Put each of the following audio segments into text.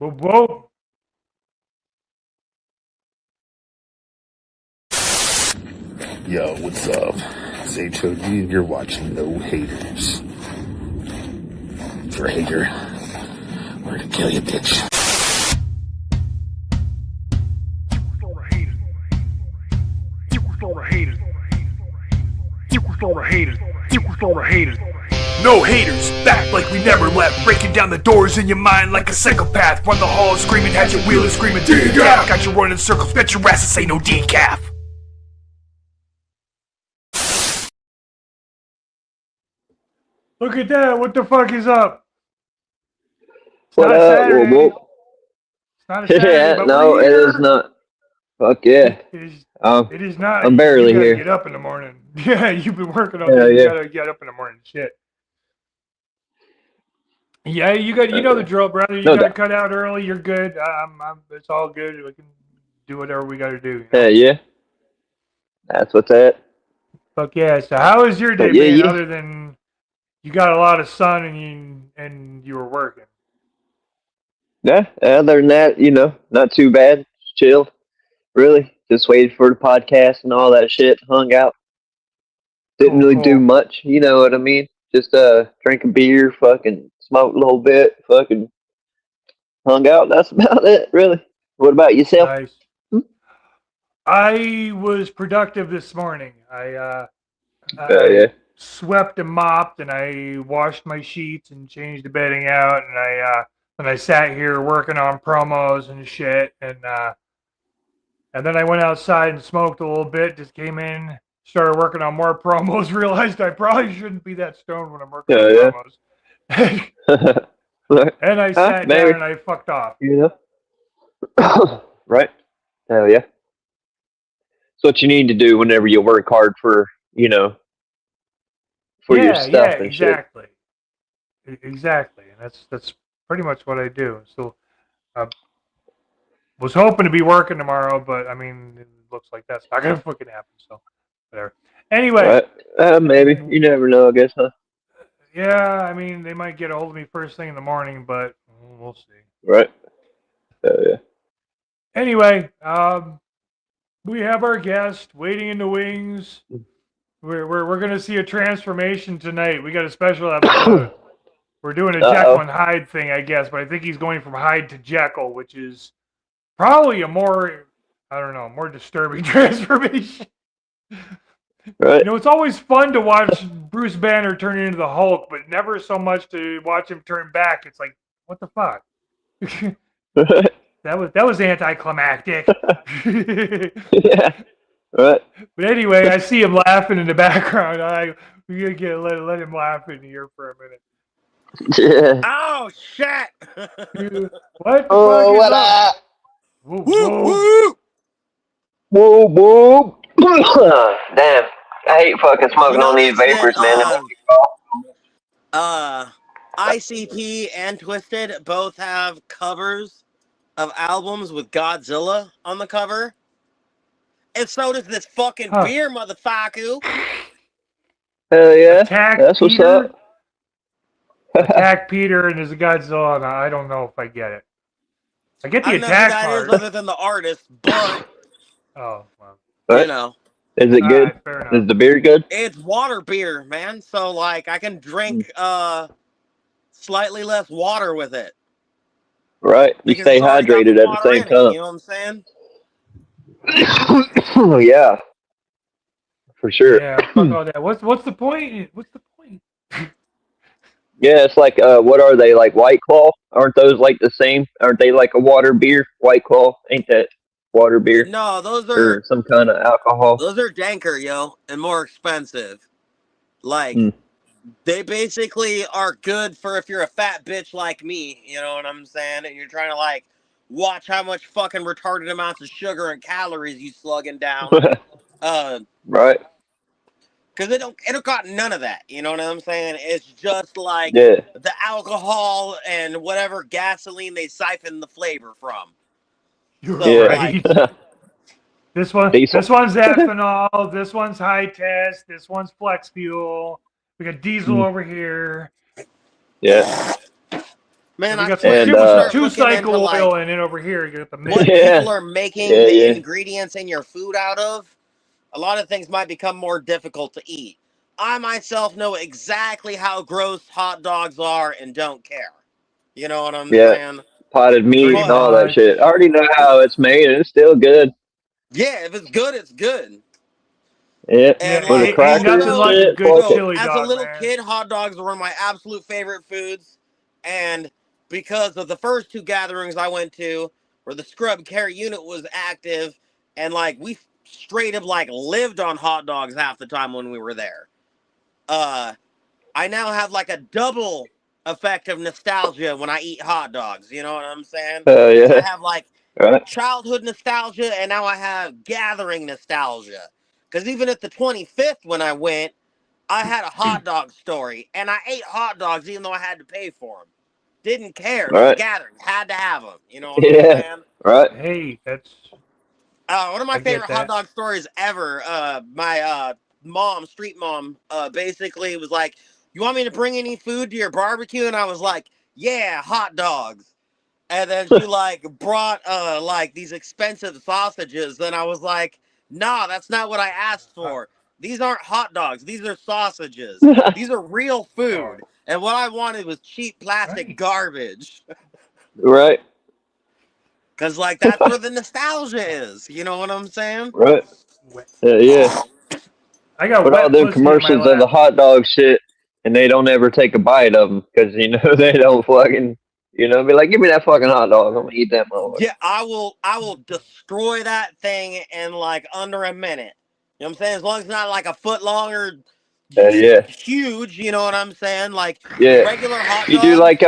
Whoa, whoa. Yo, what's up? It's HOG and you're watching No Haters. If you're a hater, we're gonna kill you, bitch. No haters, back like we never left. Breaking down the doors in your mind like a psychopath. Run the halls screaming, had your wheeling screaming decaf. Got you running circles, bet your ass to say no decaf. Look at that. What the fuck is up? It's What not a up? Saturday. Whoop, whoop. It's not a Saturday, Yeah, but no, we're it here. is not. Fuck yeah. It is not. I'm barely you gotta here. Get up in the morning. Yeah, you've been working all Hell day. You yeah. gotta get up in the morning. Shit. Yeah, you know the drill, brother. You No gotta doubt. cut out early. You're good. It's all good. We can do whatever we gotta do. You know? Hell yeah. That's what's at. Fuck yeah. So how was your day, But yeah, man? yeah. Other than you got a lot of sun and you were working. Yeah, other than that, not too bad. Chilled. Really. Just waited for the podcast and all that shit. Hung out. Didn't really do Cool. much, you know what I mean? Just drink a beer, fucking smoke a little bit, fucking hung out. That's about it, really. What about yourself? Nice. I was productive this morning. I Yeah. swept and mopped, and I washed my sheets and changed the bedding out, and I sat here working on promos and shit, and then I went outside and smoked a little bit. Just came in, started working on more promos. Realized I probably shouldn't be that stoned when I'm working on promos. And I sat down and I fucked off. Right? Hell yeah. It's what you need to do whenever you work hard for your stuff and exactly. Exactly. And that's pretty much what I do. So was hoping to be working tomorrow, but I mean it looks like that's not gonna fucking happen, so whatever. Anyway. Right. Maybe. You never know, I guess, huh? Yeah, I mean they might get a hold of me first thing in the morning, but we'll see. Right. Hell yeah. Anyway, we have our guest waiting in the wings. We're gonna see a transformation tonight. We got a special episode. We're doing a Jekyll and Hyde thing, I guess, but I think he's going from Hyde to Jekyll, which is probably a more disturbing transformation. Right. It's always fun to watch Bruce Banner turn into the Hulk, but never so much to watch him turn back. It's like, what the fuck? That was anticlimactic. Yeah. Right. But anyway, I see him laughing in the background. We gotta let him laugh in here for a minute. Yeah. Oh shit! What? Oh, what up? Whoa, Woo Whoa, woo! whoa. Damn. I hate fucking smoking on these vapors, man. ICP and Twisted both have covers of albums with Godzilla on the cover. And so does this fucking beer, motherfucker. Hell yeah. That's what's up. Attack Peter and there's a Godzilla, and I don't know if I get it. I get the attack part. I don't know who that is other than the artist, but oh, well. What? You know. Is it good? Right, is the beer good? It's water beer, man. So like I can drink slightly less water with it. Right. You Because stay hydrated at the same time. You know what I'm saying? Oh yeah. For sure. Yeah, fuck all that. What's the point? What's the point? Yeah, it's like what are they, like White Claw? Aren't those like the same? Aren't they like a water beer? White Claw? Ain't that water beer? No, those are or some kind of alcohol. Those are danker, yo, and more expensive. Like they basically are good for if you're a fat bitch like me, you know what I'm saying? And you're trying to like watch how much fucking retarded amounts of sugar and calories you slugging down. Right. Because it don't got none of that, you know what I'm saying? It's just like the alcohol and whatever gasoline they siphon the flavor from. You're right. This one's ethanol. This one's high test. This one's flex fuel. We got diesel over here. Yeah. Man, we I got swear, some And, if you start two looking into cycle like oil, and then over here you got the what mint. Yeah. people are making Yeah, the yeah. ingredients in your food out of, a lot of things might become more difficult to eat. I myself know exactly how gross hot dogs are and don't care. You know what I'm Yeah. saying? Potted meat Pretty and But all that much. shit. I already know how it's made, and it's still good. yeah, if it's good, it's good. Yeah. Yeah, And With the like ain't crackers nothing and also, like a shit. good Fuck yo, it. chili as a dog, little man. kid, hot dogs were one of my absolute favorite foods. And because of the first two gatherings I went to, where the scrub care unit was active, and like we straight up like lived on hot dogs half the time when we were there. I now have like a double effect of nostalgia when I eat hot dogs. You know what I'm saying? Hell I yeah. have like Right. childhood nostalgia, and now I have gathering nostalgia. Because even at the 25th when I went, I had a hot dog story, and I ate hot dogs even though I had to pay for them. Didn't care. It was a Right. gathering. Had to have them. You know what I'm Yeah. saying? Right. Hey, that's One of my I get favorite hot that. dog stories ever. My mom, street mom, basically was like, "You want me to bring any food to your barbecue?" And I was like, "Yeah, hot dogs." And then she like brought like these expensive sausages. Then I was like, "Nah, that's not what I asked for. These aren't hot dogs. These are sausages. These are real Oh, food. And what I wanted was cheap plastic right. garbage." Right. Cause like that's where the nostalgia is. You know what I'm saying? Right. Wet. Yeah, yeah. I got But all wet them pussy in my commercials of the lap. hot dog shit, and they don't ever take a bite of them because they don't fucking be like, give me that fucking hot dog. I'm gonna eat that motherfucker. Yeah, I will destroy that thing in like under a minute. You know what I'm saying? As long as it's not like a foot long or Yeah. huge, you know what I'm saying? Like Yeah. regular hot You do dogs. like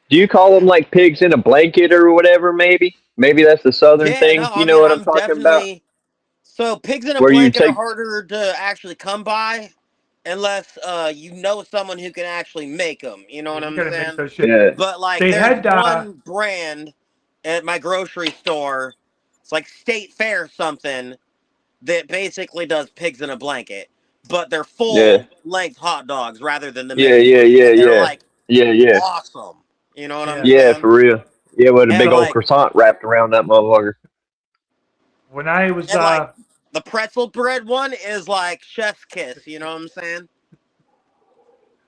do you call them like pigs in a blanket or whatever? Maybe that's the southern Yeah, no, thing. You I know mean what I'm I'm talking about? definitely so pigs in a Where you blanket are take harder to actually come by unless you know someone who can actually make them. You know Yeah, what you I'm gotta make saying? those shit. yeah. But like They there's had one brand at my grocery store. It's like State Fair something that basically does pigs in a blanket, but they're Yeah. full length hot dogs rather than the Yeah. mini Yeah. ones, Yeah. and they're Yeah. like Yeah. Yeah. awesome. You know what I'm yeah. Yeah. saying? For real. Yeah, with a And big old like croissant wrapped around that motherfucker. When I was and like the pretzel bread one is like chef's kiss. You know what I'm saying?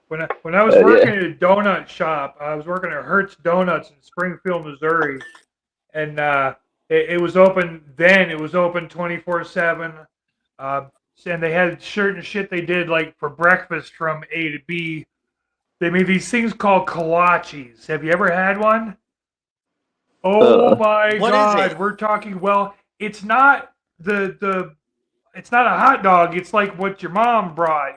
when I was Yeah. working at a donut shop, I was working at Hertz Donuts in Springfield, Missouri, and it was open then. It was open 24/7, and they had certain shit they did like for breakfast from A to B. They made these things called kolaches. Have you ever had one? Oh Uh. my What is God, it? we're talking. Well, it's not the it's not a hot dog. It's like what your mom brought.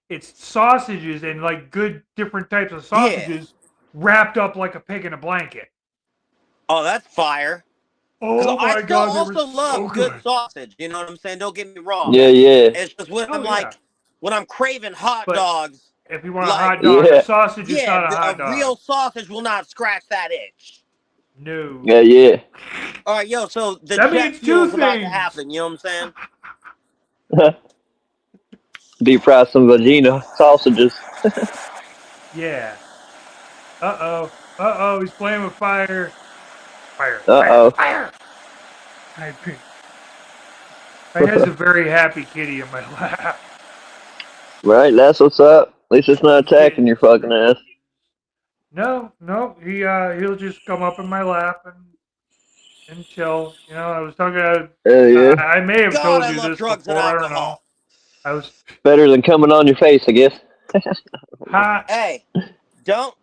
It's sausages and like good different types of Yeah. sausages wrapped up like a pig in a blanket. Oh, that's fire. Because Oh I my still God, they were also so love good good. sausage. You know what I'm saying? Don't get me wrong. Yeah. Yeah. Yeah. It's just when I'm Oh yeah. like when I'm craving hot But dogs, if you want a like hot dog, a Yeah. sausage is yeah, not a a hot dog. real sausage will not scratch that itch. No. Yeah. Yeah. All right, yo, so the That jet means fuel two is about to things. happen. You know what I'm saying? Deep fry some vagina sausages. Yeah. Uh-oh. Uh-oh, he's playing with fire. Fire, Uh fire, oh. fire. I has a very happy kitty in my lap. Right, that's what's up. At least it's not He attacking your is. fucking ass. No, no, he'll just come up in my lap and chill. You know, I was talking. Hell yeah. I may have God, told I you love this drugs and before. I don't know. alcohol. I was Better than coming on your face, I guess. hot. Hey, don't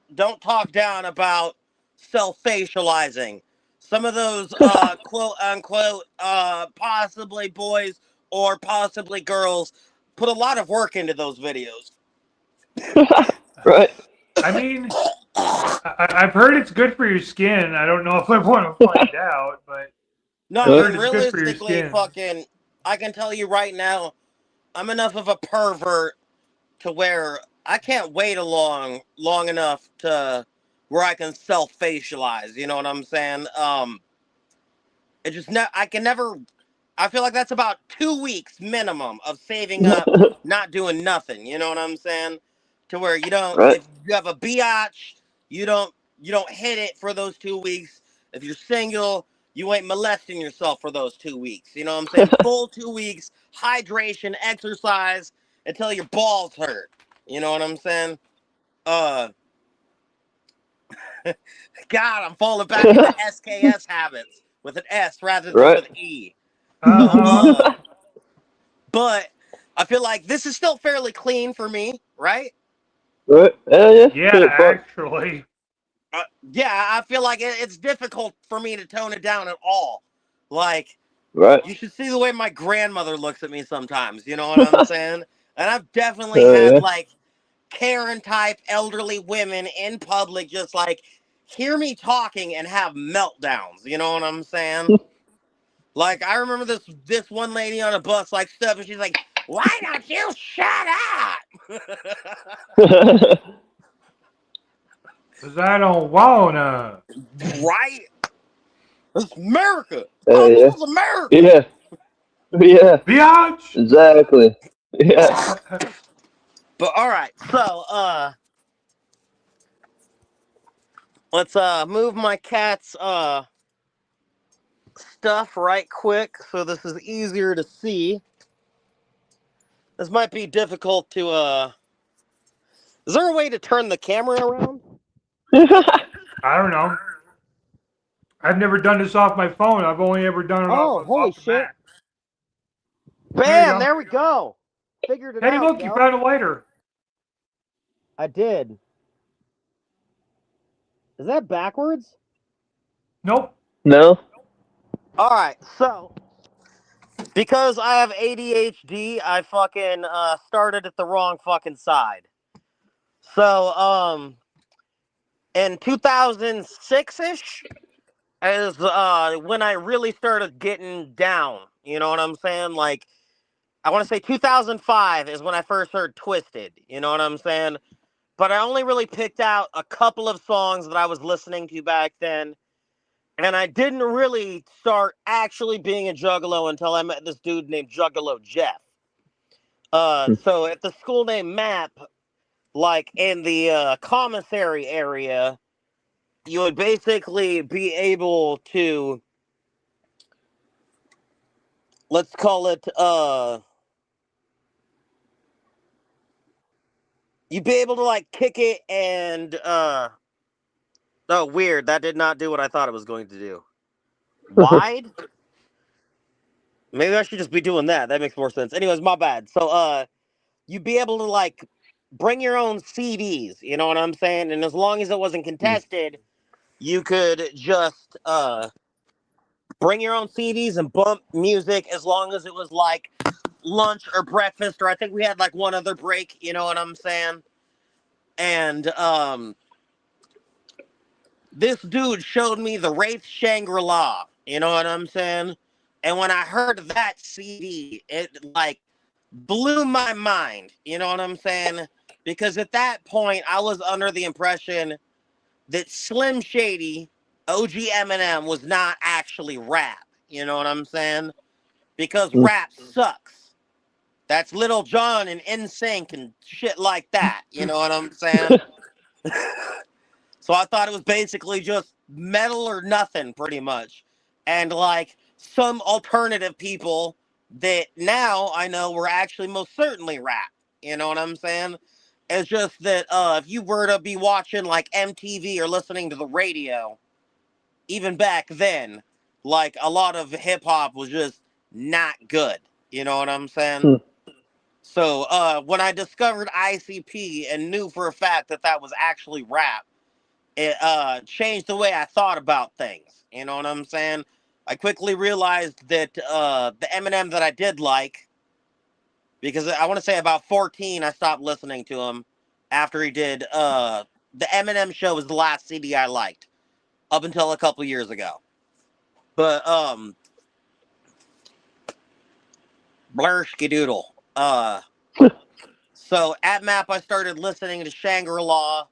talk down about self-facializing. Some of those quote unquote possibly boys or possibly girls put a lot of work into those videos. Right? I mean, I've heard it's good for your skin. I don't know if I want to find out, but No, I I've mean heard it's good for your realistically, skin. fucking, I can tell you right now, I'm enough of a pervert to where I can't wait long enough to where I can self-facialize. You know what I'm saying? It just I can never. I feel like that's about 2 weeks minimum of saving up, not doing nothing. You know what I'm saying? To where you don't, Right? if you have a biatch, you don't hit it for those 2 weeks. If you're single, you ain't molesting yourself for those 2 weeks. You know what I'm saying? Full 2 weeks, hydration, exercise until your balls hurt. You know what I'm saying? God, I'm falling back into SKS habits with an S rather than Right. with E. Uh-huh. But I feel like this is still fairly clean for me, right? Right. Yeah. Yeah, Shit, fuck. actually. Yeah, I feel like it's difficult for me to tone it down at all. Like, Right. you should see the way my grandmother looks at me sometimes, you know what I'm saying? And I've definitely Hell had, yeah. like, Karen type elderly women in public just, like, hear me talking and have meltdowns, you know what I'm saying? Like, I remember this one lady on a bus, like, stuff, and she's like, why don't you shut up? Because I don't wanna. Right? It's America. Hell Oh, yeah. this is America. Yeah. Yeah. Biatch! Exactly. Yeah. But all right, so let's move my cat's stuff right quick so this is easier to see. This might be difficult to is there a way to turn the camera around? I don't know. I've never done this off my phone. I've only ever done it Oh, holy off the shit. Mac. There you Bam, go. there we go. Figured it Hey, out. look, you found a lighter. I did. Is that backwards? Nope. No. All right, so because I have ADHD, I fucking started at the wrong fucking side. So in 2006-ish is when I really started getting down. You know what I'm saying? Like, I want to say 2005 is when I first heard Twisted. You know what I'm saying? But I only really picked out a couple of songs that I was listening to back then. And I didn't really start actually being a juggalo until I met this dude named Juggalo Jeff. So at the school name MAP, like in the commissary area, you would basically be able to, let's call it, you'd be able to like kick it and, oh, weird. That did not do what I thought it was going to do. Wide? Maybe I should just be doing that. That makes more sense. Anyways, my bad. So, you'd be able to like bring your own CDs, you know what I'm saying? And as long as it wasn't contested, you could just, bring your own CDs and bump music as long as it was like lunch or breakfast, or I think we had like one other break, you know what I'm saying? And this dude showed me the Wraith Shangri-La, you know what I'm saying? And when I heard that CD, it like blew my mind, you know what I'm saying? Because at that point, I was under the impression that Slim Shady, OG Eminem, was not actually rap, you know what I'm saying? Because rap sucks. That's Little John and NSYNC and shit like that. You know what I'm saying? So I thought it was basically just metal or nothing, pretty much. And like some alternative people that now I know were actually most certainly rap. You know what I'm saying? It's just that if you were to be watching like MTV or listening to the radio, even back then, like a lot of hip hop was just not good. You know what I'm saying? So when I discovered ICP and knew for a fact that that was actually rap, it changed the way I thought about things. You know what I'm saying? I quickly realized that the Eminem that I did like, because I want to say about 14, I stopped listening to him after he did the Eminem Show was the last CD I liked up until a couple years ago. But blurski doodle. So at MAP, I started listening to Shangri-La,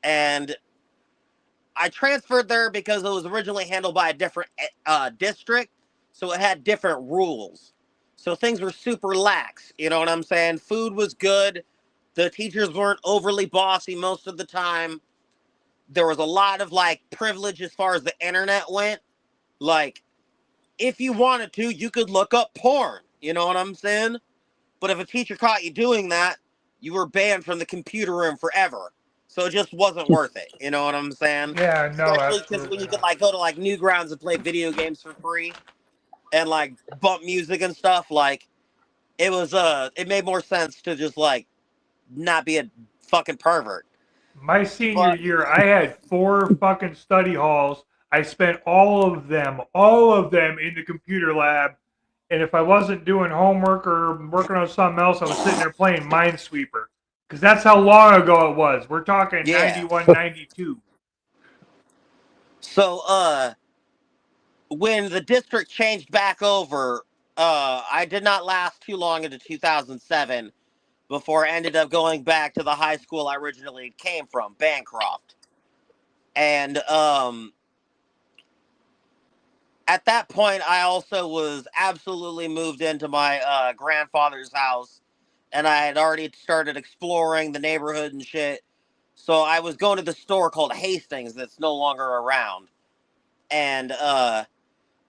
and I transferred there because it was originally handled by a different district, so it had different rules. So things were super lax, you know what I'm saying? Food was good. The teachers weren't overly bossy most of the time. there was a lot of like privilege as far as the internet went. Like, if you wanted to, you could look up porn. You know what I'm saying? But if a teacher caught you doing that, you were banned from the computer room forever. So it just wasn't worth it. You know what I'm saying? Yeah, no, Especially because when absolutely you could not. like go to like Newgrounds and play video games for free and like bump music and stuff, like it made more sense to just like not be a fucking pervert. My senior But year, I had 4 fucking study halls. I spent all of them in the computer lab. And if I wasn't doing homework or working on something else, I was sitting there playing Minesweeper. Because that's how long ago it was. We're talking yeah. 91, 92. So when the district changed back over, I did not last too long into 2007 before I ended up going back to the high school I originally came from, Bancroft. And at that point, I also was absolutely moved into my grandfather's house, and I had already started exploring the neighborhood and shit. So I was going to the store called Hastings that's no longer around. And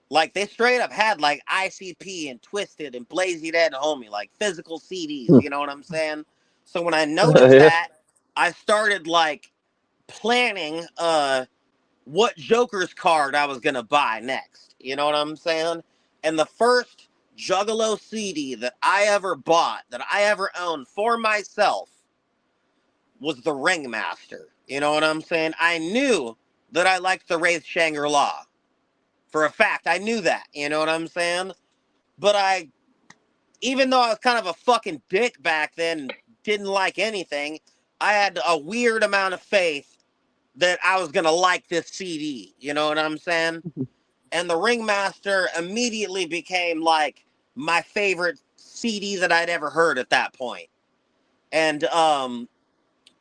like they straight up had like ICP and Twisted and Blazy Dead and Homie, like physical CDs, you know what I'm saying? So when I noticed Yeah. that, I started like planning what Joker's card I was gonna buy next. You know what I'm saying? And the first Juggalo CD that I ever bought, that I ever owned for myself, was the Ringmaster. You know what I'm saying? I knew that I liked the Wraith Shangri-La. For a fact, I knew that. You know what I'm saying? But even though I was kind of a fucking dick back then, didn't like anything, I had a weird amount of faith that I was gonna like this CD. You know what I'm saying? And the Ringmaster immediately became like my favorite CD that I'd ever heard at that point. And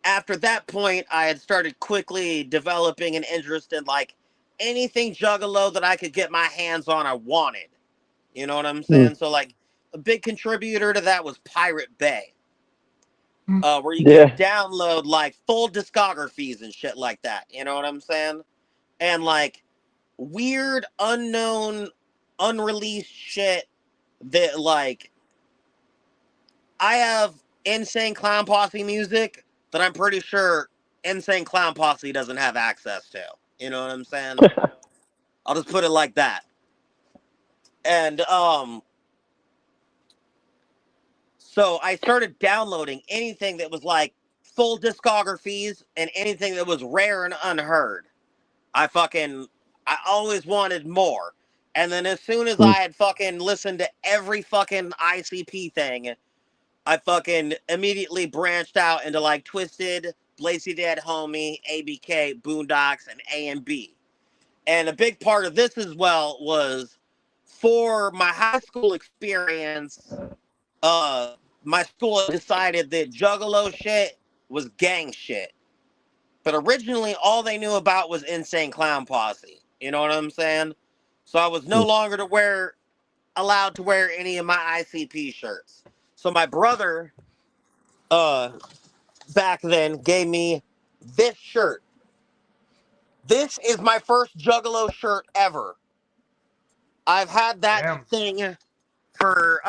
after that point, I had started quickly developing an interest in like anything Juggalo that I could get my hands on. I wanted. You know what I'm saying? So like a big contributor to that was Pirate Bay, where you could Yeah. download like full discographies and shit like that. You know what I'm saying? And like weird, unknown, unreleased shit that like I have Insane Clown Posse music that I'm pretty sure Insane Clown Posse doesn't have access to. You know what I'm saying? I'll just put it like that. And so I started downloading anything that was like full discographies and anything that was rare and unheard. I always wanted more. And then as soon as I had fucking listened to every fucking ICP thing, I fucking immediately branched out into like Twisted, Blazy Dead Homie, ABK, Boondocks, and A&B. And a big part of this as well was for my high school experience, my school decided that Juggalo shit was gang shit. But originally, all they knew about was Insane Clown Posse. You know what I'm saying? So I was no longer allowed to wear any of my ICP shirts. So my brother, back then, gave me this shirt. This is my first Juggalo shirt ever. I've had that Damn. thing for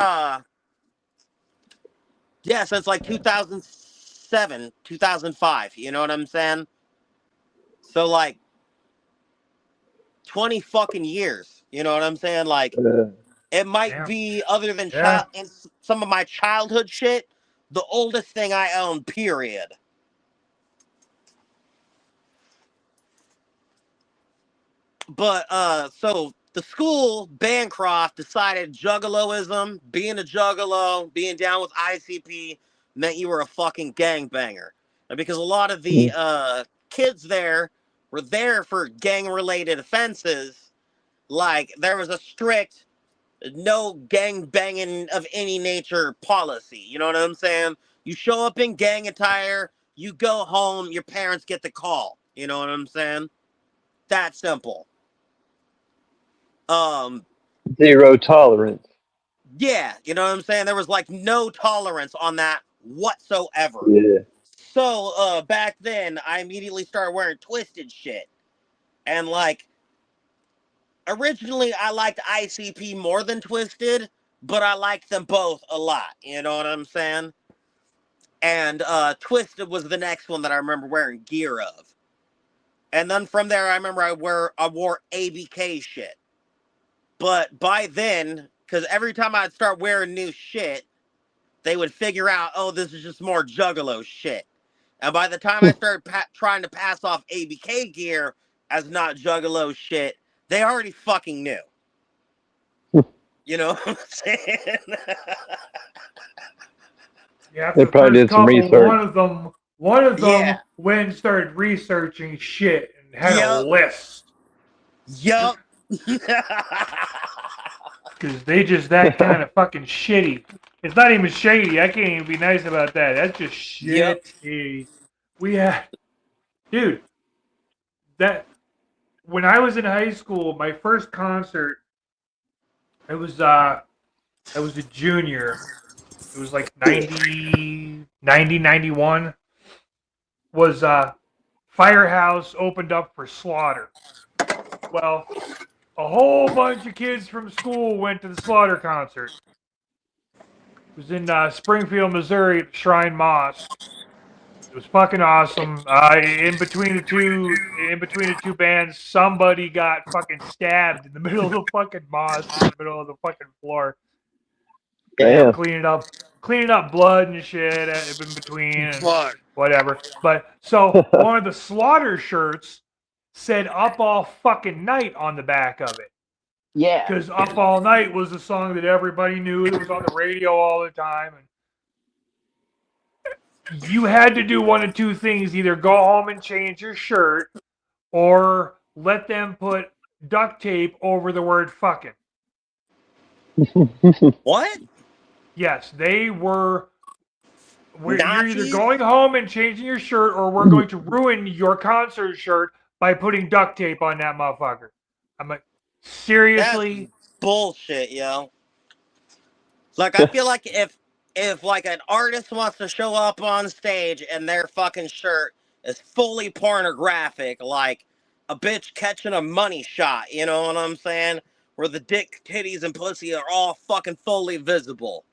since like 2007, 2005. You know what I'm saying? So like 20 fucking years. You know what I'm saying? Like it might Damn. be, other than Yeah. and some of my childhood shit, the oldest thing I own, period. But so the school, Bancroft, decided Juggaloism, being a Juggalo, being down with ICP, meant you were a fucking gangbanger. And because a lot of the kids there were there for gang-related offenses, like there was a strict no gang banging of any nature policy. You know what I'm saying? You show up in gang attire, you go home, your parents get the call. You know what I'm saying? That simple. Zero tolerance. Yeah, you know what I'm saying? There was like no tolerance on that whatsoever. Yeah. So back then, I immediately started wearing twisted shit. And, like, originally I liked ICP more than Twisted, but I liked them both a lot. You know what I'm saying? And Twisted was the next one that I remember wearing gear of. And then from there, I remember I wore ABK shit. But by then, because every time I'd start wearing new shit, they would figure out, oh, this is just more Juggalo shit. And by the time I started trying to pass off ABK gear as not Juggalo shit, they already fucking knew. You know what I'm saying? Yeah, They probably did some research. One of them Yeah. went and started researching shit and had a Yup. list. Yup. Because they just that kind of fucking shitty. It's not even shady. I can't even be nice about that. That's just shitty. We had, dude, that when I was in high school, my first concert, I was a junior. It was like 90, 91. Was Firehouse opened up for Slaughter. Well, a whole bunch of kids from school went to the Slaughter concert. It was in Springfield, Missouri at Shrine Mosque. It was fucking awesome. In between the two bands, somebody got fucking stabbed in the middle of the fucking mosque, in the middle of the fucking floor. Damn. Cleaning up blood and shit in between and whatever. But so one of the Slaughter shirts said "Up All Fucking Night" on the back of it. Yeah. Because "Up All Night" was a song that everybody knew. It was on the radio all the time. And you had to do one of two things: either go home and change your shirt, or let them put duct tape over the word "fucking." What? Yes, they were. You're Nazis? either going home and changing your shirt, or we're going to ruin your concert shirt by putting duct tape on that motherfucker. I'm like, seriously? That's bullshit, yo. Like, I feel like if like an artist wants to show up on stage and their fucking shirt is fully pornographic, like a bitch catching a money shot, you know what I'm saying? Where the dick, titties, and pussy are all fucking fully visible.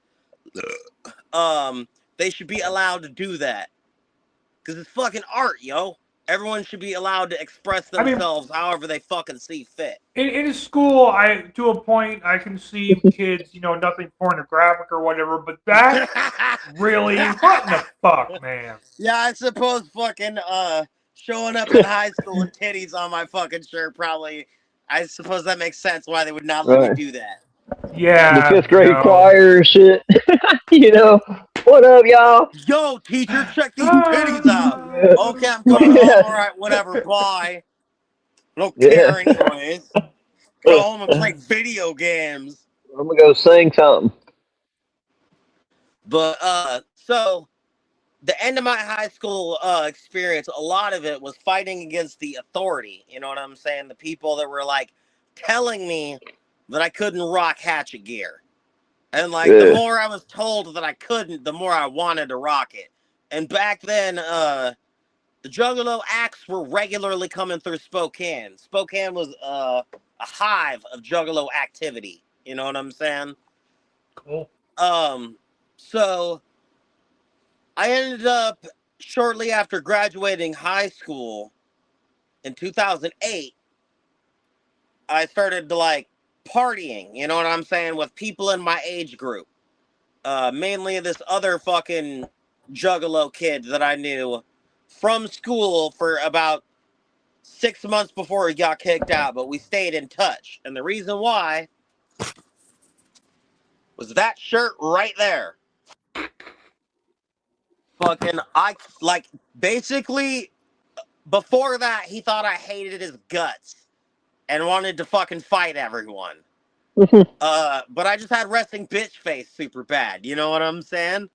They should be allowed to do that. Because it's fucking art, yo. Everyone should be allowed to express themselves however they fucking see fit. In school, to a point, I can see kids, nothing pornographic or whatever, but that really, what in the fuck, man? Yeah, I suppose fucking showing up in high school with titties on my fucking shirt probably, I suppose that makes sense why they would not let me do that. Yeah. The fifth grade choir shit. What up, y'all? Yo, teacher, check these titties out. Okay, I'm going home. All right, whatever, bye. I don't care anyways. Go home and play video games. I'm gonna go sing something. But, so, the end of my high school experience, a lot of it was fighting against the authority. You know what I'm saying? The people that were, like, telling me that I couldn't rock hatchet gear. And, like, the more I was told that I couldn't, the more I wanted to rock it. And back then, the Juggalo acts were regularly coming through Spokane. Spokane was a hive of Juggalo activity. You know what I'm saying? Cool. So I ended up, shortly after graduating high school in 2008, I started to, like, partying, you know what I'm saying, with people in my age group. Mainly this other fucking Juggalo kid that I knew from school for about 6 months before he got kicked out, but we stayed in touch. And the reason why was that shirt right there. Fucking, basically, before that, he thought I hated his guts and wanted to fucking fight everyone. But I just had resting bitch face super bad. You know what I'm saying?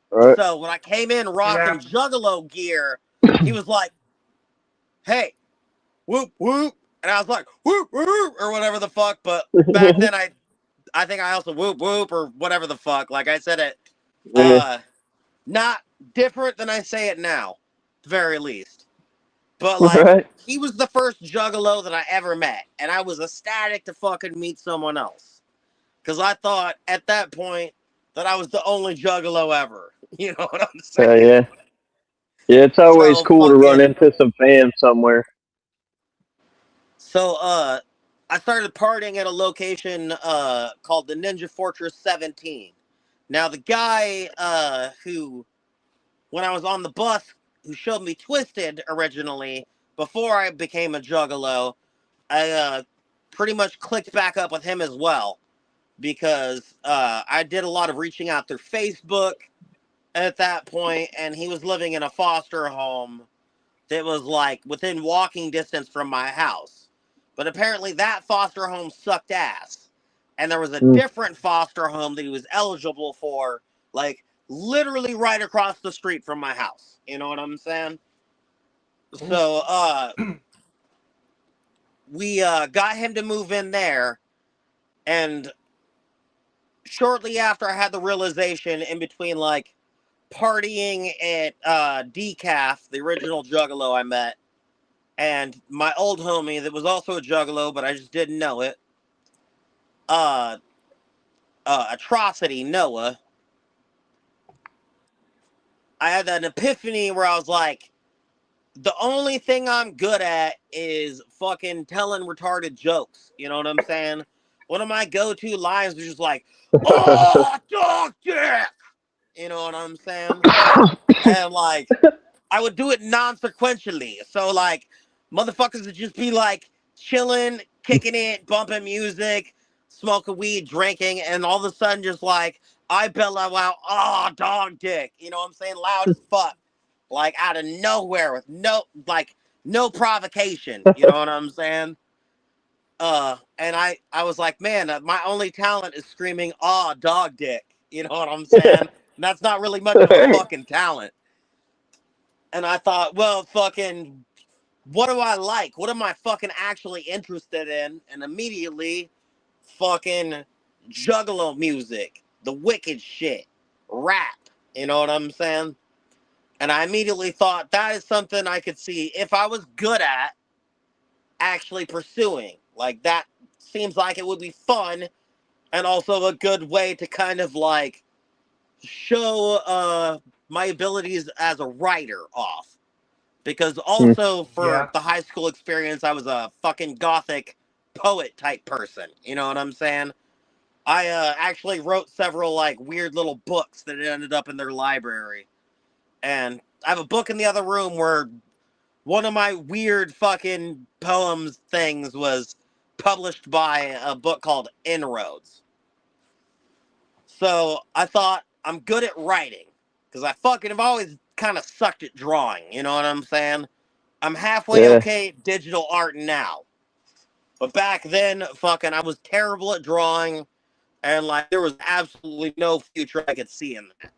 Right. So when I came in rocking Juggalo gear, he was like, hey, whoop, whoop. And I was like, whoop, whoop, or whatever the fuck. But back then, I think I also whoop, whoop, or whatever the fuck. Like I said it. Not different than I say it now, at the very least. But, like, Right. he was the first juggalo that I ever met, and I was ecstatic to fucking meet someone else. Because I thought, at that point, that I was the only juggalo ever. You know what I'm saying? Yeah. Yeah, it's always So, cool to run into some fans somewhere. So, I started partying at a location called the Ninja Fortress 17. Now, the guy who, when I was on the bus, who showed me Twisted originally, before I became a juggalo, I pretty much clicked back up with him as well. Because I did a lot of reaching out through Facebook at that point, and he was living in a foster home that was like within walking distance from my house. But apparently that foster home sucked ass. And there was a different foster home that he was eligible for, like literally right across the street from my house. You know what I'm saying? So we got him to move in there, and shortly after I had the realization in between like partying at Decaf, the original juggalo I met, and my old homie that was also a juggalo, but I just didn't know it. Atrocity Noah. I had an epiphany where I was like, the only thing I'm good at is fucking telling retarded jokes. You know what I'm saying? One of my go-to lines was just like, "Oh, dog dick." You know what I'm saying? And like, I would do it non-sequentially. So like, motherfuckers would just be like chilling, kicking it, bumping music, smoking weed, drinking, and all of a sudden just like I bellow out, "Oh, dog dick." You know what I'm saying? Loud as fuck. Like out of nowhere with no provocation. You know what I'm saying? And I was like, man, my only talent is screaming, "Oh, dog dick." You know what I'm saying? And that's not really much of a fucking talent. And I thought, well, fucking, what do I like? What am I fucking actually interested in? And immediately, fucking juggalo music, the wicked shit, rap. You know what I'm saying? And I immediately thought that is something I could see if I was good at actually pursuing. Like, that seems like it would be fun and also a good way to kind of like show my abilities as a writer off. Because also for Yeah. the high school experience, I was a fucking gothic poet type person. You know what I'm saying? I actually wrote several like weird little books that ended up in their library. And I have a book in the other room where one of my weird fucking poems things was published by a book called Inroads. So I thought I'm good at writing because I fucking have always kind of sucked at drawing. You know what I'm saying? I'm halfway Yeah. okay at digital art now. But back then, fucking, I was terrible at drawing, and like there was absolutely no future I could see in that.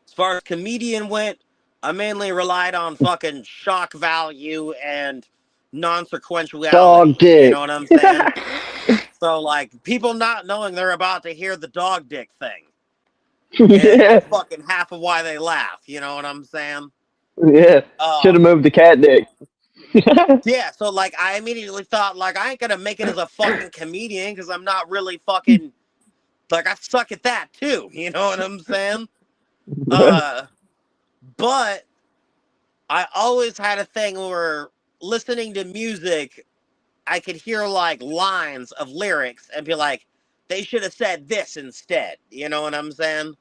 As far as comedian went, I mainly relied on fucking shock value and Dog non-sequentiality. You dick. know what I'm saying? So like people not knowing they're about to hear the dog dick thing is Yeah. fucking half of why they laugh. You know what I'm saying? Yeah. Should have moved the cat dick. Yeah, so like I immediately thought like I ain't gonna make it as a fucking comedian because I'm not really fucking like I suck at that too. You know what I'm saying? But I always had a thing where listening to music, I could hear like lines of lyrics and be like, they should have said this instead. You know what I'm saying?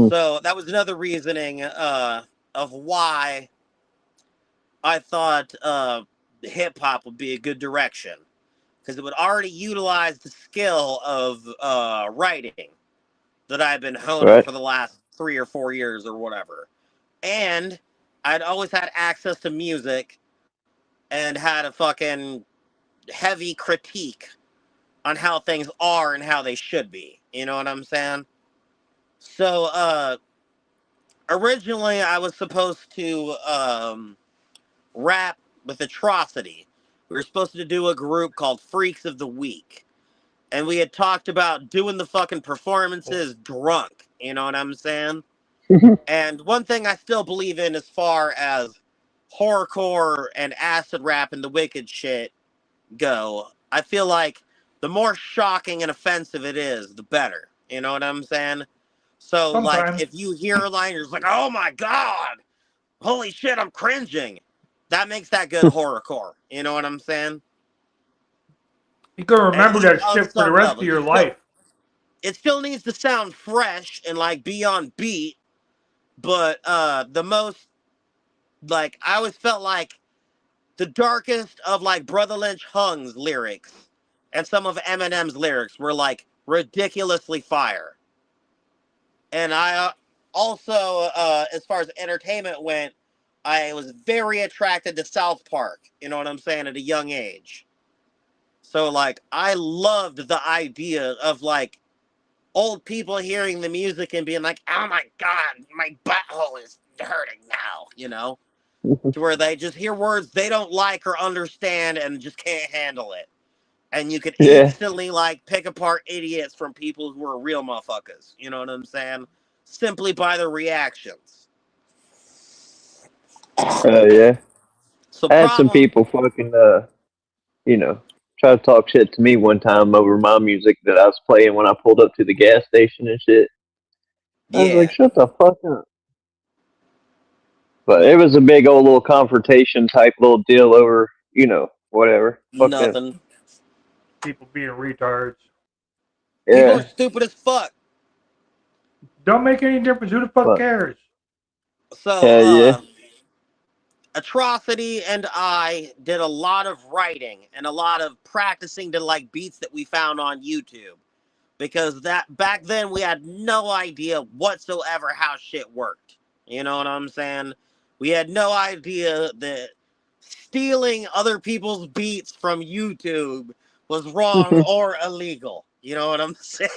So that was another reasoning of why I thought hip hop would be a good direction. Because it would already utilize the skill of writing that I've been honing Right. for the last 3 or 4 years or whatever. And I'd always had access to music and had a fucking heavy critique on how things are and how they should be. You know what I'm saying? So originally I was supposed to rap with Atrocity. We were supposed to do a group called Freaks of the Week. And we had talked about doing the fucking performances drunk. You know what I'm saying? And one thing I still believe in as far as horrorcore and acid rap and the wicked shit go, I feel like the more shocking and offensive it is, the better. You know what I'm saying? So, like, Sometimes. if you hear a line, you're just like, oh my God, holy shit, I'm cringing. That makes that good horrorcore. You know what I'm saying? You can At remember least that on shit for the some rest of level. your life. It still needs to sound fresh and, like, be on beat, but the most, like, I always felt like the darkest of, like, Brother Lynch Hung's lyrics and some of Eminem's lyrics were, like, ridiculously fire. And I also, as far as entertainment went, I was very attracted to South Park, you know what I'm saying, at a young age. So, like, I loved the idea of, like, old people hearing the music and being like, oh my God, my butthole is hurting now, you know? To where they just hear words they don't like or understand and just can't handle it. And you could Yeah. instantly, like, pick apart idiots from people who are real motherfuckers, you know what I'm saying? Simply by their reactions. Yeah. So I had some problem, people fucking you know, try to talk shit to me one time over my music that I was playing when I pulled up to the gas station and shit. I was like, yeah, shut the fuck up. But it was a big old little confrontation type little deal over, whatever. Fuck them. nothing. People being retards. People are Yeah. stupid as fuck. Don't make any difference. Who the fuck But cares? So, hell yeah. Atrocity and I did a lot of writing and a lot of practicing to, like, beats that we found on YouTube. Because that back then we had no idea whatsoever how shit worked. You know what I'm saying? We had no idea that stealing other people's beats from YouTube was wrong or illegal. You know what I'm saying?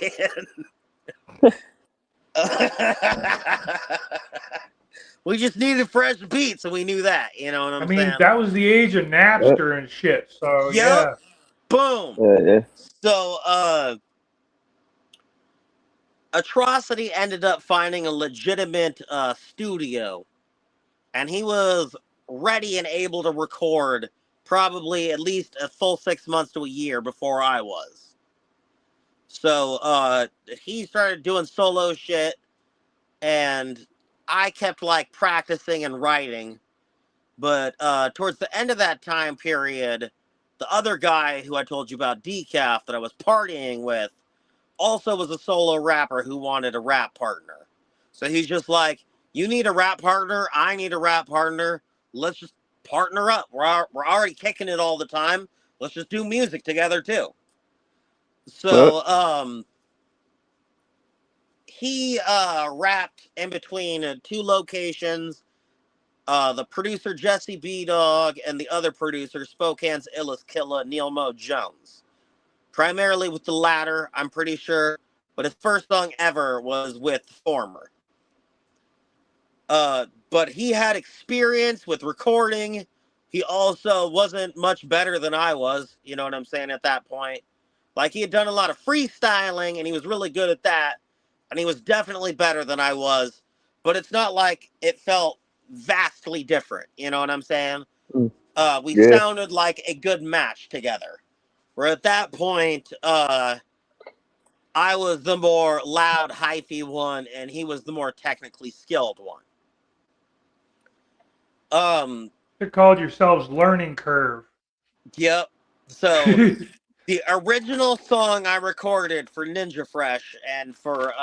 We just needed fresh beats and we knew that. You know what I I'm mean, saying? that was the age of Yep. Napster and shit. So Yep. yeah. Boom. Yeah. So, Atrocity ended up finding a legitimate studio, and he was ready and able to record probably at least a full 6 months to a year before I was. So he started doing solo shit, and I kept, like, practicing and writing. But towards the end of that time period, the other guy who I told you about, Decaf, that I was partying with, also was a solo rapper who wanted a rap partner. So he's just like, you need a rap partner, I need a rap partner. Let's just partner up. We're already kicking it all the time. Let's just do music together too. Yep. So he rapped in between two locations. The producer Jesse B Dog and the other producer Spokane's illest killer Neil Mo Jones. Primarily with the latter, I'm pretty sure, but his first song ever was with the former. But he had experience with recording. He also wasn't much better than I was, you know what I'm saying, at that point. Like, he had done a lot of freestyling, and he was really good at that, and he was definitely better than I was, but it's not like it felt vastly different, you know what I'm saying? Mm. We Yeah. sounded like a good match together. Where at that point, I was the more loud, hyphy one, and he was the more technically skilled one. They called yourselves Learning Curve. Yep. So the original song I recorded for Ninja Fresh and for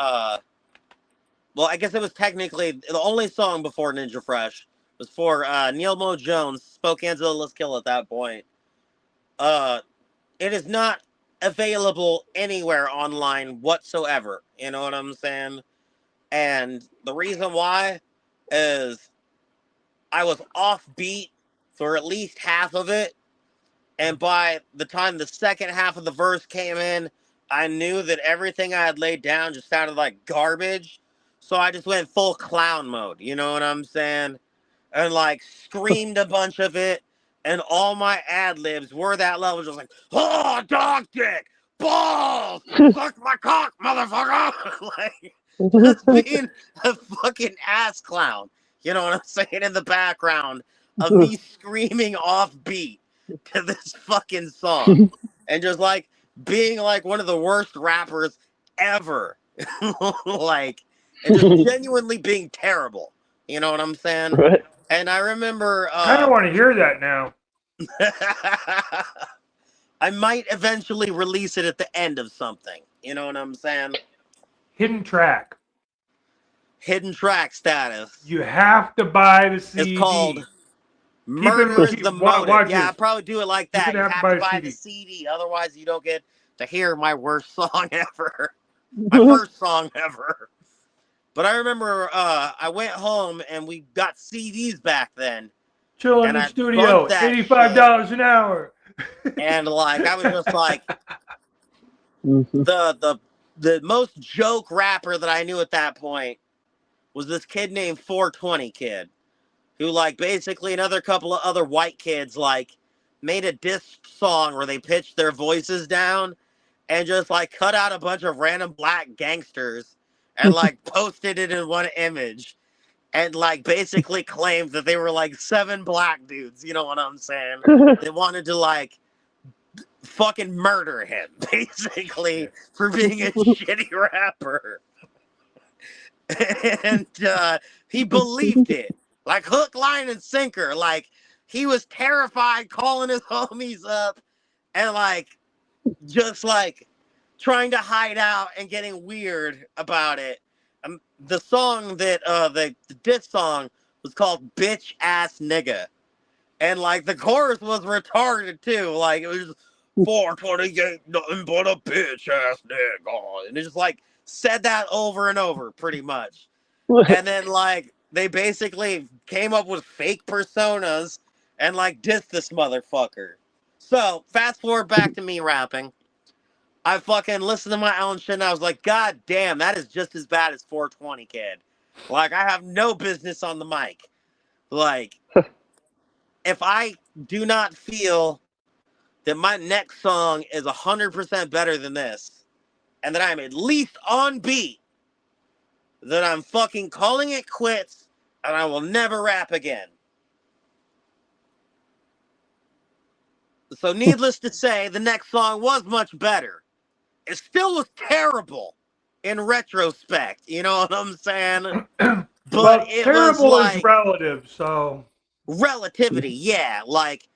well, I guess it was technically the only song before Ninja Fresh was for Neil Mo Jones, Spokane's Let's Kill at that point. It is not available anywhere online whatsoever. You know what I'm saying? And the reason why is I was off beat for at least half of it. And by the time the second half of the verse came in, I knew that everything I had laid down just sounded like garbage. So I just went full clown mode. You know what I'm saying? And, like, screamed a bunch of it. And all my ad libs were that level, just like, oh, dog dick, balls, suck my cock, motherfucker. Like, just being a fucking ass clown. You know what I'm saying? In the background of me screaming off beat to this fucking song. And just like being like one of the worst rappers ever. Like, and just genuinely being terrible. You know what I'm saying? Right. And I remember Kind of want to hear that now. I might eventually release it at the end of something. You know what I'm saying? Hidden track. Hidden track status. You have to buy the CD. It's called Murder is the Motive. Watch Yeah, this. I'll probably do it like You're that. gonna You have to buy the CD. Otherwise, you don't get to hear my worst song ever. My first song ever. But I remember I went home and we got CDs back then. Chill in and the I studio. bumped that $85 an hour. And like I was just like the most joke rapper that I knew at that point was this kid named 420 Kid, who like basically another couple of other white kids like made a diss song where they pitched their voices down and just like cut out a bunch of random black gangsters and like posted it in one image and like basically claimed that they were like 7 black dudes, you know what I'm saying? They wanted to like fucking murder him basically for being a shitty rapper. And he believed it like hook, line, and sinker. Like he was terrified calling his homies up and like just like trying to hide out and getting weird about it. The song that the diss song was called Bitch Ass Nigga, and like the chorus was retarded too. Like it was 428 nothing but a bitch ass nigga, and it just like said that over and over pretty much. And then like they basically came up with fake personas and like dissed this motherfucker. So fast forward back to me rapping. I fucking listened to my own shit and I was like, God damn, that is just as bad as 420 Kid. Like I have no business on the mic. Like if I do not feel that my next song is 100% better than this, and that I'm at least on beat, then I'm fucking calling it quits, and I will never rap again. So needless to say, the next song was much better. It still was terrible in retrospect, you know what I'm saying? But well, it terrible was like, is relative, so relativity, yeah. Like,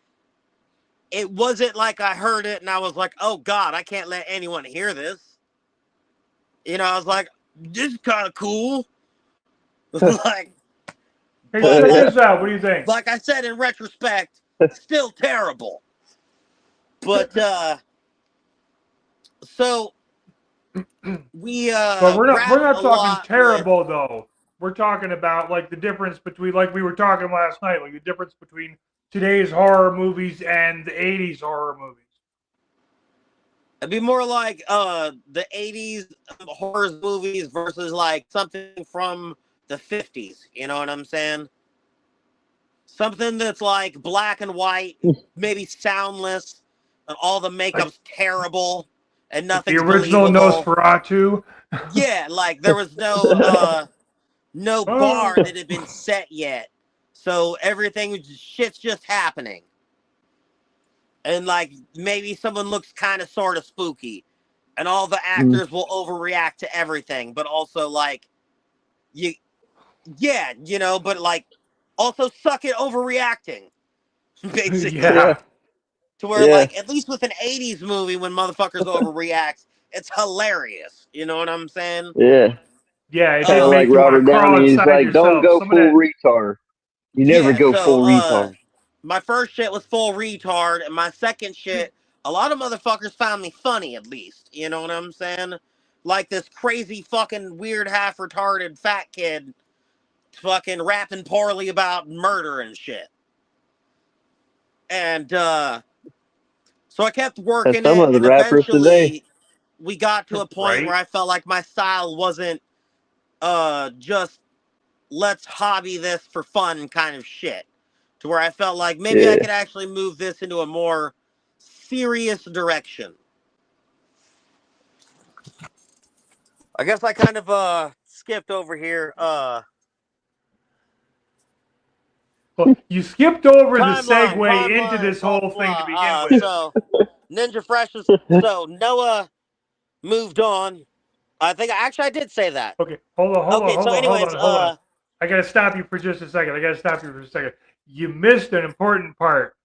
it wasn't like I heard it and I was like, oh God, I can't let anyone hear this. You know, I was like, this is kind of cool. Like, hey, check this out. What do you think? like I said, in retrospect, still terrible. But so we but we're not talking terrible with, though. We're talking about like the difference between, like we were talking last night, like the difference between today's horror movies and the 80s horror movies. it'd be more like the 80s horror movies versus like something from the 50s, you know what I'm saying? Something that's like black and white, maybe soundless, and all the makeup's terrible and nothing's the original believable. Nosferatu. Yeah, like there was no bar that had been set yet. So everything, shit's just happening. And like maybe someone looks kind of sort of spooky. And all the actors will overreact to everything. But also like, you know, but like also suck at overreacting. Basically. Yeah. To where like, at least with an 80s movie when motherfuckers overreact, it's hilarious. You know what I'm saying? Yeah. Yeah, it Kind did of make like you want Robert to crawl Downey. He's inside like, yourself. don't go Some full of that, retard. You never go full retard. My first shit was full retard, and my second shit, a lot of motherfuckers found me funny, at least. You know what I'm saying? Like this crazy fucking weird half retarded fat kid fucking rapping poorly about murder and shit. And so I kept working it, some of the and rappers today. eventually we got to a point Right. where I felt like my style wasn't just let's hobby this for fun kind of shit. To where I felt like maybe I could actually move this into a more serious direction. I guess I kind of skipped over here. Well, you skipped over the Timeline, segue into this blah, whole thing to blah. begin with. So Ninja Fresh is so Noah moved on. I think I did say that. Okay, hold on. I gotta stop you for just a second. You missed an important part.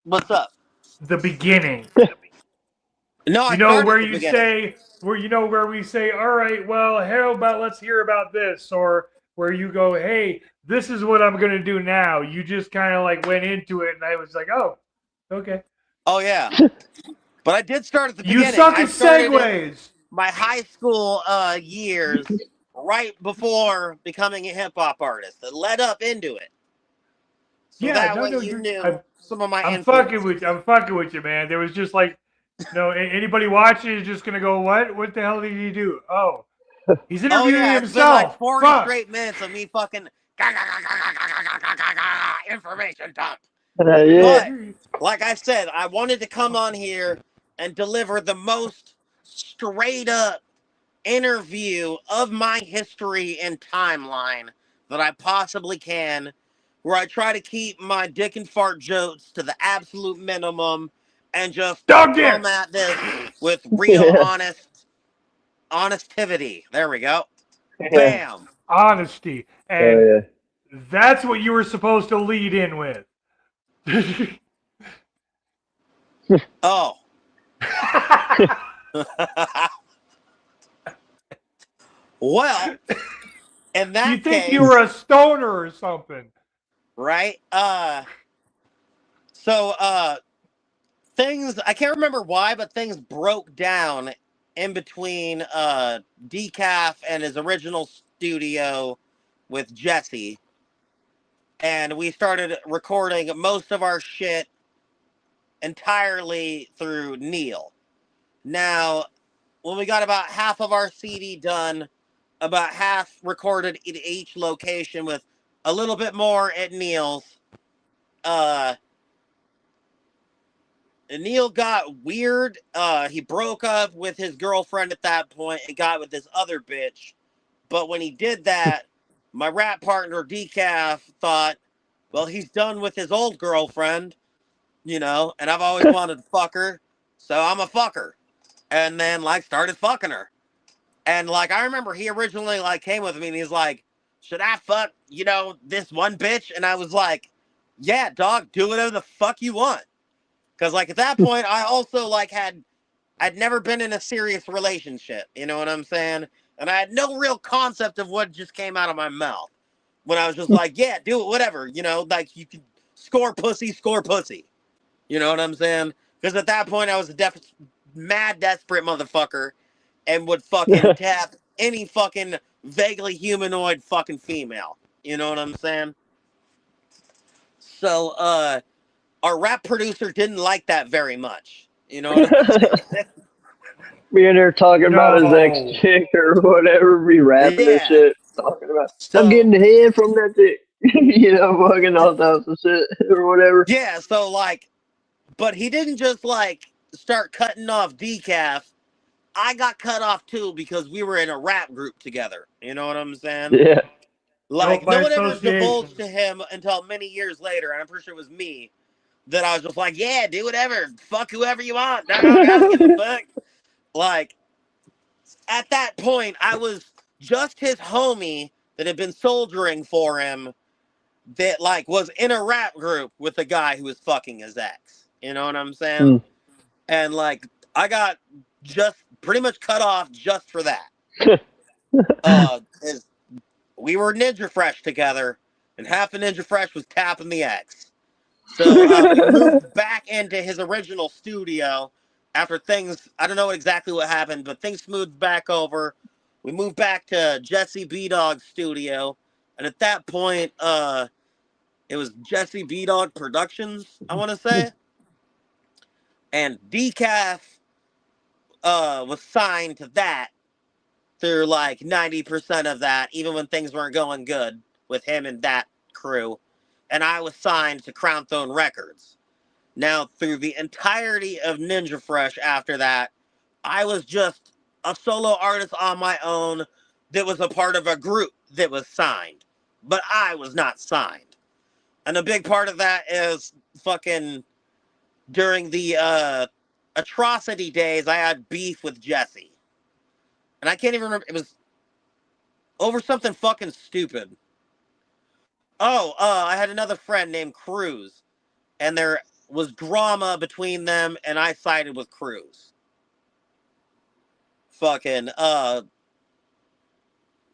What's up? The beginning. No, I You know started where at the you beginning. say where we say, all right, well, how about let's hear about this, or where you go, hey, this is what I'm gonna do now. You just kind of like went into it, and I was like, oh, okay. Oh yeah, but I did start at the You beginning. suck I at started in segues. my high school years, right before becoming a hip hop artist. That led up into it, so Yeah, that no, way no, you knew some of my I'm influences. fucking with you, man. There was just like, no, anybody watching is just gonna go, what? What the hell did he do? Oh, he's Oh interviewing yeah, it's been like himself. 40 Fuck. straight minutes of me fucking information dump. Yeah. But like I said, I wanted to come on here and deliver the most straight up interview of my history and timeline that I possibly can, where I try to keep my dick and fart jokes to the absolute minimum and just Dog come dare. at this with real honestivity. There we go. Bam. Honesty, and Oh, that's what you were supposed to lead in with. Oh. Well, in that You think case, you were a stoner or something? right? So things, I can't remember why, but things broke down in between Decaf and his original studio with Jesse, and we started recording most of our shit entirely through Neil. Now, when we got about half of our CD done, about half recorded in each location with a little bit more at Neil's, Neil got weird. He broke up with his girlfriend at that point and got with this other bitch. But when he did that, my rap partner Decaf thought, well, he's done with his old girlfriend, you know, and I've always wanted to fuck her, so I'm a fucker. And then like started fucking her. And like I remember he originally like came with me and he's like, should I fuck, you know, this one bitch? And I was like, yeah, dog, do whatever the fuck you want. Cause like at that point I also like I'd never been in a serious relationship, you know what I'm saying? And I had no real concept of what just came out of my mouth. When I was just like, yeah, do it, whatever, you know, like you can score pussy. You know what I'm saying? Because at that point I was a mad desperate motherfucker and would fucking tap any fucking vaguely humanoid fucking female. You know what I'm saying? So, our rap producer didn't like that very much. You know what I'm saying? Me and her talking about his ex No. chick or whatever, be rapping and Yeah. shit. Talking about, So, I'm getting the head from that chick. You know, fucking all types of shit or whatever. yeah, so like, but he didn't just like start cutting off Decaf. I got cut off too because we were in a rap group together. You know what I'm saying? Yeah. Like, Guilt by no one ever association. divulged to him until many years later, and I'm pretty sure it was me, that I was just like, yeah, do whatever. Fuck whoever you want. Dog, I don't give a fuck. Like, at that point, I was just his homie that had been soldiering for him that, like, was in a rap group with a guy who was fucking his ex. You know what I'm saying? And, like, I got just pretty much cut off just for that. We were Ninja Fresh together, and half of Ninja Fresh was tapping the ex. So we moved back into his original studio after things, I don't know exactly what happened, but things smoothed back over. We moved back to Jesse B-Dog's studio, and at that point, it was Jesse B-Dog Productions, I want to say. And Decaf was signed to that through like 90% of that, even when things weren't going good with him and that crew. And I was signed to Crown Throne Records. Now, through the entirety of Ninja Fresh after that, I was just a solo artist on my own, that was a part of a group that was signed, but I was not signed. And a big part of that is fucking during the atrocity days, I had beef with Jesse. And I can't even remember. It was over something fucking stupid. Oh, I had another friend named Cruz. And there was drama between them, and I sided with Cruz. Fucking,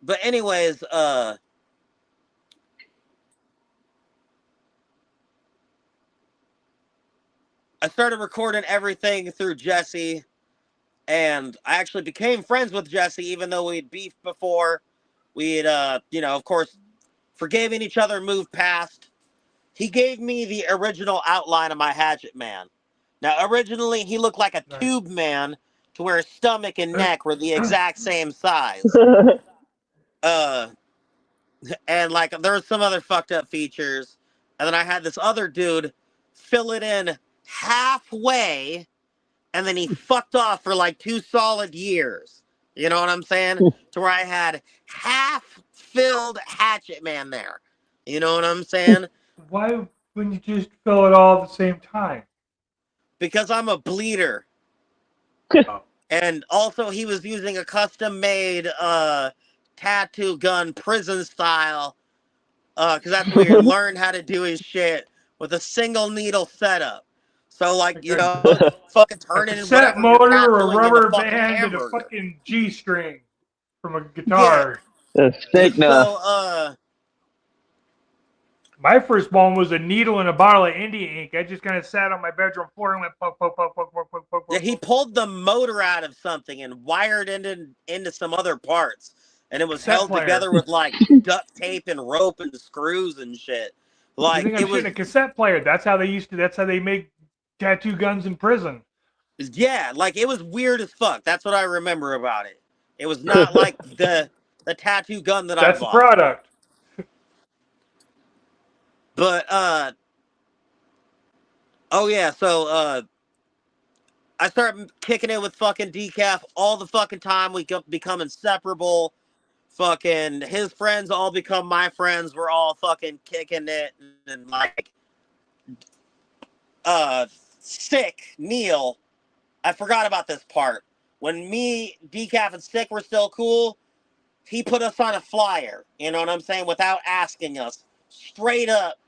but anyways, I started recording everything through Jesse, and I actually became friends with Jesse, even though we'd beefed before. We'd, of course, forgiving each other, moved past. He gave me the original outline of my Hatchet Man. Now, originally, he looked like a tube man to where his stomach and neck were the exact same size. And, like, there were some other fucked up features. And then I had this other dude fill it in halfway, and then he fucked off for like 2 solid years. You know what I'm saying? To where I had half-filled Hatchet Man there. You know what I'm saying? Why wouldn't you just fill it all at the same time? Because I'm a bleeder. Oh. And also he was using a custom-made tattoo gun, prison style, because that's where he learned how to do his shit with a single needle setup. So, like, fucking turning cassette whatever motor you're or a tattooing rubber into fucking band and a hamburger. fucking G string from a guitar. That's thick now. So, My first one was a needle and a bottle of India ink. I just kind of sat on my bedroom floor and went poke, poke, poke, poke, poke, poke, poke. yeah, he pulled the motor out of something and wired it into some other parts. And it was Cassette held player. together with, like, duct tape and rope and screws and shit. Like, You think I'm shitting a cassette player? That's how they make tattoo guns in prison. Yeah, like, it was weird as fuck. That's what I remember about it. It was not like the tattoo gun that I That's the bought. product. But, oh yeah, so, I started kicking it with fucking Decaf all the fucking time. We become inseparable. Fucking his friends all become my friends. We're all fucking kicking it. And like, Sick, Neil, I forgot about this part. When me, Decaf, and Sick were still cool, he put us on a flyer, you know what I'm saying, without asking us. Straight up,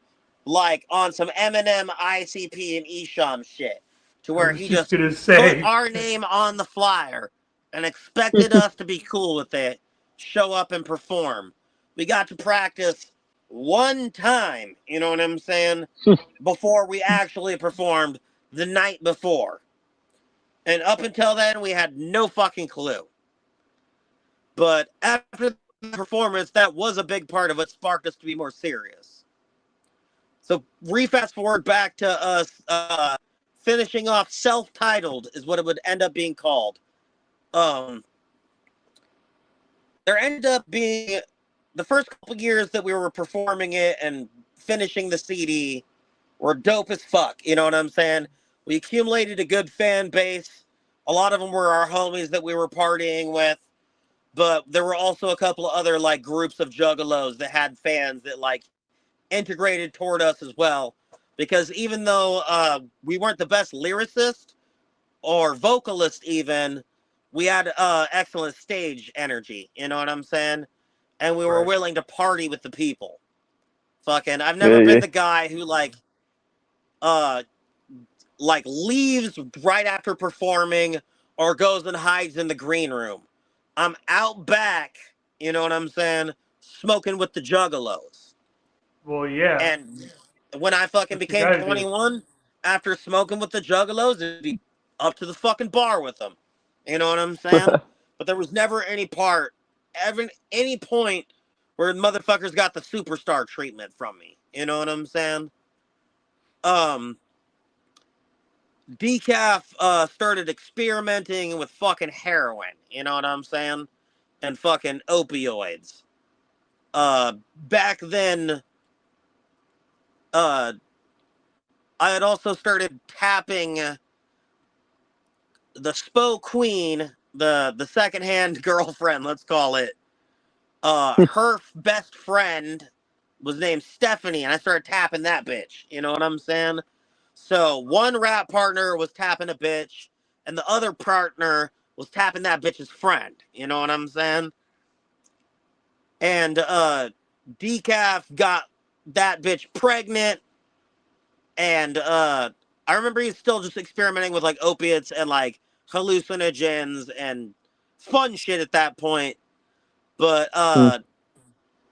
like, on some Eminem, ICP, and Esham shit. To where he just put our name on the flyer and expected us to be cool with it, show up and perform. We got to practice one time, you know what I'm saying, before we actually performed the night before. And up until then, we had no fucking clue. But after the performance, that was a big part of what sparked us to be more serious. So re-fast forward back to us finishing off self-titled is what it would end up being called. There ended up being the first couple years that we were performing it and finishing the CD were dope as fuck. You know what I'm saying? We accumulated a good fan base. A lot of them were our homies that we were partying with. But there were also a couple of other, like, groups of juggalos that had fans that, like, integrated toward us as well. Because even though we weren't the best lyricist or vocalist even, we had excellent stage energy. You know what I'm saying? And we were willing to party with the people. Fucking, I've never been the guy who, like, leaves right after performing or goes and hides in the green room. I'm out back, you know what I'm saying, smoking with the juggalos. Well, yeah. And when I fucking became 21, after smoking with the juggalos, it'd be up to the fucking bar with them. You know what I'm saying? But there was never any point where motherfuckers got the superstar treatment from me. You know what I'm saying? Decaf started experimenting with fucking heroin, you know what I'm saying? And fucking opioids. Back then, I had also started tapping the Spo Queen, the secondhand girlfriend, let's call it, her best friend was named Stephanie, and I started tapping that bitch. You know what I'm saying? So one rap partner was tapping a bitch, and the other partner was tapping that bitch's friend. You know what I'm saying? And Decaf got that bitch pregnant, and I remember he was still just experimenting with like opiates and like hallucinogens and fun shit at that point. But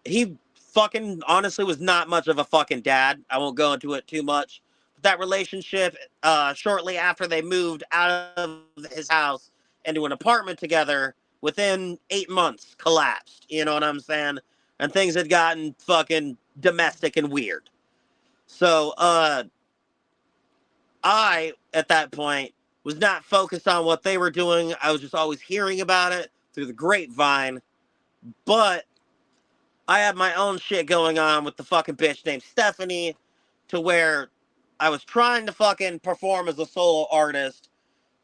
he fucking honestly was not much of a fucking dad. I won't go into it too much. But that relationship, shortly after they moved out of his house into an apartment together, within 8 months collapsed. You know what I'm saying? And things had gotten fucking domestic and weird. So I, at that point, was not focused on what they were doing. I was just always hearing about it through the grapevine. But I had my own shit going on with the fucking bitch named Stephanie, to where I was trying to fucking perform as a solo artist,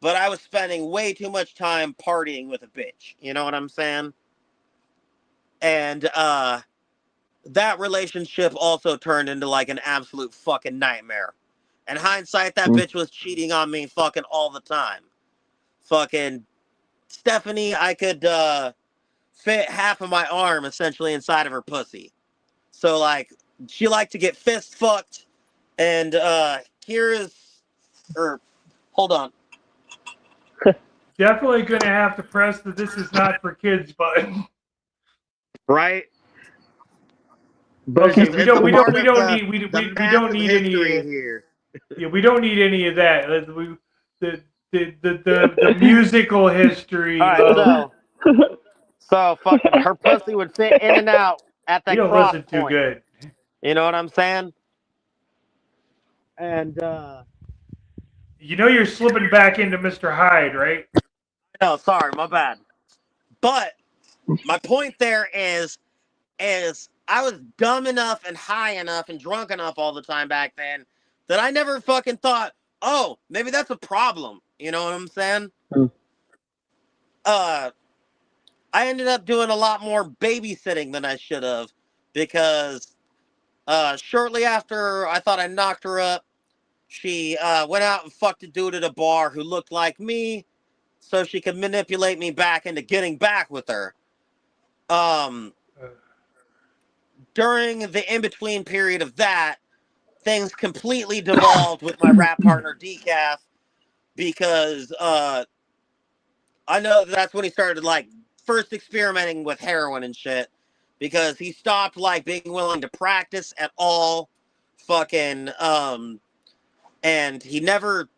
but I was spending way too much time partying with a bitch. You know what I'm saying? And that relationship also turned into like an absolute fucking nightmare. In hindsight, that bitch was cheating on me fucking all the time. Fucking Stephanie, I could fit half of my arm essentially inside of her pussy. So like, she liked to get fist fucked, and hold on. Definitely gonna have to press the "This is not for kids" button. Right? Okay, we don't need any here. Yeah, we don't need any of that. The musical history. All right, so fucking her pussy would fit in and out at that you don't cross listen too point. good. You know what I'm saying? And you know you're slipping back into Mr. Hyde, right? no, sorry, my bad. But my point there is I was dumb enough and high enough and drunk enough all the time back then that I never fucking thought, oh, maybe that's a problem. You know what I'm saying? I ended up doing a lot more babysitting than I should have, because shortly after I thought I knocked her up, she went out and fucked a dude at a bar who looked like me, so she could manipulate me back into getting back with her. During the in-between period of that, things completely devolved with my rap partner Decaf, because I know that's when he started like first experimenting with heroin and shit, because he stopped like being willing to practice at all, fucking and he never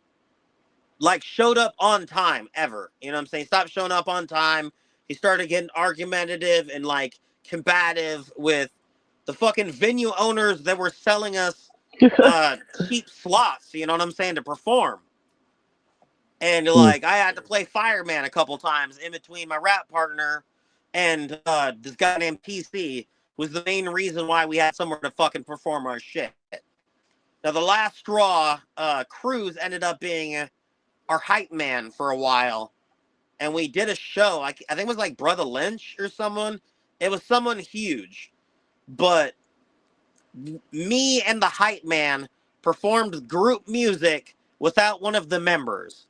like showed up on time ever. You know what I'm saying? He stopped showing up on time. He started getting argumentative and like combative with the fucking venue owners that were selling us cheap slots, you know what I'm saying, to perform. And like I had to play fireman a couple times in between my rap partner and this guy named TC was the main reason why we had somewhere to fucking perform our shit. Now the last straw, Cruz ended up being our hype man for a while, and we did a show. I think it was like Brother Lynch or someone. It was someone huge, but me and the hype man performed group music without one of the members,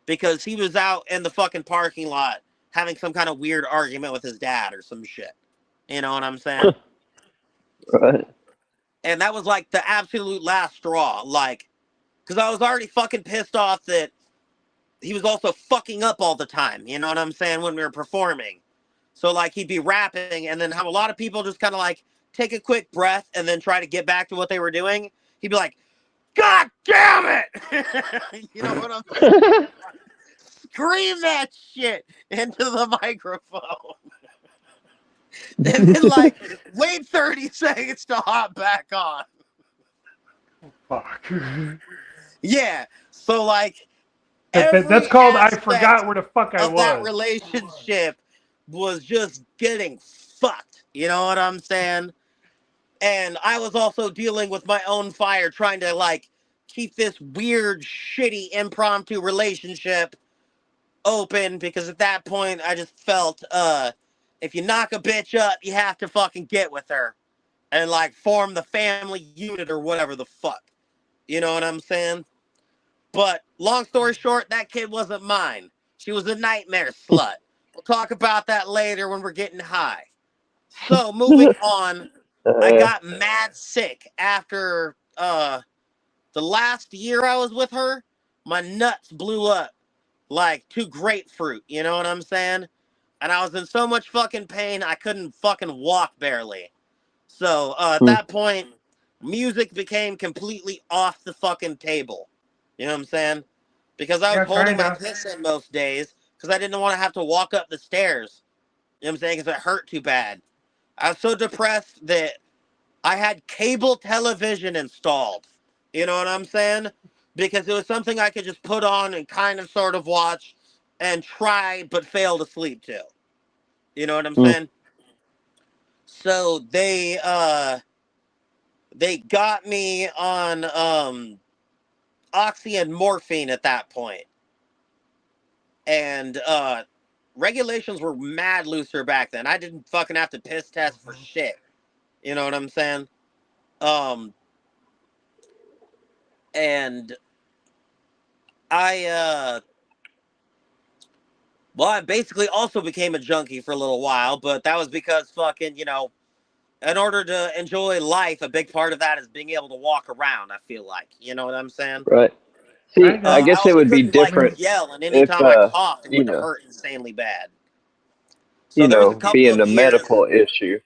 because he was out in the fucking parking lot having some kind of weird argument with his dad or some shit. You know what I'm saying? Right. And that was like the absolute last straw. Like, because I was already fucking pissed off that he was also fucking up all the time. You know what I'm saying? When we were performing. So like he'd be rapping and then have a lot of people just kind of like take a quick breath and then try to get back to what they were doing. He'd be like, God damn it! You know what I'm saying? Scream that shit into the microphone. And then like wait 30 seconds to hop back on. Fuck. Yeah. So like That's called I forgot where the fuck I was. That relationship was just getting fucked. You know what I'm saying? And I was also dealing with my own fire, trying to like keep this weird, shitty, impromptu relationship open, because at that point I just felt if you knock a bitch up, you have to fucking get with her and like form the family unit or whatever the fuck. You know what I'm saying? But long story short, that kid wasn't mine. She was a nightmare slut. We'll talk about that later when we're getting high. So moving on, I got mad sick after the last year I was with her. My nuts blew up like two grapefruit. You know what I'm saying? And I was in so much fucking pain I couldn't fucking walk barely. So at that point, music became completely off the fucking table. You know what I'm saying? Because I was holding my piss in most days because I didn't want to have to walk up the stairs. You know what I'm saying? Because it hurt too bad. I was so depressed that I had cable television installed. You know what I'm saying? Because it was something I could just put on and kind of sort of watch and try but fail to sleep to. You know what I'm saying? So they got me on oxy and morphine at that point. And regulations were mad looser back then. I didn't fucking have to piss test for shit. You know what I'm saying? And I basically also became a junkie for a little while, but that was because fucking, you know, in order to enjoy life, a big part of that is being able to walk around, I feel like. You know what I'm saying? Right. See, I guess it would be different like, yell, and if, anytime I coughed, it you would know, hurt insanely bad. So there was a couple being of a years. medical issue,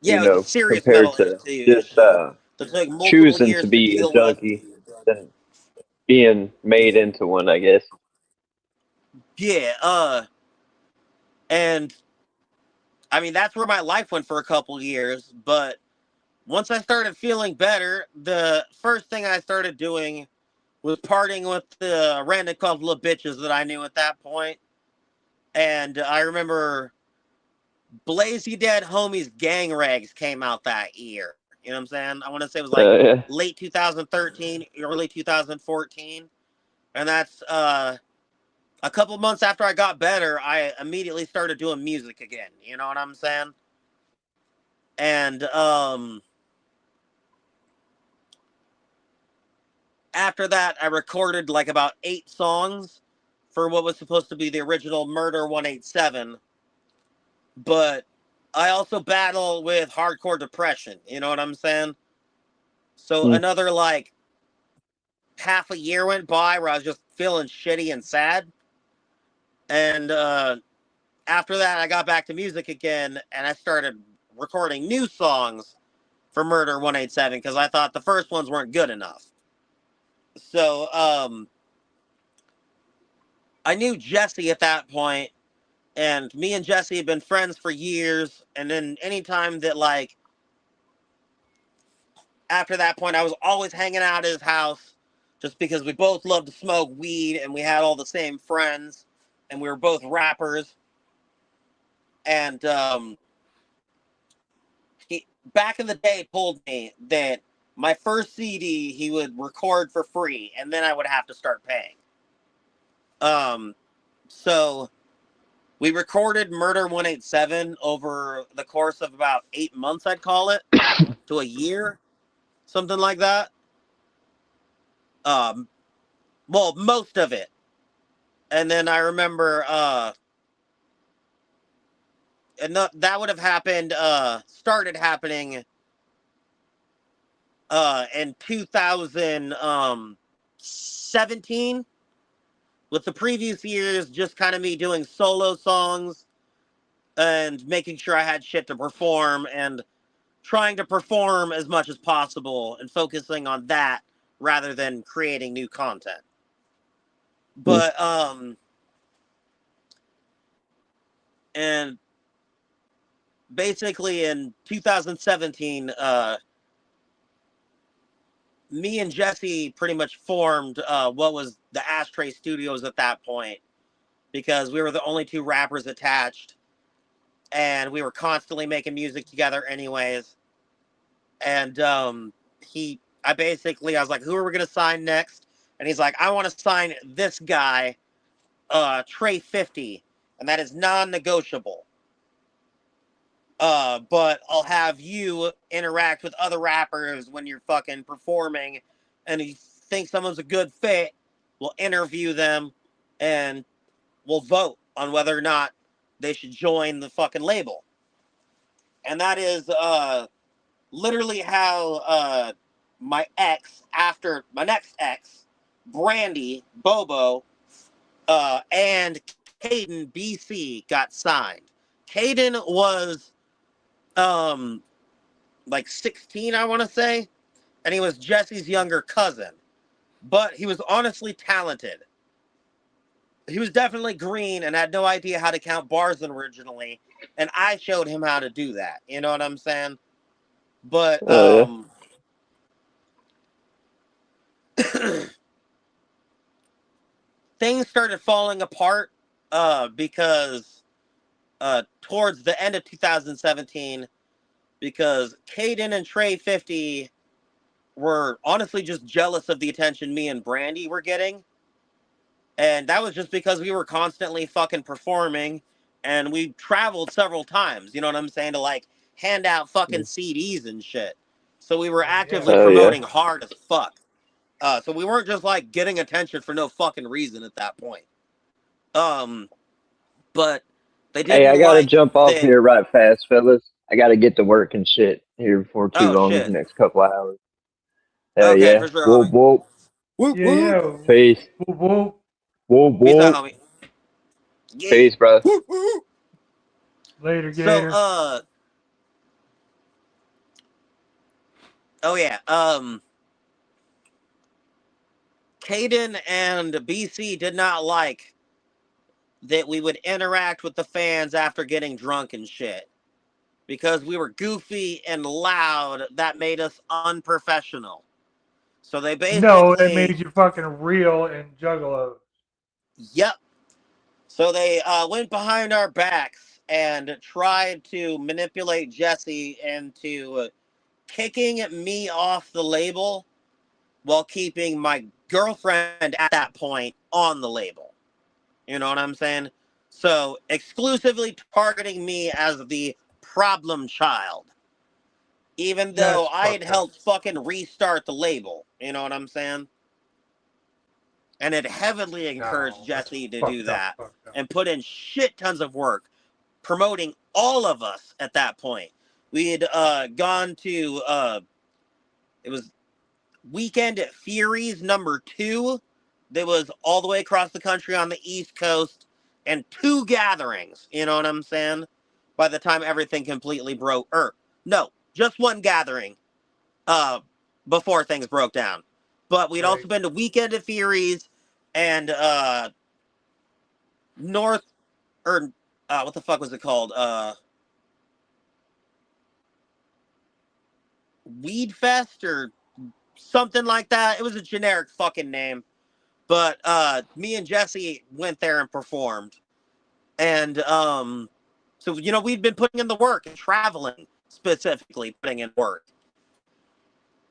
Yeah, it was a serious compared mental to issue just that took multiple choosing years to to be a deal with. junkie than being made into one, I guess. Yeah, and I mean, that's where my life went for a couple years. But once I started feeling better, the first thing I started doing was partying with the random couple of bitches that I knew at that point. And I remember Blazy Dead Homies Gang Rags came out that year. You know what I'm saying? I want to say it was like Yeah. late 2013, early 2014. And that's a couple months after I got better, I immediately started doing music again. You know what I'm saying? And after that, I recorded like about 8 songs for what was supposed to be the original Murder 187. But I also battle with hardcore depression. You know what I'm saying? So another like half a year went by where I was just feeling shitty and sad. And after that, I got back to music again, and I started recording new songs for Murder 187 because I thought the first ones weren't good enough. So I knew Jesse at that point, and me and Jesse had been friends for years. And then anytime that, like, after that point, I was always hanging out at his house just because we both loved to smoke weed and we had all the same friends and we were both rappers. And he, back in the day, told me that my first CD he would record for free and then I would have to start paying. So we recorded Murder 187 over the course of about 8 months, I'd call it, to a year, something like that. Well, most of it. And then I remember, and that would have happened, started happening, in 2017, with the previous years just kind of me doing solo songs and making sure I had shit to perform and trying to perform as much as possible and focusing on that rather than creating new content. But, and basically in 2017, me and Jesse pretty much formed what was the Ashtray Studios at that point because we were the only 2 rappers attached and we were constantly making music together anyways. And I was like, who are we going to sign next? And he's like, I want to sign this guy, Trey 50, and that is non-negotiable. But I'll have you interact with other rappers when you're fucking performing, and if you think someone's a good fit, we'll interview them, and we'll vote on whether or not they should join the fucking label. And that is literally how my next ex, Brandy, Bobo, and Caden BC got signed. Caden was like 16, I want to say, and he was Jesse's younger cousin, but he was honestly talented. He was definitely green and had no idea how to count bars originally, and I showed him how to do that. You know what I'm saying? But Oh, things started falling apart because towards the end of 2017, because Caden and Trey 50 were honestly just jealous of the attention me and Brandy were getting. And that was just because we were constantly fucking performing, and we traveled several times, you know what I'm saying, to like hand out fucking CDs and shit. So we were actively Oh, yeah. promoting hard as fuck. So we weren't just like getting attention for no fucking reason at that point. But they didn't Hey, I gotta like jump off that. here right fast, fellas. I gotta get to work and shit here before too Oh long. shit. The next couple of hours. Hell Okay, yeah. for sure, Whoop homie. whoop. Whoop Yeah, whoop. yeah. Peace. Whoop, whoop. Whoop Peace out, whoop. homie. Yeah. Peace, bro. Whoop whoop. Later, So Gator. oh yeah, Caden and BC did not like that we would interact with the fans after getting drunk and shit. Because we were goofy and loud, that made us unprofessional. So they No, it basically, made you fucking real and juggalos. yep. So they went behind our backs and tried to manipulate Jesse into kicking me off the label while keeping my girlfriend at that point on the label. You know what I'm saying? So exclusively targeting me as the problem child. Even though That's I had fucked up. helped fucking restart the label. You know what I'm saying? And it heavily encouraged No, that's Jesse to do fucked up, that fucked up. and put in shit tons of work promoting all of us at that point. We had gone to it was Weekend at Fury's #2. That was all the way across the country on the East Coast, and 2 gatherings. You know what I'm saying? By the time everything completely broke, no, just 1 gathering before things broke down. But we'd also Right. been to Weekend at Fury's and North, or what the fuck was it called? Weed Fest or something like that. It was a generic fucking name. But me and Jesse went there and performed. And so, you know, we'd been putting in the work and traveling, specifically putting in work.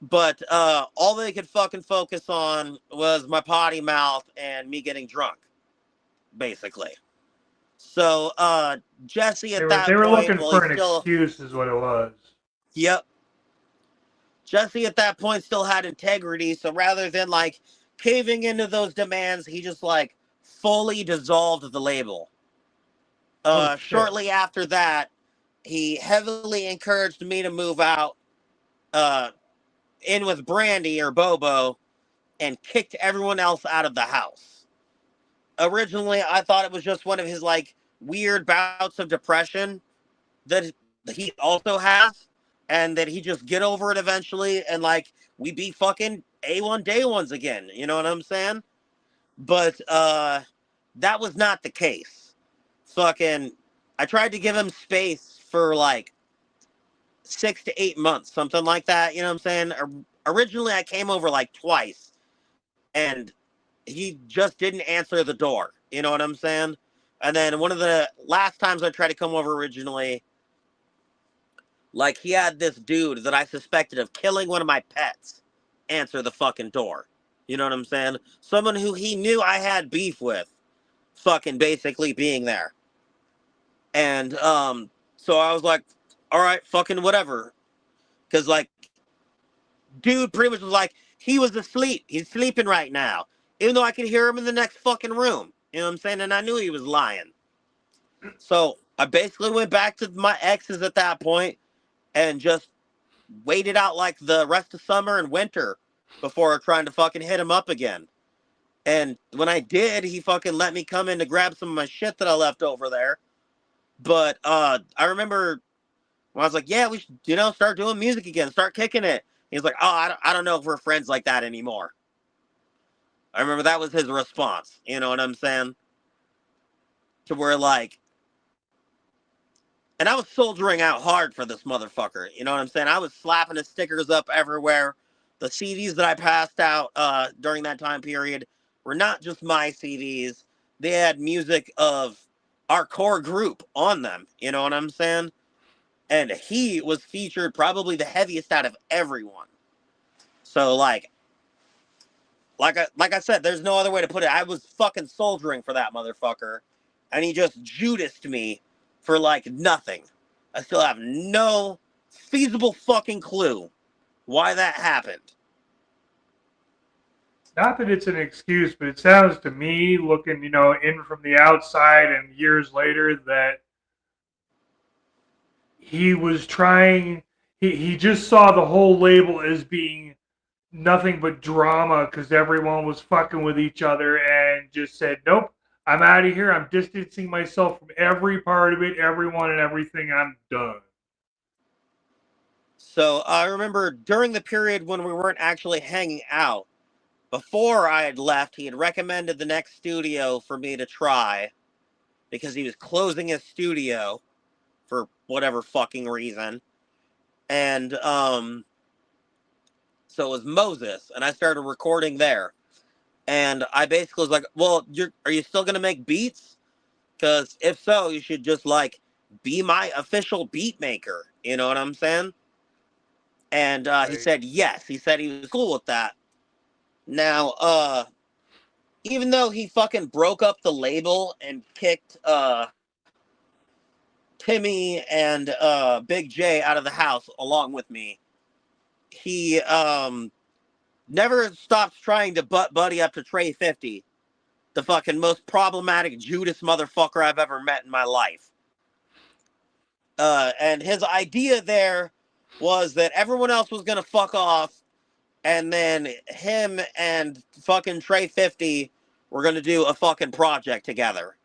But all they could fucking focus on was my potty mouth and me getting drunk, basically. So Jesse They at were that point, looking well, he for an still, excuse, is what it was. yep. Jesse at that point still had integrity. So rather than like caving into those demands, he just like fully dissolved the label. Oh shit. Shortly after that, he heavily encouraged me to move out in with Brandy or Bobo and kicked everyone else out of the house. Originally, I thought it was just one of his like weird bouts of depression that he also has, and that he just get over it eventually, and like we be fucking A1 day ones again. You know what I'm saying? But that was not the case. Fucking, I tried to give him space for like 6 to 8 months, something like that. You know what I'm saying? Originally, I came over like twice, and he just didn't answer the door. You know what I'm saying? And then one of the last times I tried to come over originally, like he had this dude that I suspected of killing one of my pets answer the fucking door. You know what I'm saying? Someone who he knew I had beef with, fucking basically being there. And so I was like, all right, fucking whatever. Because, like, dude pretty much was like, he was asleep. He's sleeping right now. Even though I could hear him in the next fucking room. You know what I'm saying? And I knew he was lying. So I basically went back to my exes at that point and just waited out like the rest of summer and winter before trying to fucking hit him up again. And when I did, he fucking let me come in to grab some of my shit that I left over there. But I remember when I was like, yeah, we should, start doing music again, start kicking it. He's like, oh, I don't know if we're friends like that anymore. I remember that was his response. You know what I'm saying? To where, like, and I was soldiering out hard for this motherfucker. You know what I'm saying? I was slapping his stickers up everywhere. The CDs that I passed out during that time period were not just my CDs. They had music of our core group on them. You know what I'm saying? And he was featured probably the heaviest out of everyone. So, like I said, there's no other way to put it. I was fucking soldiering for that motherfucker. And he just Judased me for, like, nothing. I still have no feasible fucking clue why that happened. Not that it's an excuse, but it sounds to me, looking, in from the outside and years later, that he was trying, he just saw the whole label as being nothing but drama because everyone was fucking with each other and just said, nope, I'm out of here. I'm distancing myself from every part of it, everyone and everything. I'm done. So I remember during the period when we weren't actually hanging out, before I had left, he had recommended the next studio for me to try because he was closing his studio for whatever fucking reason. And so it was Moses, and I started recording there. And I basically was like, well, are you still going to make beats? Because if so, you should just, like, be my official beat maker. You know what I'm saying? And he said yes. He said he was cool with that. Now, even though he fucking broke up the label and kicked Timmy and Big J out of the house along with me, he never stopped trying to butt buddy up to Trey 50, the fucking most problematic Judas motherfucker I've ever met in my life. And his idea there was that everyone else was going to fuck off, and then him and fucking Trey 50 were going to do a fucking project together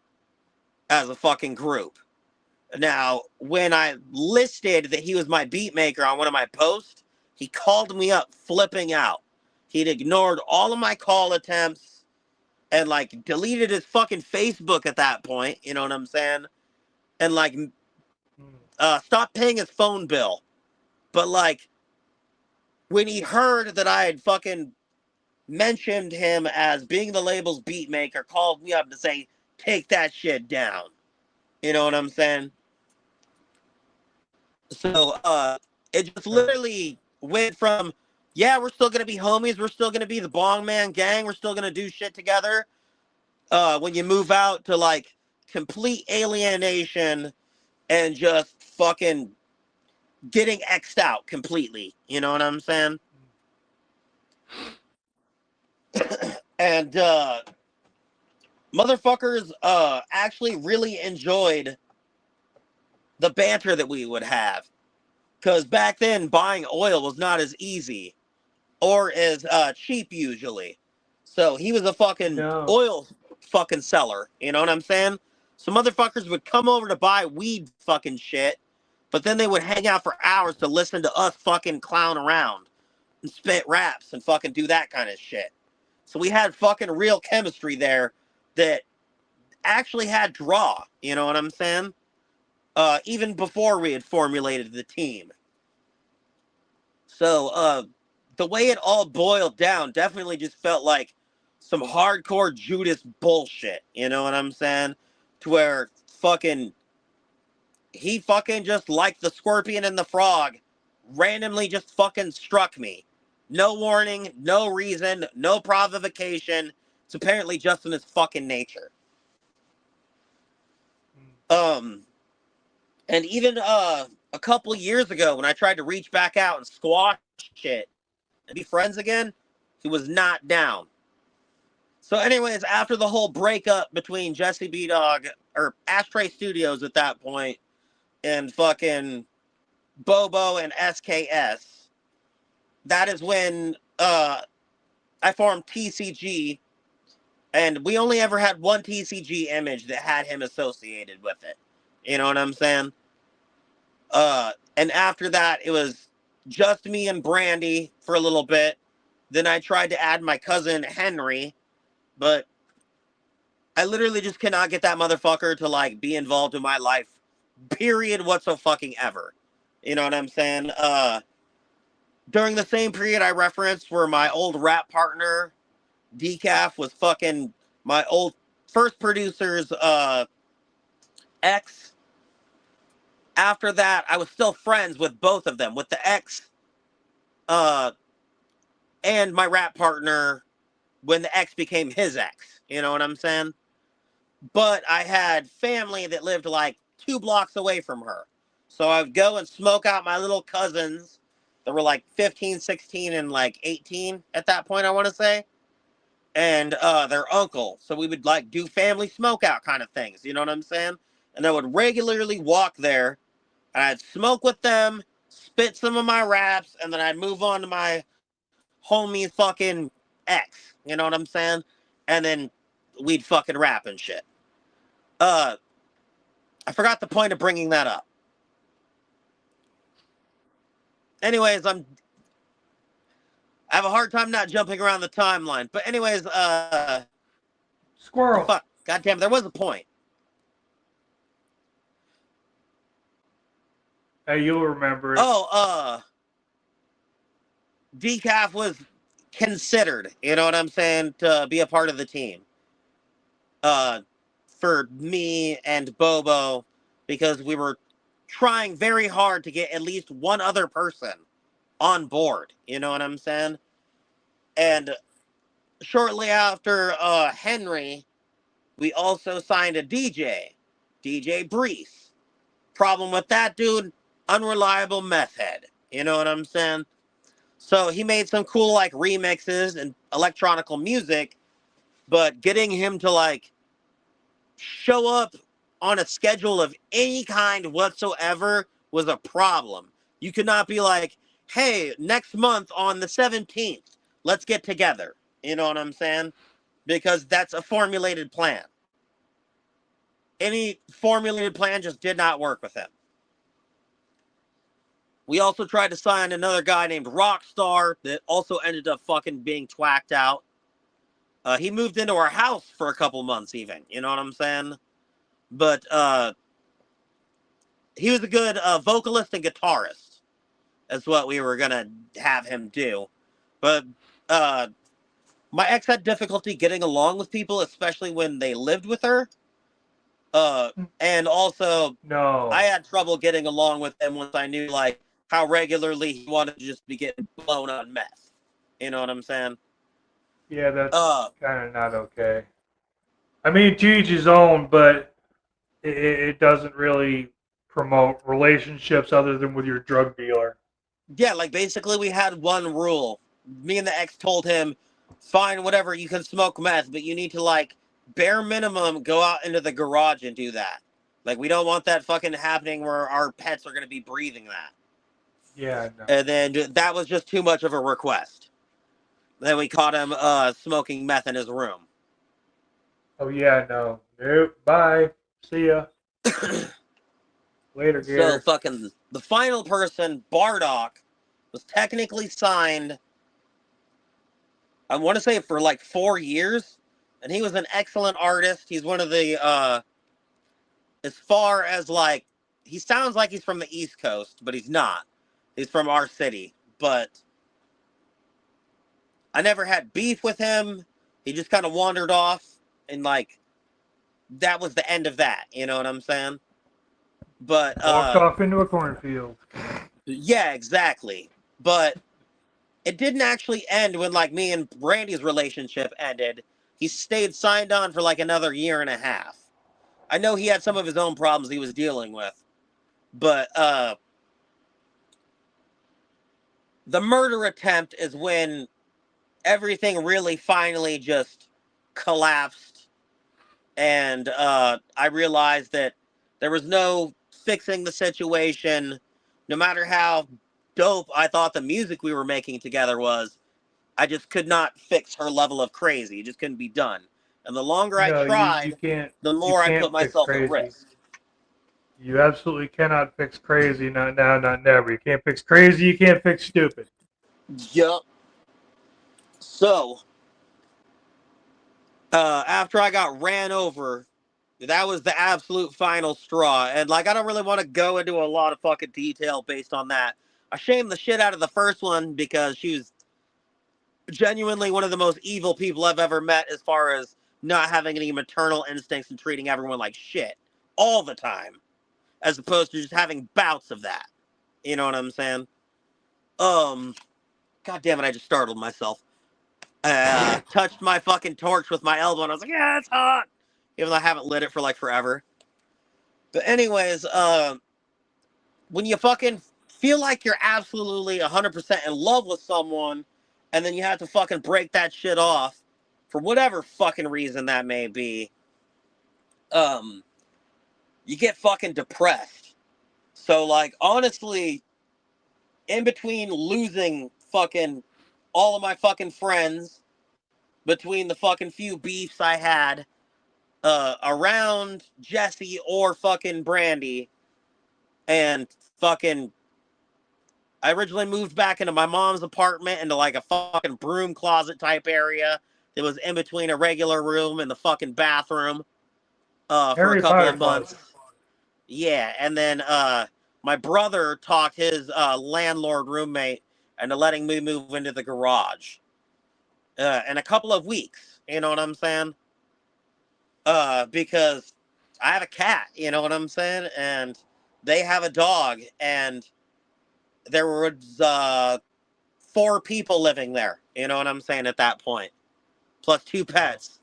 as a fucking group. Now, when I listed that he was my beat maker on one of my posts, he called me up flipping out. He'd ignored all of my call attempts and, like, deleted his fucking Facebook at that point, you know what I'm saying? And, like, stopped paying his phone bill. But, like, when he heard that I had fucking mentioned him as being the label's beat maker, called me up to say, take that shit down. You know what I'm saying? So, it just literally went from, yeah, we're still going to be homies. We're still going to be the Bong Man gang. We're still going to do shit together. When you move out to, like, complete alienation and just fucking getting X'd out completely. You know what I'm saying? And, motherfuckers, actually really enjoyed the banter that we would have. Because back then, buying oil was not as easy or as cheap usually. So he was a fucking oil fucking seller. You know what I'm saying? So motherfuckers would come over to buy weed fucking shit, but then they would hang out for hours to listen to us fucking clown around and spit raps and fucking do that kind of shit. So we had fucking real chemistry there that actually had draw. You know what I'm saying? Even before we had formulated the team. So, the way it all boiled down definitely just felt like some hardcore Judas bullshit. You know what I'm saying? To where he fucking just, like the scorpion and the frog, randomly just fucking struck me. No warning, no reason, no provocation. It's apparently just in his fucking nature. And even a couple of years ago when I tried to reach back out and squash shit and be friends again, he was not down. So anyways, after the whole breakup between Jesse B Dog or Ashtray Studios at that point and fucking Bobo and SKS, that is when I formed TCG, and we only ever had one TCG image that had him associated with it. You know what I'm saying? And after that, it was just me and Brandy for a little bit. Then I tried to add my cousin Henry, but I literally just cannot get that motherfucker to like be involved in my life, period, whatsoever. You know what I'm saying? During the same period I referenced where my old rap partner, Decaf, was fucking my old first producer's ex. After that, I was still friends with both of them, with the ex and my rap partner when the ex became his ex. You know what I'm saying? But I had family that lived like 2 blocks away from her. So I would go and smoke out my little cousins that were like 15, 16, and like 18 at that point, I want to say. And their uncle. So we would like do family smoke out kind of things. You know what I'm saying? And I would regularly walk there. And I'd smoke with them, spit some of my raps, and then I'd move on to my homie's fucking ex. You know what I'm saying? And then we'd fucking rap and shit. I forgot the point of bringing that up. Anyways, I have a hard time not jumping around the timeline. But anyways, Squirrel. fuck, goddamn, there was a point. Hey, you'll remember it. Oh, Decaf was considered, you know what I'm saying, to be a part of the team. For me and Bobo, because we were trying very hard to get at least one other person on board, you know what I'm saying? And shortly after Henry, we also signed a DJ Brees. Problem with that dude, unreliable meth head, you know what I'm saying? So he made some cool like remixes and electronical music, but getting him to like show up on a schedule of any kind whatsoever was a problem. You could not be like, hey, next month on the 17th, let's get together. You know what I'm saying? Because that's a formulated plan. Any formulated plan just did not work with him. We also tried to sign another guy named Rockstar that also ended up fucking being twacked out. He moved into our house for a couple months even. You know what I'm saying? But he was a good vocalist and guitarist. That's what we were going to have him do. But my ex had difficulty getting along with people, especially when they lived with her. And also, No. I had trouble getting along with him once I knew, like, how regularly he wanted to just be getting blown on meth. You know what I'm saying? Yeah, that's kind of not okay. I mean, to each his own, but it doesn't really promote relationships other than with your drug dealer. Yeah, like, basically we had one rule. Me and the ex told him, fine, whatever, you can smoke meth, but you need to, like, bare minimum go out into the garage and do that. Like, we don't want that fucking happening where our pets are going to be breathing that. Yeah, no. And then that was just too much of a request. Then we caught him smoking meth in his room. Oh, yeah, no. Nope. Bye. See ya. Later, Gary. So fucking the final person, Bardock, was technically signed, I want to say, for like 4 years. And he was an excellent artist. He's one of the, as far as like, he sounds like he's from the East Coast, but he's not. He's from our city. But I never had beef with him. He just kind of wandered off, and like, that was the end of that. You know what I'm saying? But walked off into a cornfield. Yeah, exactly. But it didn't actually end when like me and Brandy's relationship ended. He stayed signed on for like another year and a half. I know he had some of his own problems he was dealing with, but the murder attempt is when everything really finally just collapsed, and I realized that there was no fixing the situation. No matter how dope I thought the music we were making together was, I just could not fix her level of crazy. It just couldn't be done. And the longer I No, you tried, can't the you more I can't put fix myself at crazy. risk. You absolutely cannot fix crazy. Not now, not never. You can't fix crazy. You can't fix stupid. Yup. So, after I got ran over, that was the absolute final straw. And, like, I don't really want to go into a lot of fucking detail based on that. I shamed the shit out of the first one because she was genuinely one of the most evil people I've ever met as far as not having any maternal instincts and treating everyone like shit all the time, as opposed to just having bouts of that. You know what I'm saying? God damn it, I just startled myself. Touched my fucking torch with my elbow and I was like, yeah, it's hot. Even though I haven't lit it for like forever. But anyways, when you fucking feel like you're absolutely 100% in love with someone and then you have to fucking break that shit off for whatever fucking reason that may be, you get fucking depressed. So, like, honestly, in between losing fucking all of my fucking friends, between the fucking few beefs I had around Jesse or fucking Brandy, and fucking I originally moved back into my mom's apartment into like a fucking broom closet type area that was in between a regular room and the fucking bathroom for a Harry couple Potter of months. closet. Yeah, and then my brother talked his landlord roommate into letting me move into the garage in a couple of weeks. You know what I'm saying? Because I have a cat, you know what I'm saying? And they have a dog, and there was 4 people living there, you know what I'm saying, at that point. Plus 2 pets.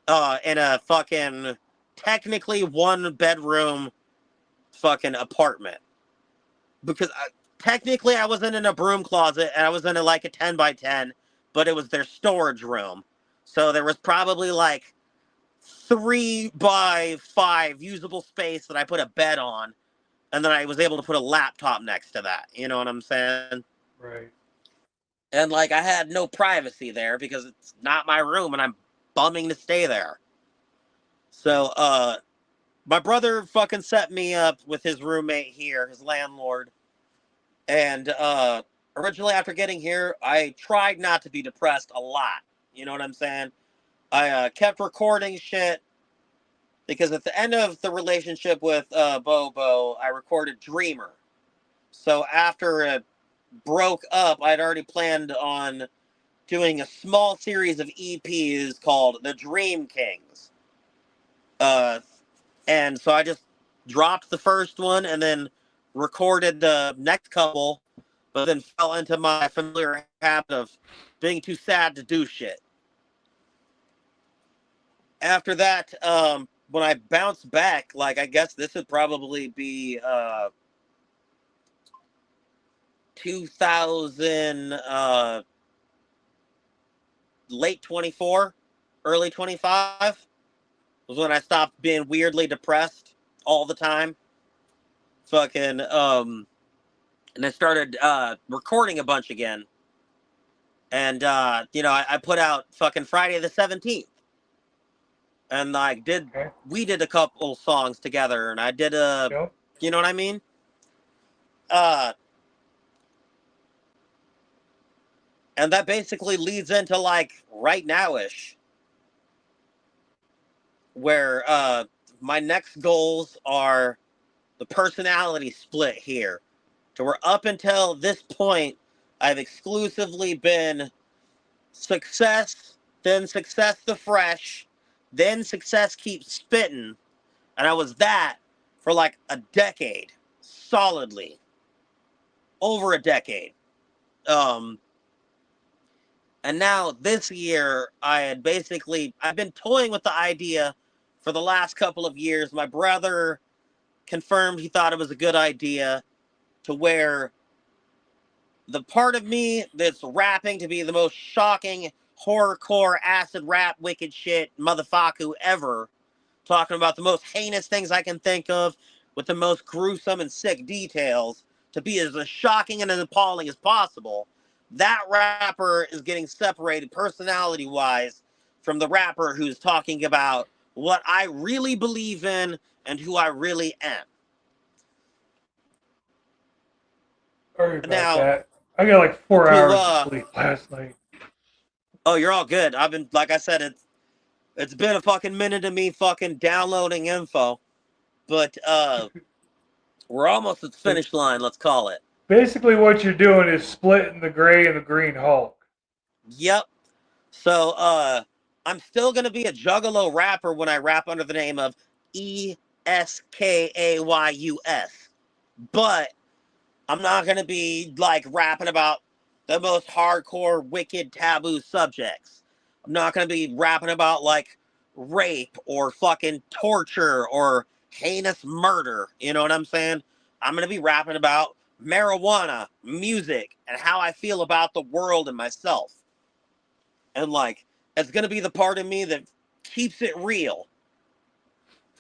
In a fucking technically 1-bedroom fucking apartment. Because technically I wasn't in a broom closet and I was in like a 10 by 10, but it was their storage room. So there was probably like 3 by 5 usable space that I put a bed on, and then I was able to put a laptop next to that. You know what I'm saying? Right. And like I had no privacy there because it's not my room and I'm bumming to stay there. So my brother fucking set me up with his roommate here, his landlord. And originally after getting here, I tried not to be depressed a lot. You know what I'm saying? I kept recording shit because at the end of the relationship with Bobo, I recorded Dreamer. So after it broke up, I'd already planned on doing a small series of EPs called The Dream Kings. And so I just dropped the first one and then recorded the next couple, but then fell into my familiar habit of being too sad to do shit. After that, when I bounced back, like, I guess this would probably be 2000, late 24, early 25 was when I stopped being weirdly depressed all the time. Fucking, and I started recording a bunch again. And, you know, I put out fucking Friday the 17th. And like Okay. we did a couple songs together, and I did Yep. you know what I mean? And that basically leads into like right now-ish, where my next goals are the personality split here. To where up until this point, I've exclusively been Success, then Success the Fresh, then Success Keeps Spitting. And I was that for like a decade, solidly. Over a decade. And now this year, I've been toying with the idea for the last couple of years. My brother confirmed he thought it was a good idea to where the part of me that's rapping to be the most shocking horrorcore acid rap wicked shit motherfucker ever, talking about the most heinous things I can think of with the most gruesome and sick details to be as shocking and as appalling as possible, that rapper is getting separated personality wise from the rapper who's talking about what I really believe in and who I really am. Sorry about Now, that. I got like 4 to hours of sleep last night. oh, you're all good. I've been, like I said, it's been a fucking minute of me fucking downloading info, but we're almost at the finish line. Let's call it. Basically, what you're doing is splitting the gray and the green Hulk. Yep. So I'm still gonna be a juggalo rapper when I rap under the name of Eskayus, but I'm not gonna be like rapping about the most hardcore, wicked, taboo subjects. I'm not gonna be rapping about like rape or fucking torture or heinous murder. You know what I'm saying? I'm gonna be rapping about marijuana, music, and how I feel about the world and myself. And like, it's gonna be the part of me that keeps it real.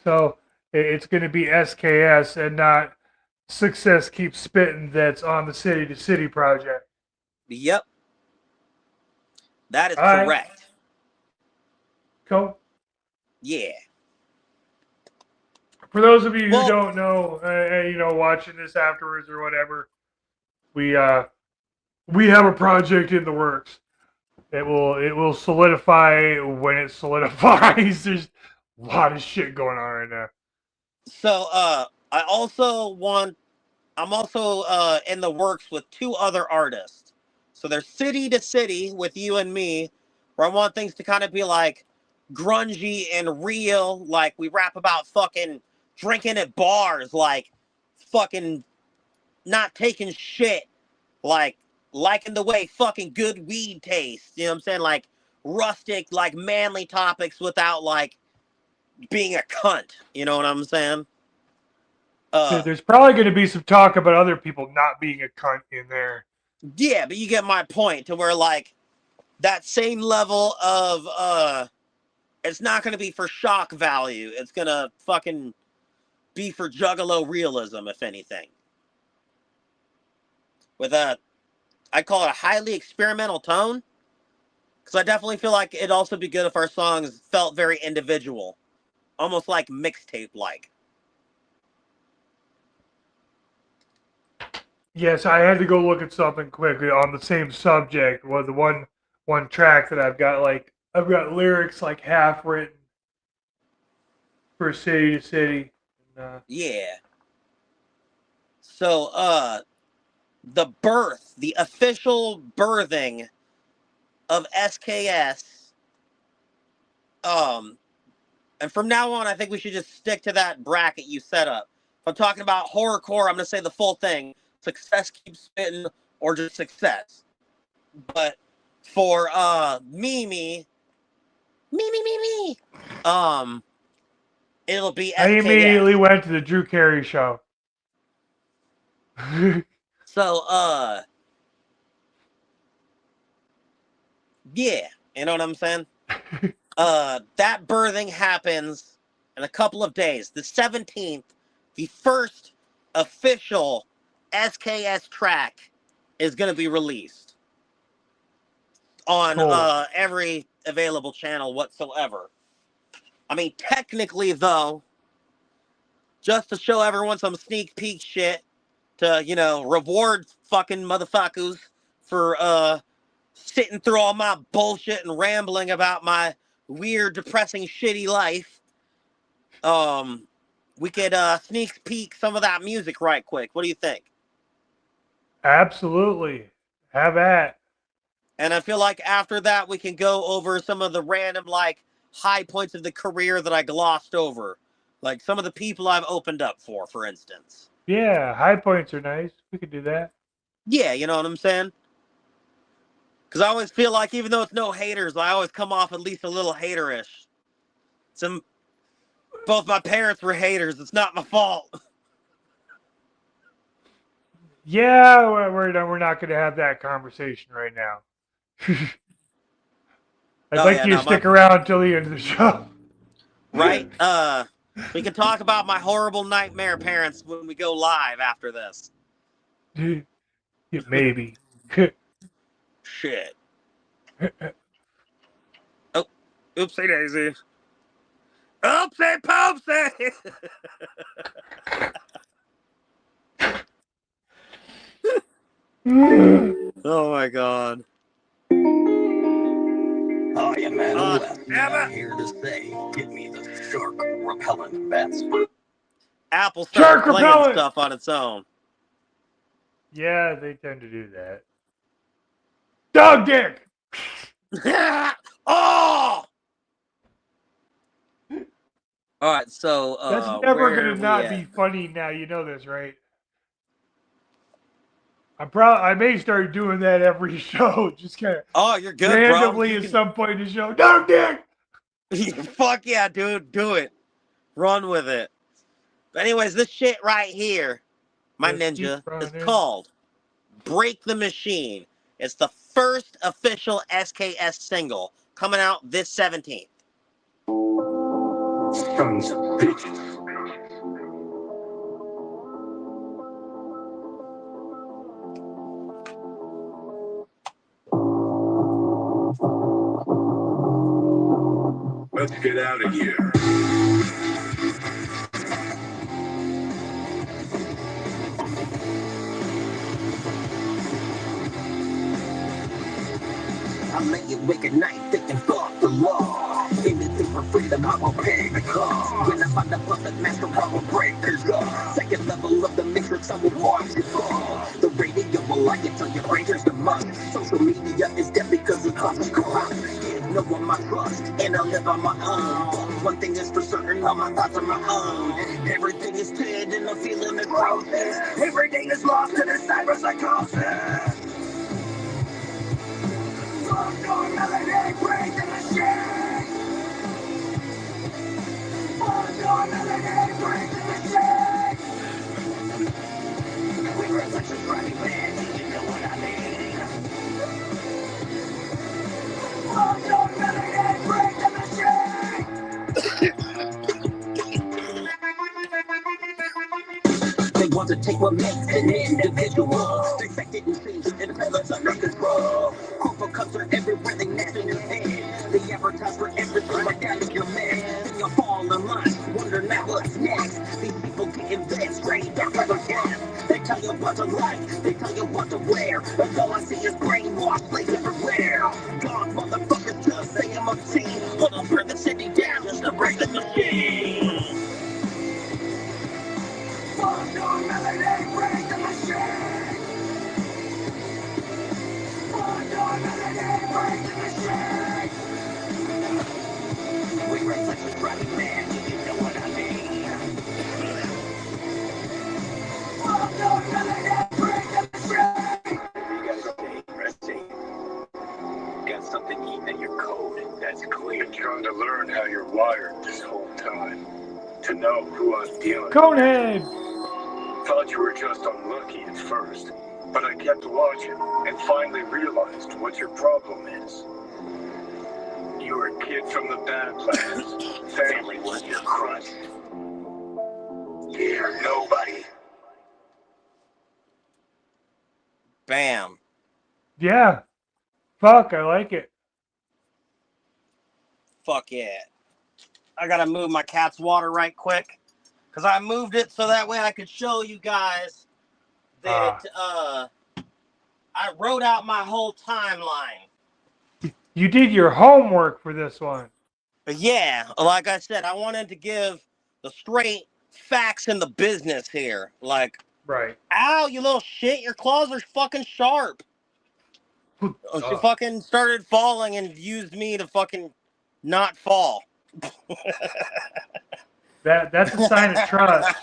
So it's going to be SKS and not Success Keeps Spitting that's on the City to City project. Yep. That is All right. correct. Cool. Yeah. For those of you who Well- don't know, watching this afterwards or whatever, we have a project in the works. It will solidify when it solidifies. There's a lot of shit going on right now. So I'm also in the works with 2 other artists. So there's City to City with you and me, where I want things to kind of be like grungy and real, like we rap about fucking drinking at bars, like fucking not taking shit, like liking the way fucking good weed tastes. You know what I'm saying? Like rustic, like manly topics without like being a cunt. You know what I'm saying? There's probably going to be some talk about other people not being a cunt in there. Yeah, but you get my point, to where like that same level of it's not going to be for shock value. It's going to fucking be for juggalo realism, if anything. With I call it a highly experimental tone, because I definitely feel like it'd also be good if our songs felt very individual, almost like mixtape like. Yes, I had to go look at something quick on the same subject. Was the one track that I've got lyrics like half written for City to City. Yeah. So the official birthing of SKS, and from now on I think we should just stick to that bracket you set up. If I'm talking about horrorcore, I'm gonna say the full thing. Success Keeps Spitting or just Success. But for me, it'll be SKS. I immediately went to the Drew Carey show. So yeah, you know what I'm saying? That birthing happens in a couple of days. The 17th, the first official SKS track is going to be released on Cool. every available channel whatsoever. I mean, technically, though, just to show everyone some sneak peek shit to, reward fucking motherfuckers for sitting through all my bullshit and rambling about my weird, depressing, shitty life. We could sneak peek some of that music right quick. What do you think? Absolutely. Have at. And I feel like after that, we can go over some of the random, like, high points of the career that I glossed over. Like some of the people I've opened up for instance. Yeah, high points are nice. We could do that. Yeah, you know what I'm saying? Because I always feel like even though it's no haters, I always come off at least a little haterish. Both my parents were haters. It's not my fault. Yeah, we're not going to have that conversation right now. I'd Oh, like yeah, you to no, stick around until the end of the show. Right? We can talk about my horrible nightmare parents when we go live after this. Yeah, maybe. Shit. Oh, oopsie daisy. Oopsie poopsie. Oh my god. I am Adam West, and Damn I'm it. here to say, get me the shark repellent bats. Apple started Shark flinging repellent! stuff on its own. Yeah, they tend to do that. Dog dick! Oh! All right, so That's never where going are to we not at? be funny now. You know this, right? I may start doing that every show. Just kind of Oh, you're good, randomly bro. at some point in the show. Dog dick! Fuck yeah, dude. Do it. Run with it. But anyways, this shit right here, my Let's keep ninja, is running. called Break the Machine. It's the first official SKS single coming out this 17th. Sons of bitches. Let's get out of here. I lay awake at night thinking fuck the law. Anything for freedom, I will pay the cost. When I find a puppet master, I will break his law. Second level of the matrix, I will watch it fall. The radio will lie until your brain turns to mush. Social media is dead because it causes corrupt. Give no one my trust, and I live on my own. But one thing is for certain, all my thoughts are my own. Everything is dead and I'm feeling necrosis. Everything is lost in a cyber psychosis. Fuck normality, break the machine. Fuck normality, break the machine. We were such a crappy band, you know what I mean. Fuck normality, break the machine. They want to take what makes an individual. Dissect it and change it, and pellets under control. Corporate cuts are everywhere, they nest in your head. They advertise for everything right down to your man. Then you'll fall in line, wonder now what's next. These people getting fed straight after the death. They tell you what to like, they tell you what to wear. But all I see is brainwashed plays everywhere. God, motherfuckers just say I'm obscene. But I'll burn the city down just to break the machine. Fuck normality, break the machine. Fuck normality, break the machine. We were such a crappy band, you know what I mean. Fuck normality, break the machine. You gotta stay resting. Got something eating in your code, that's clear. Been trying to learn how you're wired this whole time. To know who I'm dealing with. Conehead! Thought you were just unlucky at first, but I kept watching and finally realized what your problem is. You're a kid from the Badlands. Family was your crutch. You're nobody. Bam. Yeah. Fuck, I like it. Fuck yeah. I gotta move my cat's water right quick. Because I moved it so that way I could show you guys that I wrote out my whole timeline. You did your homework for this one. But yeah, like I said, I wanted to give the straight facts in the business here. Like, Right. ow, you little shit, your claws are fucking sharp. She fucking started falling and used me to fucking not fall. That's a sign of trust.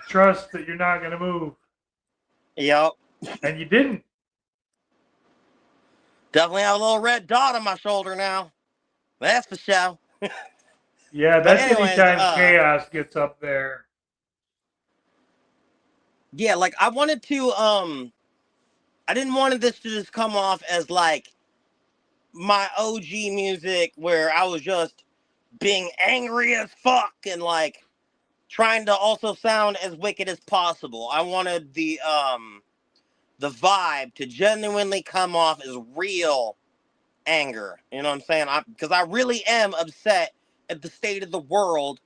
Trust that you're not gonna move. Yep. And you didn't. Definitely have a little red dot on my shoulder now. That's for sure. Yeah, But that's anyways, anytime chaos gets up there. Yeah, like I wanted to I didn't want this to just come off as like my OG music where I was just being angry as fuck and like trying to also sound as wicked as possible. I wanted the vibe to genuinely come off as real anger. You know what I'm saying? Because I really am upset at the state of the world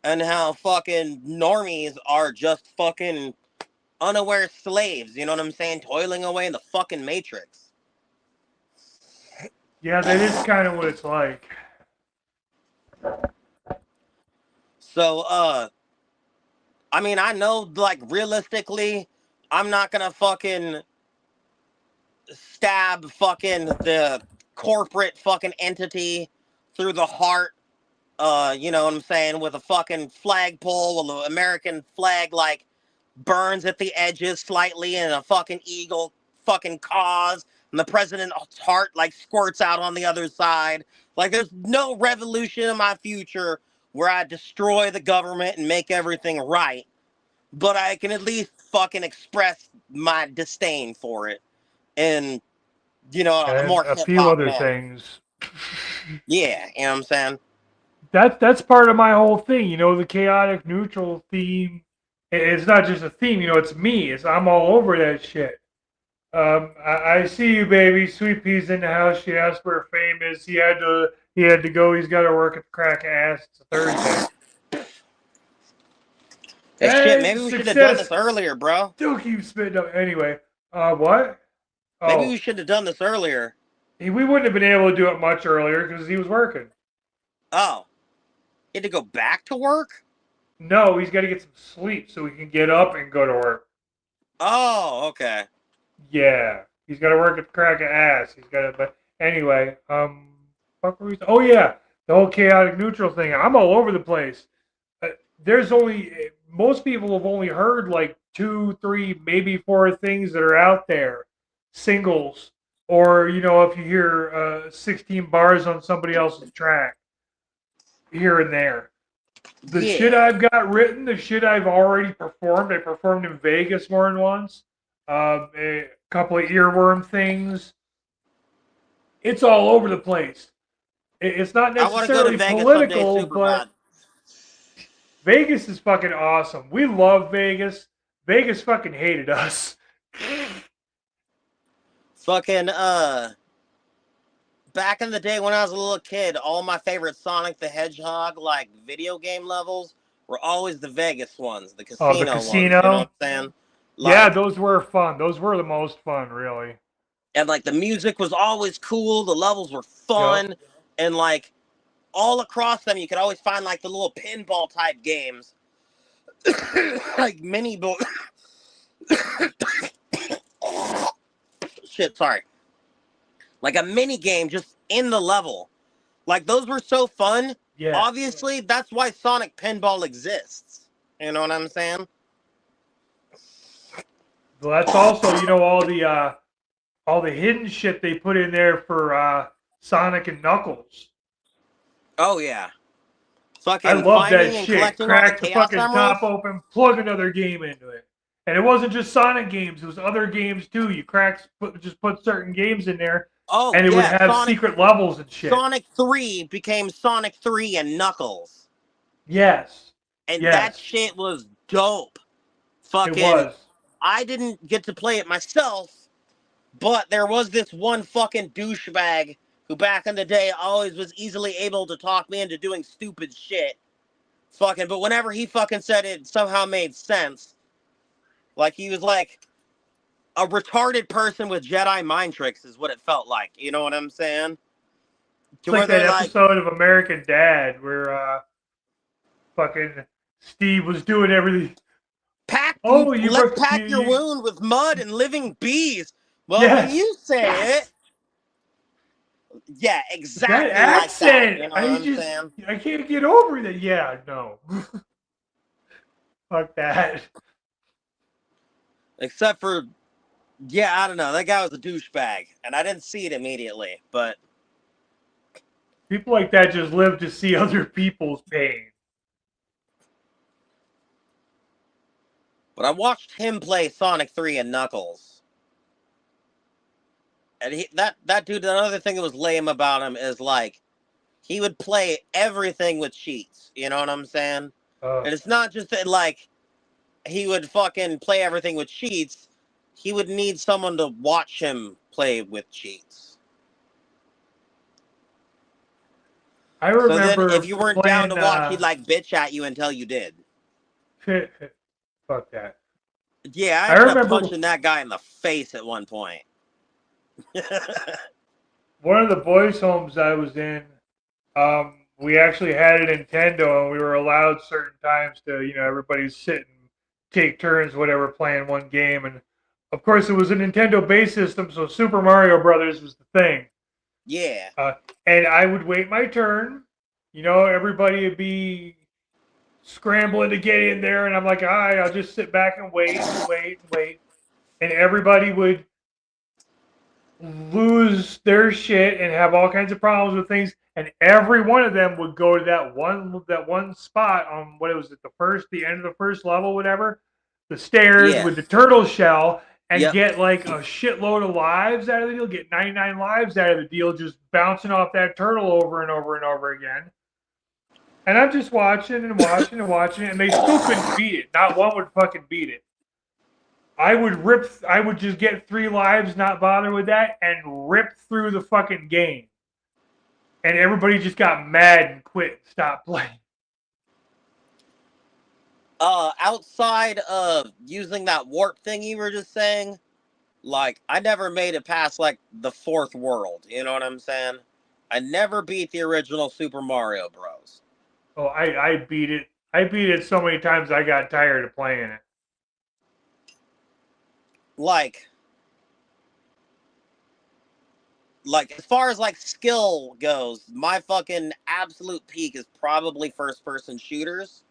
and how fucking normies are just fucking unaware slaves. You know what I'm saying? Toiling away in the fucking matrix. Yeah, that is kind of what it's like. So, I mean, I know, like, realistically, I'm not gonna fucking stab fucking the corporate fucking entity through the heart, you know what I'm saying, with a fucking flagpole, with the American flag, like, burns at the edges slightly, and a fucking eagle fucking caws, and the president's heart, like, squirts out on the other side. Like, there's no revolution in my future where I destroy the government and make everything right. But I can at least fucking express my disdain for it in, you know, a And more a hip few hop other manner. things. Yeah, you know what I'm saying? That's part of my whole thing, you know, the chaotic neutral theme. It's not just a theme, you know, it's me. I'm all over that shit. I see you, baby. Sweet Pea's in the house. She asked where Fame is. He had to go. He's got to work at the crack ass. It's a Thursday. Hey, shit, And maybe we should have done this success earlier, bro. still keeps spitting up. Anyway, what? Maybe Oh, we should have done this earlier. we wouldn't have been able to do it much earlier because he was working. Oh, he had to go back to work? No, he's got to get some sleep so he can get up and go to work. Oh, okay. Yeah, he's got to work at the crack of ass. He's got to. But anyway, what were we? Oh yeah, the whole chaotic neutral thing. I'm all over the place. There's only most people have only heard like 2, 3, maybe 4 things that are out there, singles, or you know if you hear 16 bars on somebody else's track here and there. The Yeah. shit I've got written, the shit I've already performed. I performed in Vegas more than once. A couple of earworm things. It's all over the place. It's not I want to go to necessarily Vegas someday political, super but bad. Vegas is fucking awesome. We love Vegas. Vegas fucking hated us. Fucking, back in the day when I was a little kid, all my favorite Sonic the Hedgehog, like, video game levels were always the Vegas ones, the casino Oh, the ones, you know what casino? I'm saying? Like, Yeah, those were fun. Those were the most fun, really. and, like, the music was always cool, the levels were fun, Yep. and, like, all across them, you could always find, like, the little pinball-type games. Like, mini... Shit, sorry. Like a mini game just in the level. Like those were so fun. Yeah. Obviously, that's why Sonic Pinball exists. You know what I'm saying? Well, that's also, you know, all the hidden shit they put in there for Sonic and Knuckles. Oh yeah. I Fucking love that finding and shit. collecting all the Crack the Chaos fucking Emeralds. top open, plug another game into it. And it wasn't just Sonic games; it was other games too. You just put certain games in there, Oh and it would yeah, have Sonic, secret levels and shit. Sonic 3 became Sonic 3 and Knuckles. Yes. And Yes. that shit was dope. Fucking, It was. I didn't get to play it myself, but there was this one fucking douchebag who back in the day always was easily able to talk me into doing stupid shit. Fucking, but whenever he fucking said it somehow made sense. Like he was like a retarded person with Jedi mind tricks is what it felt like. You know what I'm saying? It's like that episode of American Dad where fucking Steve was doing everything. Let's pack your wound with mud and living bees. Well, yes. when you say it, yeah, exactly that accent, like that. You know what I'm saying? I can't get over that. Yeah, no. Fuck that. Except for, yeah, I don't know. That guy was a douchebag, and I didn't see it immediately, but... People like that just live to see other people's pain. But But I watched him play Sonic 3 and Knuckles. And that dude, another thing that was lame about him is, like, he would play everything with cheats. You know what I'm saying? And it's not just that, like, he would fucking play everything with cheats. He would need someone to watch him play with cheats. I So remember then, if you weren't down to watch, he'd, like, bitch at you until you did. Fuck that. Yeah, I I ended up remember punching that guy in the face at one point. one of the boys' homes I was in, we actually had a Nintendo, and we were allowed certain times to, everybody sit and take turns, whatever, playing one game. And of course, it was a Nintendo-based system, so Super Mario Brothers was the thing. Yeah. And I would wait my turn. Everybody would be scrambling to get in there, and I'm like, all right, I'll just sit back and wait and wait and wait. And everybody would lose their shit and have all kinds of problems with things, and every one of them would go to that one spot on the end of the first level, whatever, the stairs with the turtle shell, and get like a shitload of lives out of the deal, get 99 lives out of the deal, just bouncing off that turtle over and over and over again. And I'm just watching and watching and watching it, and they still couldn't beat it. Not one would fucking beat it. I would just get 3 lives, not bother with that, and rip through the fucking game. And everybody just got mad and quit, stopped playing. Outside of using that warp thing you were just saying, like, I never made it past, like, the 4th world. You know what I'm saying? I never beat the original Super Mario Bros. Oh, I beat it. I beat it so many times I got tired of playing it. Like as far as, like, skill goes, my fucking absolute peak is probably first-person shooters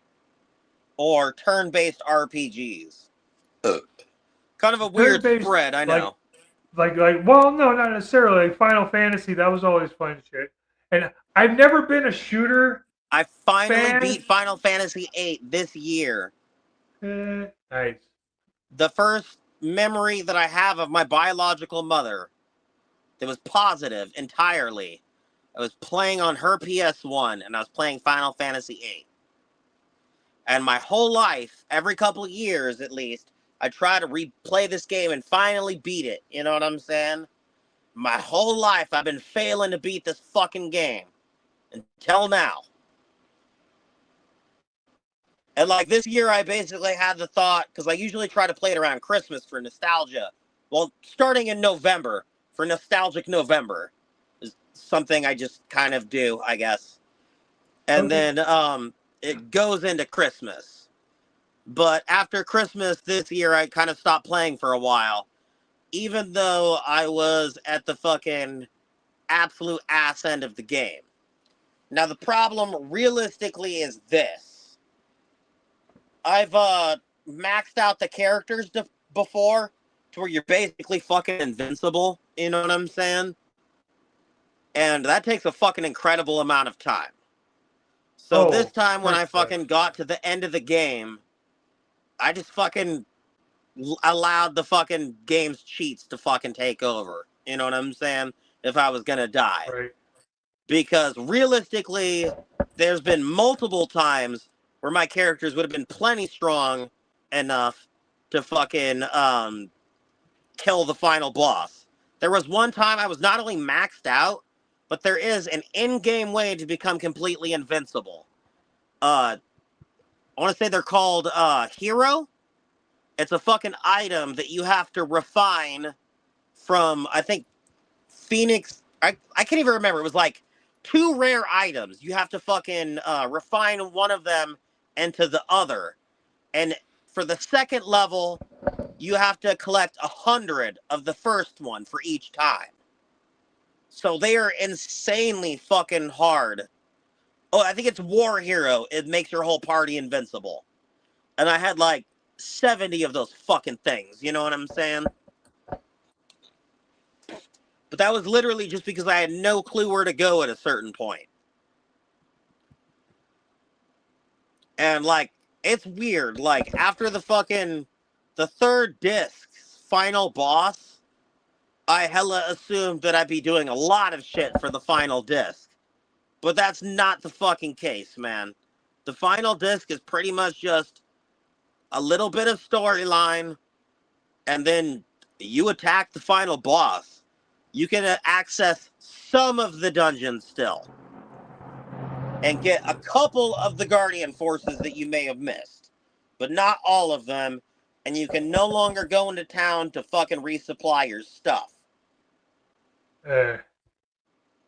or turn-based RPGs. Kind of a weird spread, I know. Well, no, not necessarily. Like Final Fantasy, that was always fun shit. And I've never been a shooter. I finally beat Final Fantasy VIII this year. Nice. The first memory that I have of my biological mother that was positive entirely, I was playing on her PS1, and I was playing Final Fantasy VIII. And my whole life, every couple of years at least, I try to replay this game and finally beat it. You know what I'm saying? My whole life, I've been failing to beat this fucking game. Until now. And, like, this year I basically had the thought, because I usually try to play it around Christmas for nostalgia. Well, starting in November, for Nostalgic November, is something I just kind of do, I guess. And then it goes into Christmas. But after Christmas this year, I kind of stopped playing for a while. Even though I was at the fucking absolute ass end of the game. Now, the problem realistically is this. I've maxed out the characters before to where you're basically fucking invincible. You know what I'm saying? And that takes a fucking incredible amount of time. So this time when I fucking got to the end of the game, I just fucking allowed the fucking game's cheats to fucking take over. You know what I'm saying? If I was gonna die. Right. Because realistically, there's been multiple times where my characters would have been plenty strong enough to fucking kill the final boss. There was one time I was not only maxed out, but there is an in-game way to become completely invincible. I want to say they're called Hero. It's a fucking item that you have to refine from, I think, Phoenix. I can't even remember. It was like 2 rare items. You have to fucking refine one of them into the other. And for the second level, you have to collect 100 of the first one for each time. So they are insanely fucking hard. Oh, I think it's War Hero. It makes your whole party invincible. And I had like 70 of those fucking things. You know what I'm saying? But that was literally just because I had no clue where to go at a certain point. And, like, it's weird. Like, after the fucking the third disc's final boss, I hella assumed that I'd be doing a lot of shit for the final disc. But that's not the fucking case, man. The final disc is pretty much just a little bit of storyline, and then you attack the final boss. You can access some of the dungeons still, and get a couple of the Guardian forces that you may have missed, but not all of them, and you can no longer go into town to fucking resupply your stuff.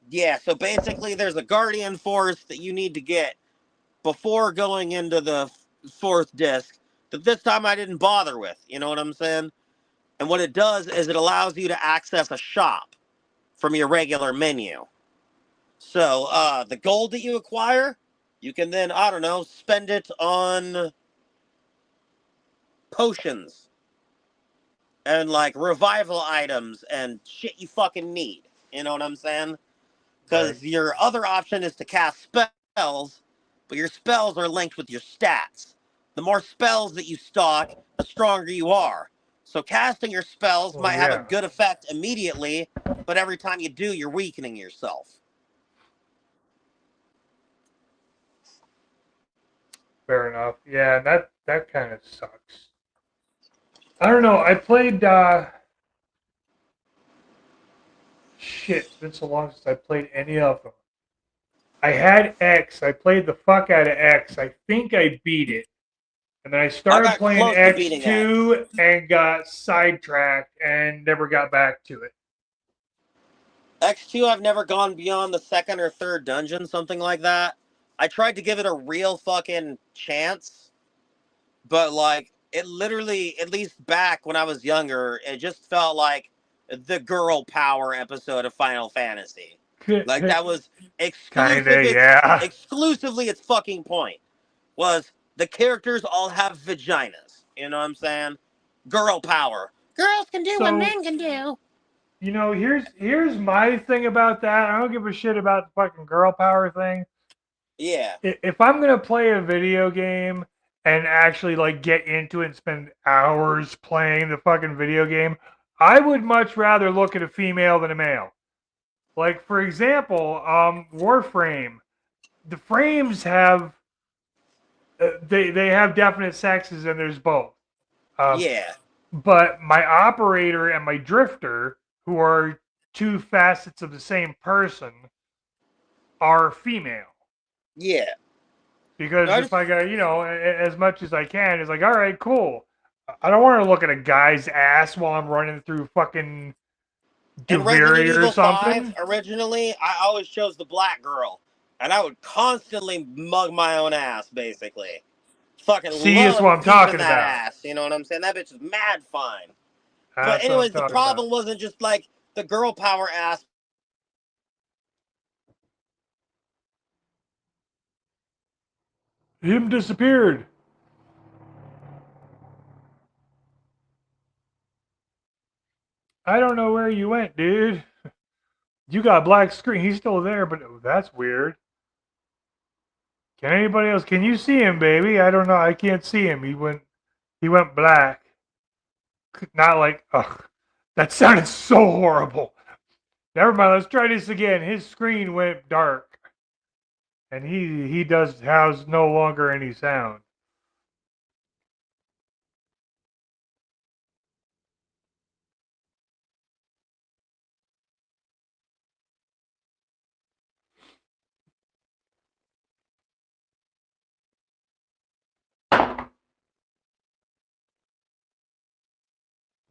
Yeah, so basically there's a Guardian force that you need to get before going into the fourth disc that this time I didn't bother with, you know what I'm saying? And what it does is it allows you to access a shop from your regular menu. So the gold that you acquire, you can then, I don't know, spend it on potions and like revival items and shit you fucking need. You know what I'm saying? Because your other option is to cast spells, but your spells are linked with your stats. The more spells that you stock, the stronger you are. So casting your spells might have a good effect immediately, but every time you do, you're weakening yourself. Fair enough. Yeah, that kind of sucks. I don't know. I played. Shit, it's been so long since I played any of them. I had X. I played the fuck out of X. I think I beat it. And then I started playing X2 and got sidetracked and never got back to it. X2, I've never gone beyond the second or third dungeon, something like that. I tried to give it a real fucking chance, but like, it literally, at least back when I was younger, it just felt like the girl power episode of Final Fantasy. Like, that was exclusively its fucking point, was the characters all have vaginas. You know what I'm saying? Girl power. Girls can do what men can do. You know, here's my thing about that. I don't give a shit about the fucking girl power thing. Yeah. If I'm gonna play a video game and actually like get into it and spend hours playing the fucking video game, I would much rather look at a female than a male. Like for example, Warframe. The frames have they have definite sexes and there's both. Yeah. But my operator and my drifter, who are two facets of the same person, are female. Yeah. Because if I got, you know, as much as I can, it's like, all right, cool. I don't want to look at a guy's ass while I'm running through fucking Duviri or something. 5, originally, I always chose the black girl. And I would constantly mug my own ass, basically. Fucking see, that's what I'm talking about. Ass, you know what I'm saying? That bitch is mad fine. But anyways, the problem wasn't just like the girl power ass. Him disappeared. I don't know where you went, dude. You got a black screen. He's still there, but that's weird. Can anybody else? Can you see him, baby? I don't know. I can't see him. He went black. Not like, ugh. That sounded so horrible. Never mind. Let's try this again. His screen went dark. And he has no longer any sound.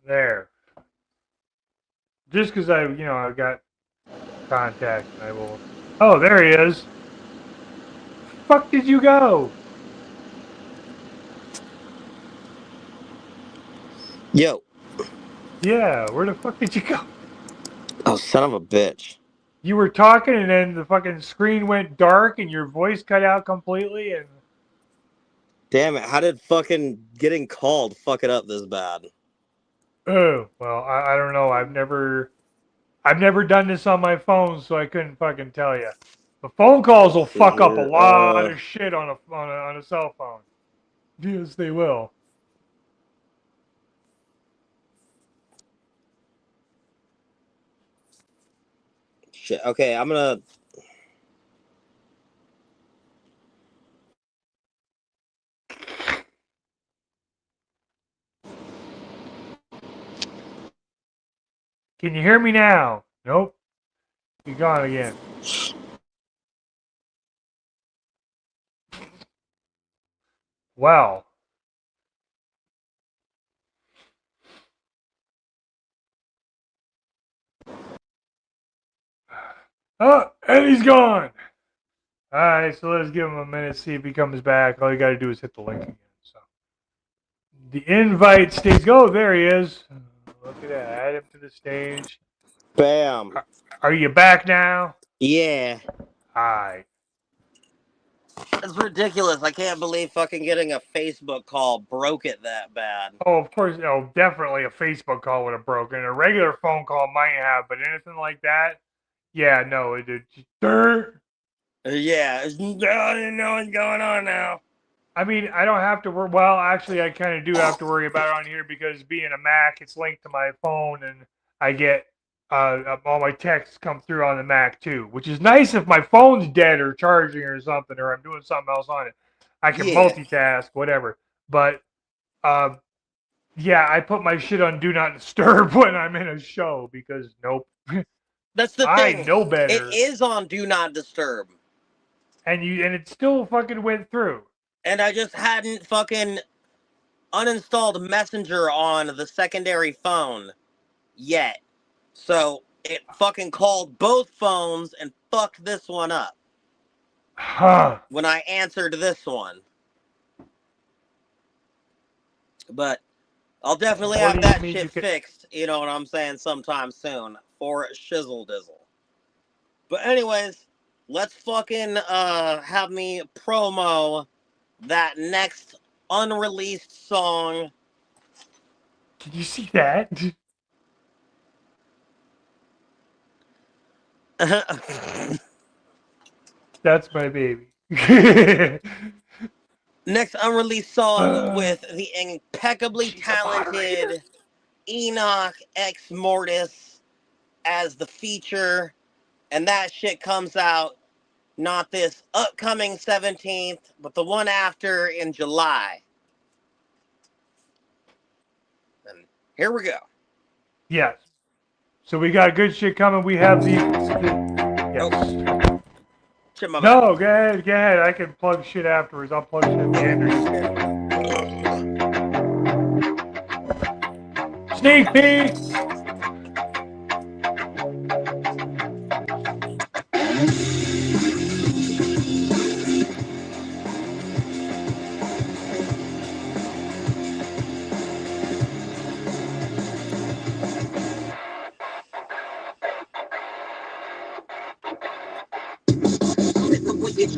There. Just because I've got contact, I will. Oh, there he is. Fuck did you go? Yo. Yeah, where the fuck did you go? Oh, son of a bitch. You were talking and then the fucking screen went dark and your voice cut out completely and... Damn it, how did fucking getting called fuck it up this bad? Oh, well, I don't know. I've never done this on my phone, so I couldn't fucking tell you. The phone calls will fuck up a lot of shit on a cell phone. Yes, they will. Shit. Okay, I'm gonna. Can you hear me now? Nope. You're gone again. Well. Oh, and he's gone. All right, so let's give him a minute, see if he comes back. All you got to do is hit the link again. So the invite stage. Oh, there he is. Look at that. Add him to the stage. Bam. Are you back now? Yeah. All right. It's ridiculous. I can't believe fucking getting a Facebook call broke it that bad. Oh, of course. Oh, definitely a Facebook call would have broken. A regular phone call might have, but anything like that, yeah, no, it did. Yeah. I didn't know what's going on now. I mean, I don't have to worry. Well, actually, I kind of do have to worry about it on here because being a Mac, it's linked to my phone, and I get all my texts come through on the Mac too, which is nice if my phone's dead or charging or something, or I'm doing something else on it. I can multitask, whatever. But yeah, I put my shit on Do Not Disturb when I'm in a show because nope. That's the I thing. know better. It is on Do Not Disturb. And it still fucking went through. And I just hadn't fucking uninstalled Messenger on the secondary phone yet. So it fucking called both phones and fucked this one up. Huh. When I answered this one. But I'll definitely have that shit fixed, you know what I'm saying, sometime soon. For shizzle dizzle. But anyways, let's fucking have me promo that next unreleased song. Did you see that? That's my baby. Next unreleased song with the impeccably talented Enoch X Mortis as the feature. And that shit comes out not this upcoming 17th, but the one after in July. And here we go. Yes. So we got good shit coming. We have the yes. Oh. Shit, my No, go ahead, go ahead. I can plug shit afterwards. I'll plug shit at the end. Sneak peek.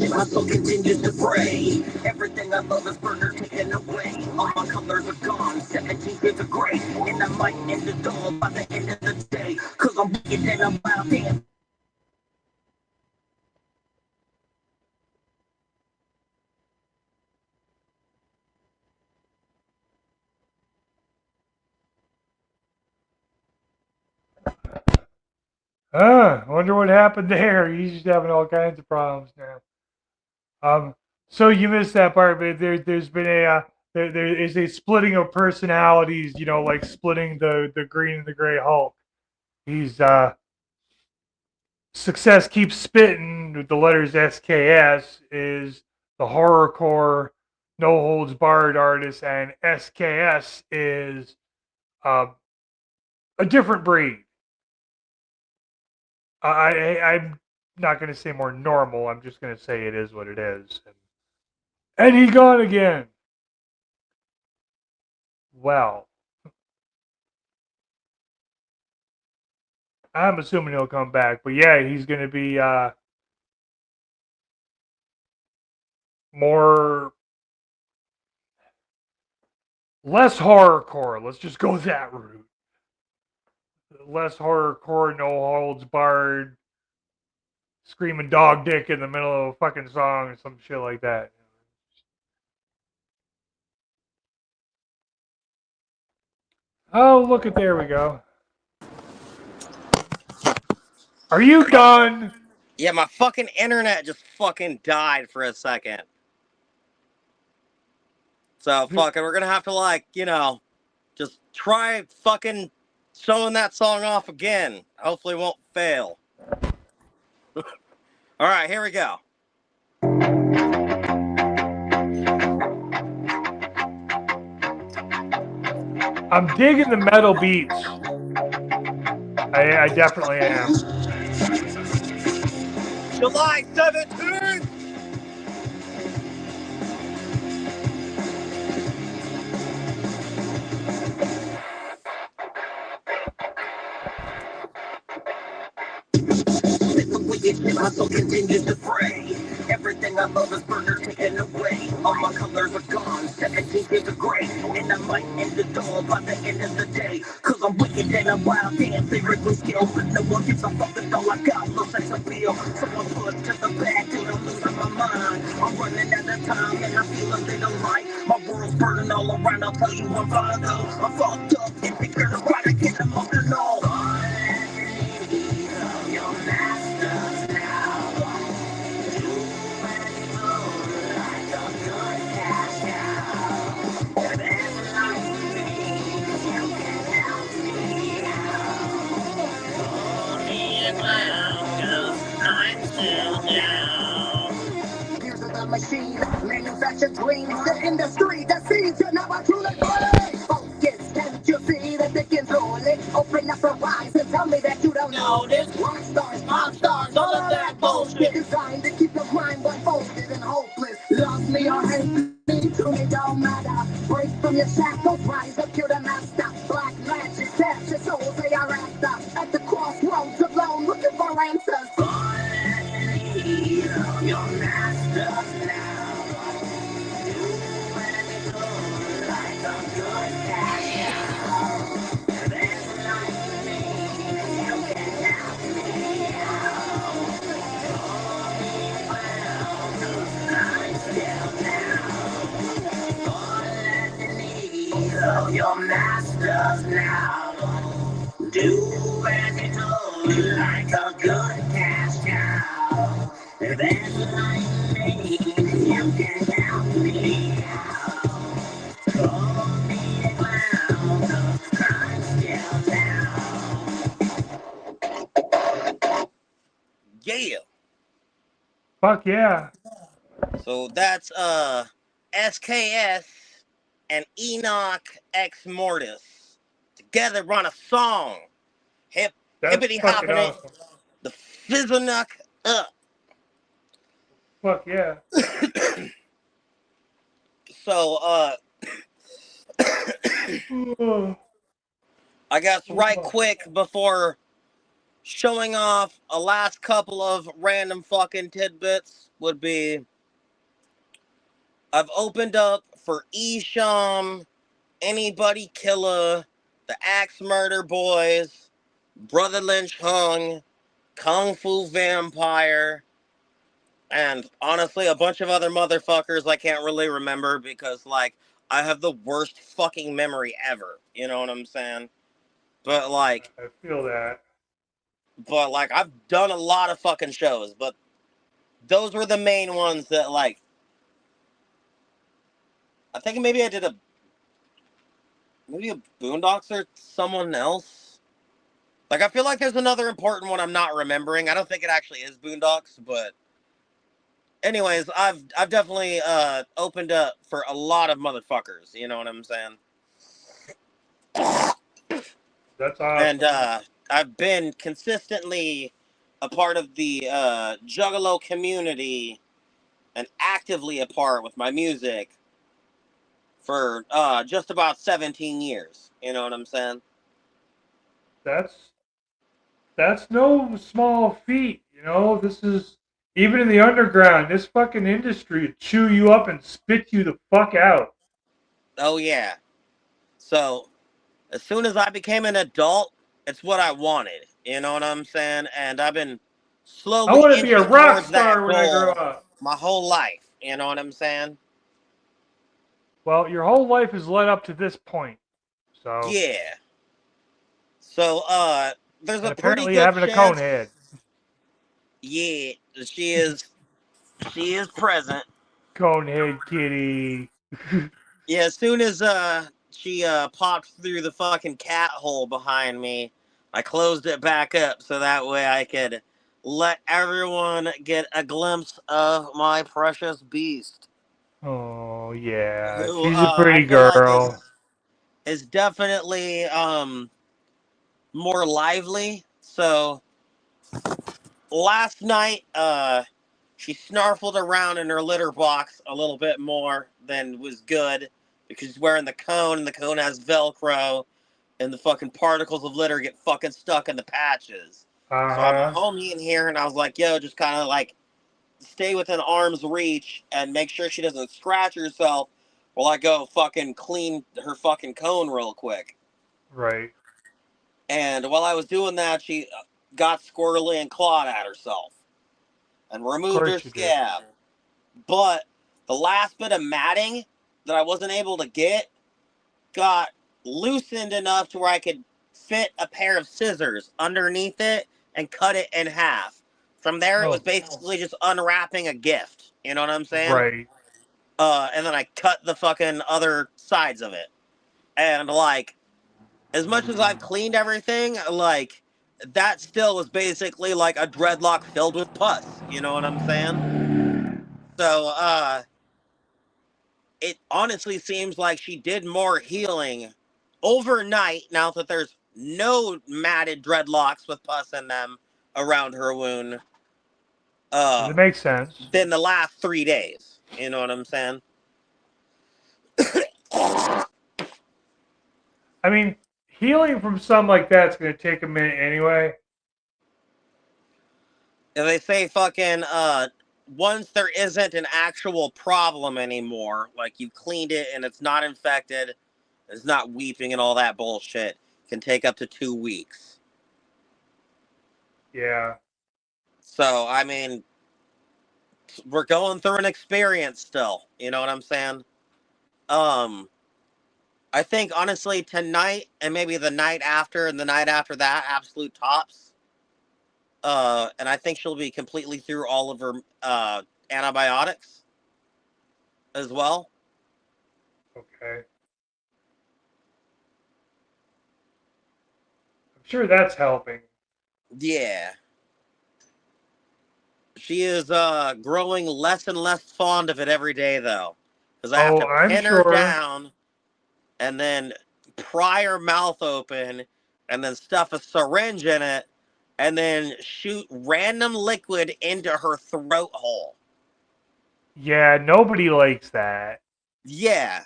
My soul continues to pray. Everything I love is burger taken away. All my colors are gone, 17 shades of gray. And I might end it all by the end of the day. Cause I'm wicked and I'm wild and Wonder what happened there. He's just having all kinds of problems now. So you missed that part, but there's been there is a splitting of personalities. You know, like splitting the green and the gray Hulk. He's Success Keeps Spitting with the letters SKS is the horrorcore no holds barred artist, and SKS is a different breed. I'm not going to say more normal. I'm just going to say it is what it is. And he's gone again. Well, I'm assuming he'll come back. But yeah, he's going to be less horrorcore. Let's just go that route. Less horrorcore, no holds barred, screaming dog dick in the middle of a fucking song or some shit like that. Oh, look at there we go. Are you done? Yeah, my fucking internet just fucking died for a second. So, fucking, we're gonna have to, like, you know, just try fucking showing that song off again. Hopefully it won't fail. Alright, here we go. I'm digging the metal beats. I definitely am. July 17th! My soul continues to fray. Everything I love is burner taken away. All my colors are gone, 17 shades of gray. And I might end the all by the end of the day. Cause I'm wicked and I'm wild, damn lyrically skilled. But no one gives a fuck with all I got, no sex appeal. So I'm pushed to the back till I'm losing my mind. I'm running out of time and I feel a little light. My world's burning all around, I'll tell you I'm fine though. I'm fucked up, insecure, to try to get emotional. Your master now. Machine, manufacture dreams, the industry, the seeds, you're never truly free. Focus, can't you see the dickens rolling? Open up your eyes and tell me that you don't know this. Rock stars, pop stars, all of that bullshit designed to keep your mind blindfolded and hopeless. Love me or hate me, to me don't matter. Break from your shackles, rise up to the master. Black magic, capture souls they are after. At the crossroads alone, looking for answers. Your master now. Like a good cat. There's like me. You can help me out. I'm still down. All underneath your masters now. Do as you do, like a good cash cow. There's like me, you can help me out. Call me a clown, 'cause I'm still down. Yeah. Fuck yeah. So that's SKS and Enoch X Mortis together run a song. That's Hippity fucking hoppity, awesome. the Fizzlenuck up. Fuck yeah. So I guess right quick before showing off a last couple of random fucking tidbits would be I've opened up for Esham, Anybody Killer, the Axe Murder Boys, Brother Lynch Hung, Kung Fu Vampire, and honestly a bunch of other motherfuckers I can't really remember because, like, I have the worst fucking memory ever. You know what I'm saying? But, like, I feel that. I've done a lot of fucking shows, but those were the main ones that, like, I think maybe I did a Boondocks or someone else. Like, I feel like there's another important one I'm not remembering. I don't think it actually is Boondocks, but anyways, I've definitely opened up for a lot of motherfuckers, you know what I'm saying? That's awesome. And I've been consistently a part of the Juggalo community and actively a part with my music for just about 17 years. You know what I'm saying? That's no small feat, you know. This is, even in the underground, this fucking industry would chew you up and spit you the fuck out. Oh yeah. So as soon as I became an adult, it's what I wanted. You know what I'm saying? And I've been slowly I want to be a inching rock towards that star when I grow goal up. my whole life. You know what I'm saying? Well, your whole life has led up to this point. So Yeah. So there's and a pretty apparently good having a cone chance head. Yeah, she is present. Conehead kitty. Yeah, as soon as she popped through the fucking cat hole behind me, I closed it back up so that way I could let everyone get a glimpse of my precious beast. Oh yeah, Who she's a I pretty feel like girl. is definitely more lively. So last night she snarfled around in her litter box a little bit more than was good because she's wearing the cone and the cone has Velcro and the fucking particles of litter get fucking stuck in the patches. So I have a Uh-huh. homie in here and I was like, yo, just kind of like stay within arm's reach and make sure she doesn't scratch herself while I go fucking clean her fucking cone real quick. Right. And while I was doing that, she got squirrely and clawed at herself and Of removed her course you did. scab. But the last bit of matting that I wasn't able to get got loosened enough to where I could fit a pair of scissors underneath it and cut it in half. From there, it was Oh, basically just unwrapping a gift. You know what I'm saying? right. And then I cut the fucking other sides of it. And like, as much as I've cleaned everything, like, that still was basically like a dreadlock filled with pus. You know what I'm saying? So, it honestly seems like she did more healing overnight now that there's no matted dreadlocks with pus in them around her wound It makes sense. than the last 3 days. You know what I'm saying? I mean, healing from something like that's gonna take a minute anyway. And they say fucking once there isn't an actual problem anymore, like you cleaned it and it's not infected, it's not weeping and all that bullshit, can take up to 2 weeks. Yeah. So I mean, we're going through an experience still. You know what I'm saying? I think honestly tonight and maybe the night after and the night after that, absolute tops. And I think she'll be completely through all of her antibiotics as well. Okay. I'm sure that's helping. Yeah. She is growing less and less fond of it every day though. Because I have Oh, to I'm pin her sure. down and then pry her mouth open and then stuff a syringe in it and then shoot random liquid into her throat hole. Yeah, nobody likes that. Yeah.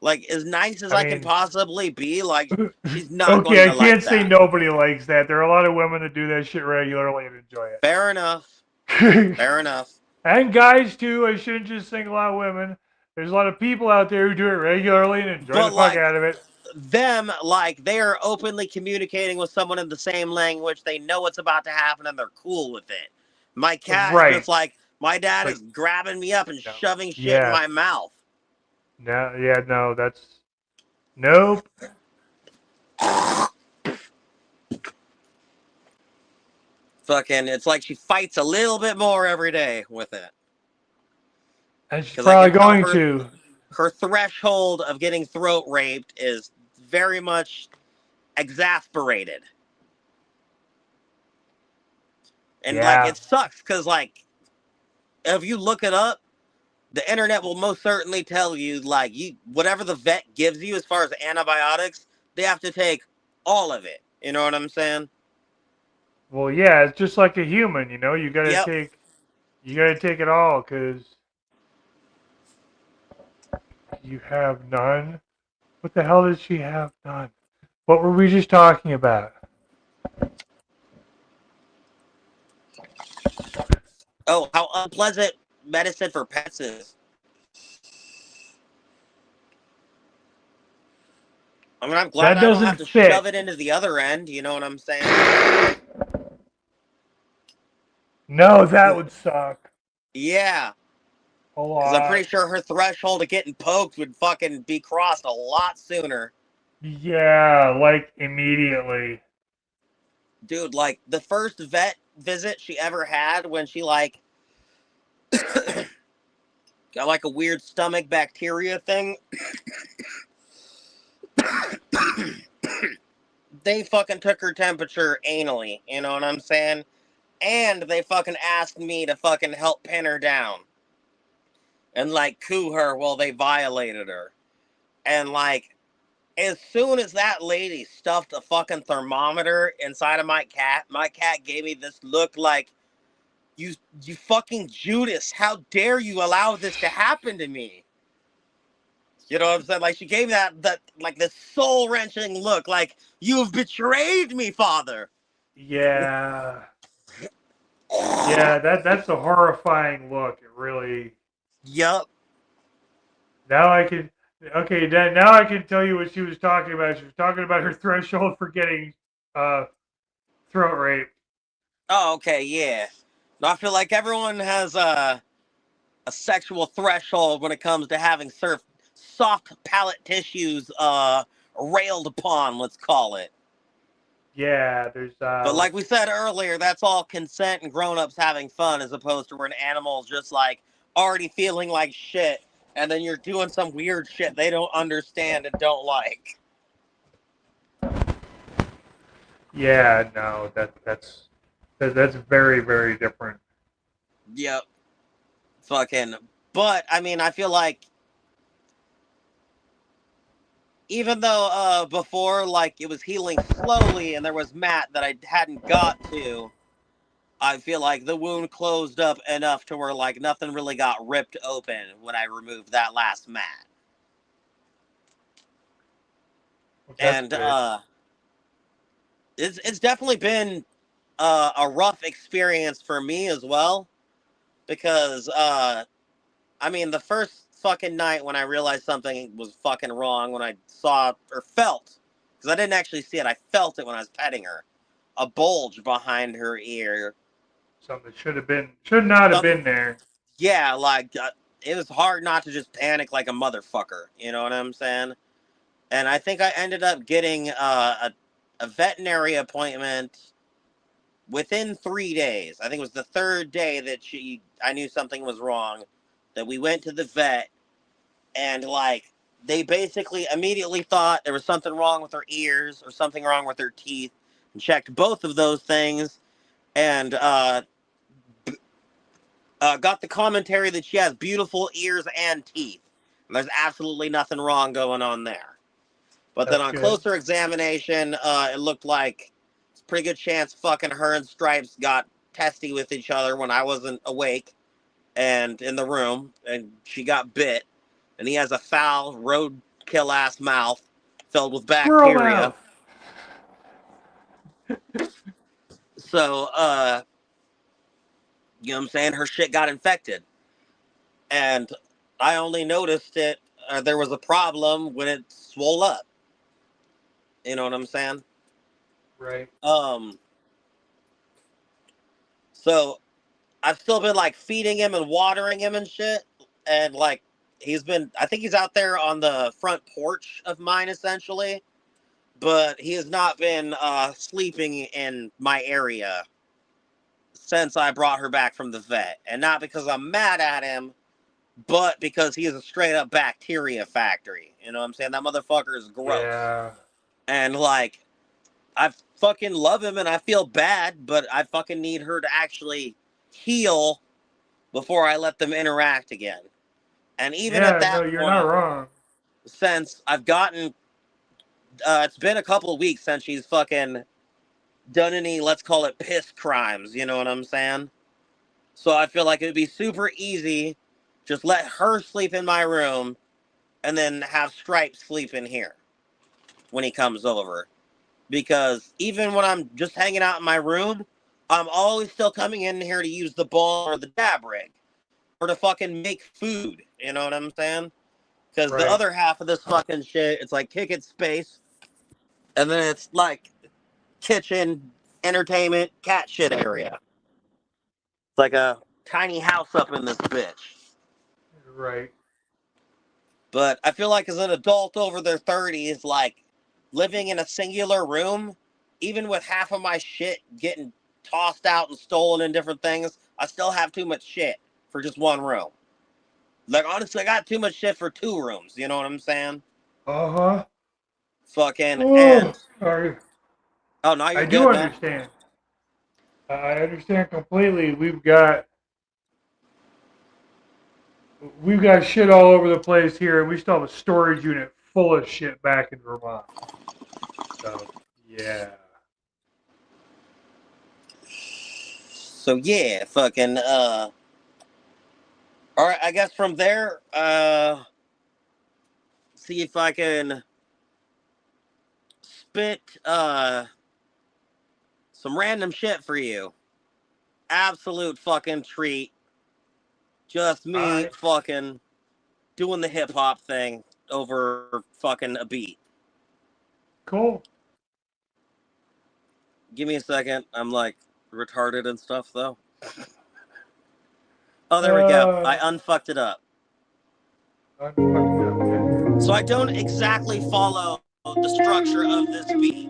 Like, as nice as I I can mean, possibly be, like, she's not going okay, I to like can't say that. nobody likes that. There are a lot of women that do that shit regularly and enjoy Fair enough. it. Fair enough. And guys too. I shouldn't just single out women. There's a lot of people out there who do it regularly and enjoy But, the fuck like, out of it. them, like, they are openly communicating with someone in the same language. They know what's about to happen and they're cool with it. My cat is Right. just like, my dad Like, is grabbing me up and no. shoving shit in Yeah. my mouth. No, yeah, no, that's nope. Fucking, it's like she fights a little bit more every day with it. And she's Because I probably can tell going to. her threshold of getting throat raped is very much exasperated. And, like, Yeah. it sucks because, like, if you look it up, the internet will most certainly tell you, like, whatever the vet gives you as far as antibiotics, they have to take all of it. You know what I'm saying? Well, yeah, it's just like a human, you know. You gotta Yep. take it all, because you have none. What the hell does she have none? What were we just talking about? Oh, how unpleasant medicine for pets is. I mean, I'm glad That I don't have doesn't to fit. shove it into the other end. You know what I'm saying? No, that would suck Yeah. a Because I'm lot. pretty sure her threshold of getting poked would fucking be crossed a lot sooner. Yeah, like immediately. Dude, like, the first vet visit she ever had when she like got like a weird stomach bacteria thing. They fucking took her temperature anally, you know what I'm saying? And they fucking asked me to fucking help pin her down and like coo her while they violated her. And like, as soon as that lady stuffed a fucking thermometer inside of my cat gave me this look like, you fucking Judas, how dare you allow this to happen to me? You know what I'm saying? Like, she gave me that like this soul-wrenching look, like, you've betrayed me, Father. Yeah. Yeah, that's a horrifying look. It really. Yup. Now I can. Okay, now I can tell you what she was talking about. She was talking about her threshold for getting throat rape. Oh, okay, yeah. No, I feel like everyone has a sexual threshold when it comes to having soft palate tissues railed upon, let's call it. Yeah, there's. But like we said earlier, that's all consent and grown-ups having fun, as opposed to where an animal's just like already feeling like shit, and then you're doing some weird shit they don't understand and don't like. Yeah, no, that's very, very different. Yep. Fucking. But I mean, I feel like even though before, like, it was healing slowly and there was mat that I hadn't got to, I feel like the wound closed up enough to where, like, nothing really got ripped open when I removed that last mat. And it's definitely been a rough experience for me as well, because I mean, the first fucking night when I realized something was fucking wrong, when I saw or felt, because I didn't actually see it, I felt it when I was petting her, a bulge behind her ear. Something should not have been there. Yeah, like, it was hard not to just panic like a motherfucker, you know what I'm saying? And I think I ended up getting a veterinary appointment within 3 days. I think it was the third day that I knew something was wrong, that we went to the vet, and like, they basically immediately thought there was something wrong with her ears or something wrong with her teeth, and checked both of those things, and got the commentary that she has beautiful ears and teeth. And there's absolutely nothing wrong going on there. But then on closer examination, it looked like it's a pretty good chance fucking her and Stripes got testy with each other when I wasn't awake and in the room, and she got bit. And he has a foul, roadkill ass mouth filled with bacteria. So, you know what I'm saying? Her shit got infected. And I only noticed it, there was a problem when it swole up. You know what I'm saying? Right. So I've still been like feeding him and watering him and shit. And like, I think he's out there on the front porch of mine essentially. But he has not been sleeping in my area since I brought her back from the vet. And not because I'm mad at him, but because he is a straight up bacteria factory. You know what I'm saying? That motherfucker is gross. Yeah. And like, I fucking love him and I feel bad, but I fucking need her to actually heal before I let them interact again. And even at that you're point, not wrong. since I've gotten, it's been a couple of weeks since she's fucking done any, let's call it piss crimes, you know what I'm saying? So I feel like it would be super easy, just let her sleep in my room and then have Stripes sleep in here when he comes over. Because even when I'm just hanging out in my room, I'm always still coming in here to use the bowl or the dab rig. Or to fucking make food. You know what I'm saying? Because the other half of this fucking shit, it's like kick it space. And then it's like kitchen, entertainment, cat shit area. It's like a tiny house up in this bitch. Right. But I feel like as an adult over their 30s, like, living in a singular room, even with half of my shit getting tossed out and stolen in different things, I still have too much shit for just one room. Like, honestly, I got too much shit for 2 rooms. You know what I'm saying? Uh-huh. Fucking, Oh, and... sorry. Oh, no, I you're do good, man. understand. I understand completely. We've got shit all over the place here, and we still have a storage unit full of shit back in Vermont. So, yeah. So, yeah, fucking, all right, I guess from there, see if I can spit, some random shit for you. Absolute fucking treat. Just me Alright. fucking doing the hip hop thing over fucking a beat. Cool. Give me a second. I'm like retarded and stuff though. Oh, there we go. I unfucked it up. So I don't exactly follow the structure of this beat.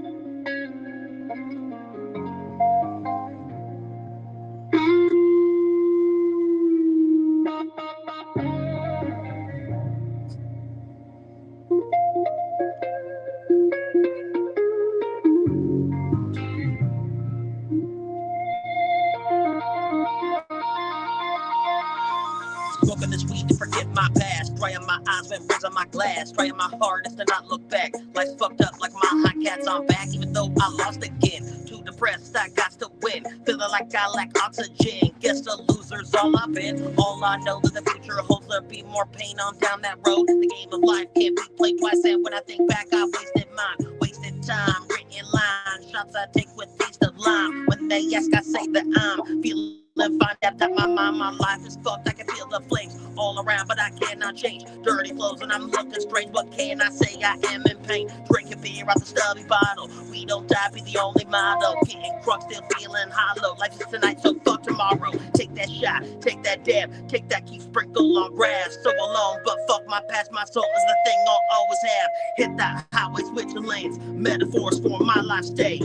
Smoking this weed to forget my past. Drying my eyes when raising my glass. Trying my hardest to not look back. Life's fucked up like my hot cats on back. Even though I lost again. Too depressed, I got to win. Feeling like I lack oxygen. Guess the loser's all I've been. All I know that the future holds, there'll be more pain on down that road. The game of life can't be played twice. And when I think back, I wasted mine. Wasted time, written lines. Shots I take with taste of lime. When they ask, I say that I'm feeling. Find out that my mind, my life is fucked. I can feel the flames all around, but I cannot change. Dirty clothes and I'm looking strange. What can I say? I am in pain. Drinking beer out the stubby bottle. We don't die, be the only motto. Getting crunk, still feeling hollow. Life is tonight, so fuck tomorrow. Take that shot, take that dab, take that key sprinkle on grass. So alone, but fuck my past. My soul is the thing I'll always have. Hit that highway, switching lanes. Metaphors for my life stay.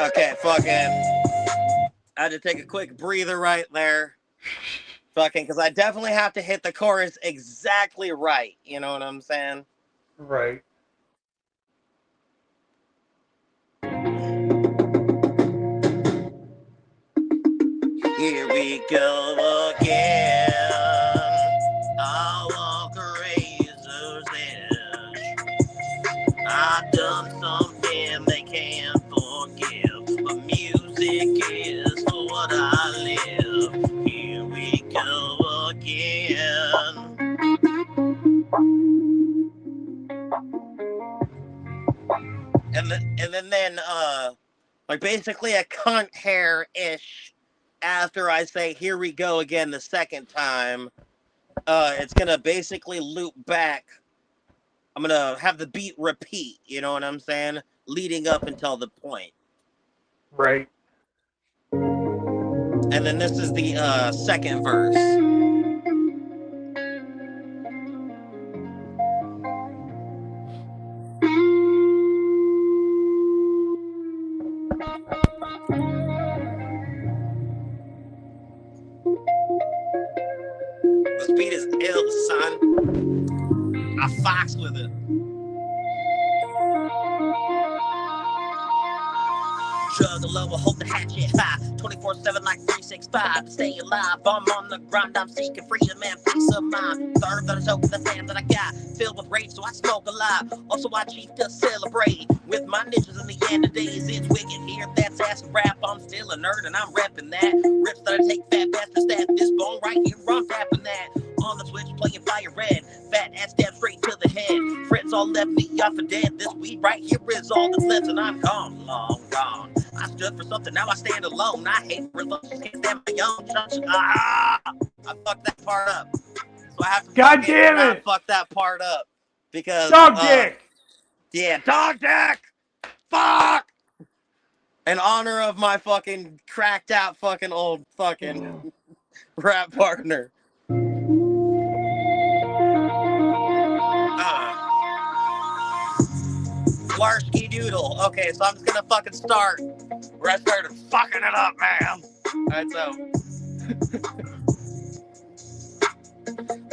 Okay, fucking. I had to take a quick breather right there. Fucking, because I definitely have to hit the chorus exactly right. You know what I'm saying? Right. Here we go again. I'll walk a razor's edge. I've done something they can't forgive, but music is for what I live. Here we go again. And then like basically a cunt hair-ish after I say here we go again the second time, it's gonna basically loop back. I'm gonna have the beat repeat, you know what I'm saying? Leading up until the point. Right. And then this is the second verse. This beat is ill, son. I fox with it. Drug lover, hold the hatchet high. 24/7 like 365. Stay alive, I'm on the grind. I'm seeking freedom and peace of mind. Third that is open, the sand that I got. Filled with rage, so I smoke a lot. Also, I cheat to celebrate. With my ninjas in the end of days, it's wicked here. That's ass rap. I'm still a nerd and I'm repping that. Rips that I take fat bastards that. This bone right here, I'm tapping that. On the switch, playing fire red. Fat ass stab straight to the head. Friends all left me off for dead. This weed right here is all that's left, and I'm gone, long gone. I stood for something, now I stand alone. I hate relationships, can't stand my young church. I fucked that part up. So I have to God damn it! fuck that part up. Because Dog dick! Yeah, dog dick! Fuck! In honor of my fucking cracked out fucking old fucking rap partner. Larski, do feudal. Okay, so I'm just gonna fucking start where I started fucking it up, man. Alright, so.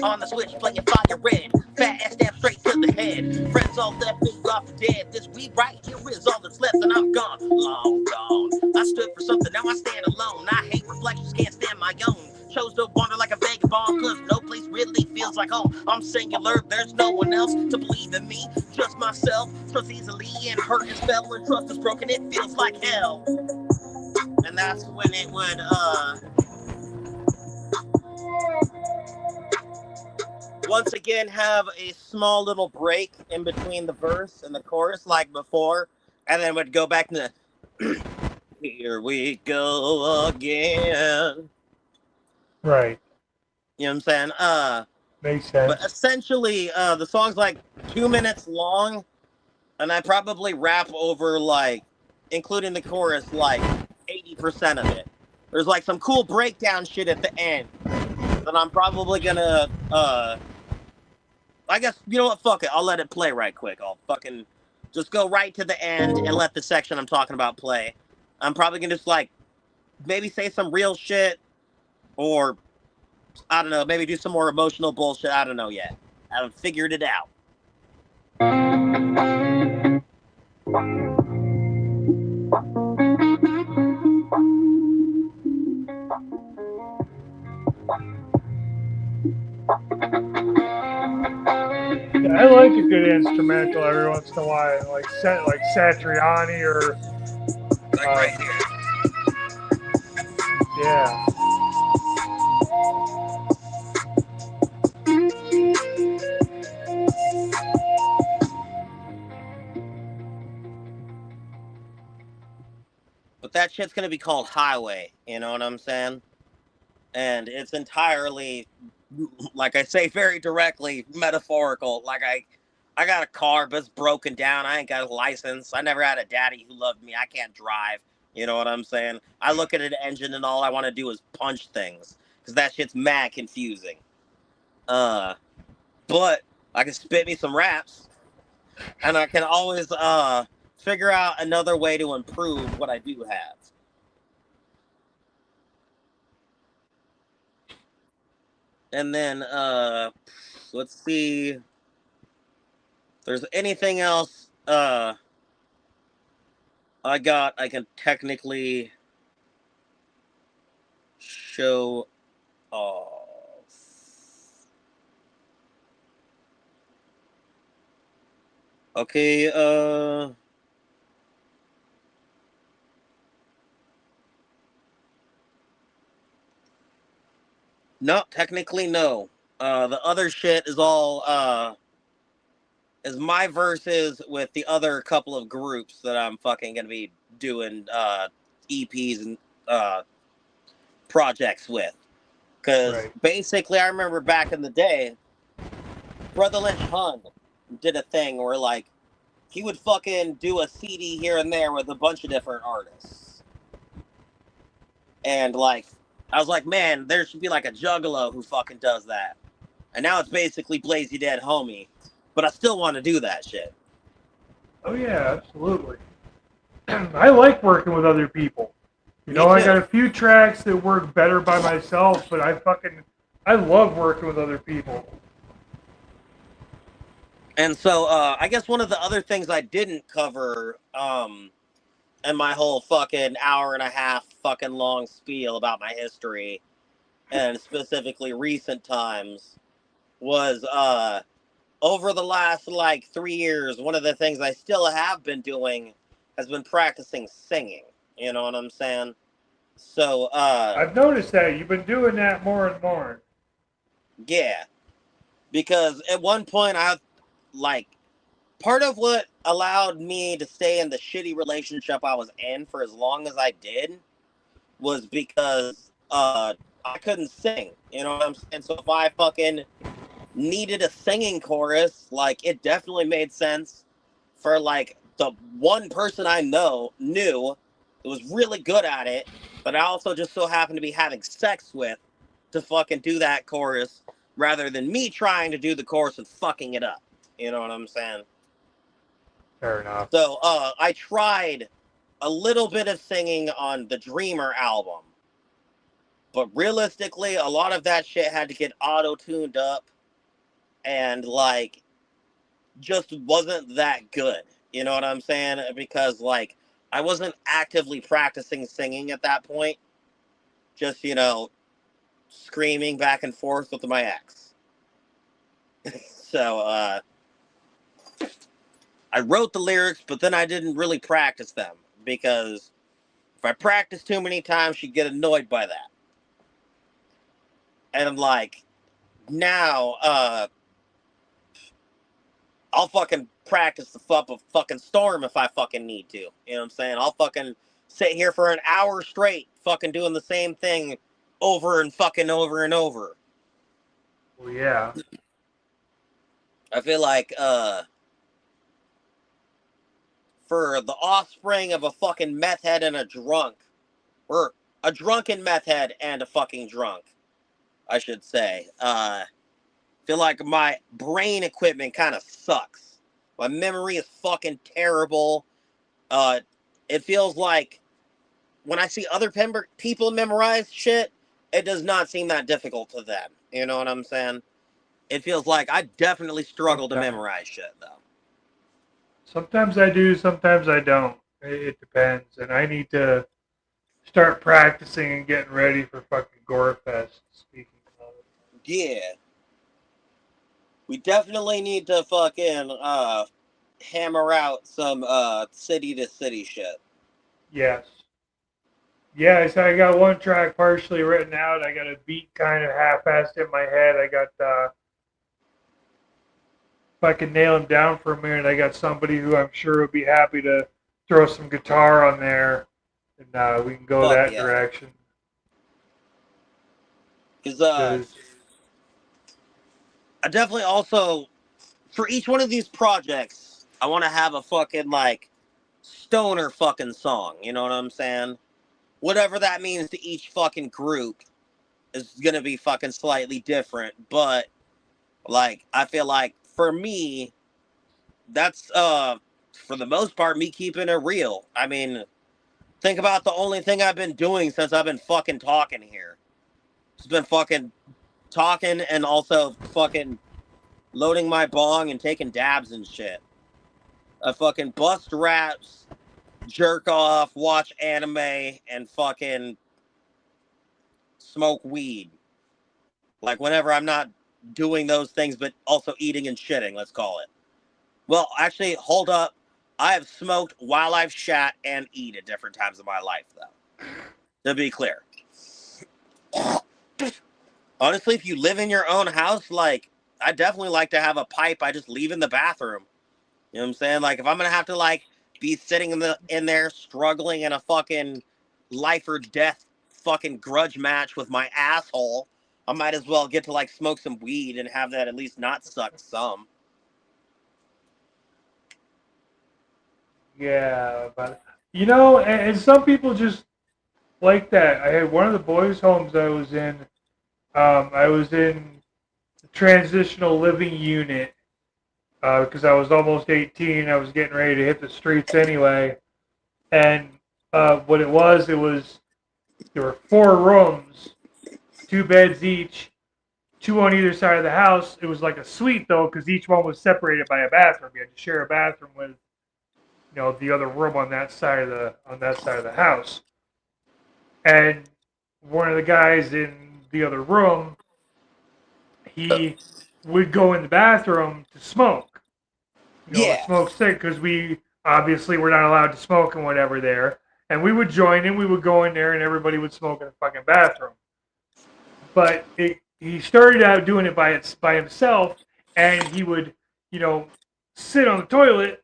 On the switch, playing fire red. Fat ass stab straight to the head. Friends all left, me off dead. This we right here is all that's left, and I'm gone. Long gone. I stood for something, now I stand alone. I hate reflections, can't stand my own. Chose to wander like a vagabond, cause no place really feels like home. I'm singular, there's no one else to believe in me. Just myself, trust easily, and hurt is fell. When trust is broken, it feels like hell. And that's when it would, once again have a small little break in between the verse and the chorus like before, and then would go back to the here we go again. Right. You know what I'm saying? Makes sense. But essentially, the song's like 2 minutes long, and I probably rap over, like, including the chorus, like 80% of it. There's like some cool breakdown shit at the end that I'm probably gonna, I guess, you know what, fuck it, I'll let it play right quick. I'll fucking just go right to the end and let the section I'm talking about play. I'm probably gonna just, like, maybe say some real shit, or, I don't know, maybe do some more emotional bullshit, I don't know yet. I haven't figured it out. Yeah, I like a good instrumental every once in a while, like Satriani or Like right here. yeah. But that shit's gonna be called Highway, you know what I'm saying? And it's entirely, like I say very directly, metaphorical. Like, I got a car, but it's broken down. I ain't got a license. I never had a daddy who loved me. I can't drive. You know what I'm saying? I look at an engine and all I want to do is punch things. Because that shit's mad confusing. But I can spit me some raps. And I can always figure out another way to improve what I do have. And then, let's see if there's anything else I can technically show off. Okay, no, technically no. The other shit is all, is my verses with the other couple of groups that I'm fucking gonna be doing, EPs and, projects with. Because Right. basically, I remember back in the day, Brother Lynch Hung did a thing where, like, he would fucking do a CD here and there with a bunch of different artists. And, like, I was like, man, there should be, like, a juggalo who fucking does that. And now it's basically Blazy Dead Homie. But I still want to do that shit. Oh yeah, absolutely. I like working with other people. You Me know, I too. got a few tracks that work better by myself, but I love working with other people. And so, I guess one of the other things I didn't cover, in my whole fucking hour and a half fucking long spiel about my history, and specifically recent times, was, over the last, like, 3 years, one of the things I still have been doing has been practicing singing. You know what I'm saying? So, I've noticed that you've been doing that more and more. yeah. Because at one point, like, part of what allowed me to stay in the shitty relationship I was in for as long as I did was because I couldn't sing. You know what I'm saying? So if I fucking needed a singing chorus, like, it definitely made sense for, like, the one person I knew that was really good at it, but I also just so happened to be having sex with, to fucking do that chorus rather than me trying to do the chorus and fucking it up. You know what I'm saying? Fair enough. So I tried a little bit of singing on the Dreamer album, but realistically, a lot of that shit had to get auto-tuned up and like just wasn't that good. You know what I'm saying? Because like I wasn't actively practicing singing at that point. Just, screaming back and forth with my ex. So I wrote the lyrics, but then I didn't really practice them because if I practiced too many times, she'd get annoyed by that. And I'm like, now I'll fucking practice the fucking storm if I fucking need to. You know what I'm saying? I'll fucking sit here for an hour straight fucking doing the same thing over and fucking over and over. Well, yeah. I feel like for the offspring of a fucking meth head and a drunk, or a drunken meth head and a fucking drunk, I should say, feel like my brain equipment kind of sucks. My memory is fucking terrible. It feels like when I see other people memorize shit, it does not seem that difficult to them. You know what I'm saying? It feels like I definitely struggle to memorize shit, though. Sometimes I do, sometimes I don't. It depends. And I need to start practicing and getting ready for fucking Gorefest, speaking of. Yeah. We definitely need to fucking hammer out some city to city shit. Yes. Yeah, so I got one track partially written out. I got a beat kind of half-assed in my head. I got, if I can nail him down for a minute, I got somebody who I'm sure would be happy to throw some guitar on there, and we can go that direction. Because I definitely also, for each one of these projects, I want to have a fucking, like, stoner fucking song. You know what I'm saying? Whatever that means to each fucking group is gonna be fucking slightly different. But, like, I feel like, for me, that's, for the most part, me keeping it real. I mean, think about the only thing I've been doing since I've been fucking talking here. It's been fucking talking and also fucking loading my bong and taking dabs and shit. I fucking bust raps, jerk off, watch anime, and fucking smoke weed. Like whenever I'm not doing those things, but also eating and shitting, let's call it. Well, actually, hold up. I have smoked while I've shat and eat at different times of my life, though. To be clear. Honestly, if you live in your own house, like, I definitely like to have a pipe I just leave in the bathroom. You know what I'm saying? Like, if I'm gonna have to, like, be sitting in there struggling in a fucking life or death fucking grudge match with my asshole, I might as well get to, like, smoke some weed and have that at least not suck some. Yeah, but, and some people just like that. I had one of the boys' homes I was in the transitional living unit because I was almost 18. I was getting ready to hit the streets anyway. And what it was there were 4 rooms, 2 beds each, 2 on either side of the house. It was like a suite, though, because each one was separated by a bathroom. You had to share a bathroom with the other room on that side of the house. And one of the guys in the other room, he would go in the bathroom to smoke. Smoke stick, because we obviously were not allowed to smoke and whatever there. And we would join in, we would go in there, and everybody would smoke in the fucking bathroom. But he started out doing it by himself, and he would, sit on the toilet,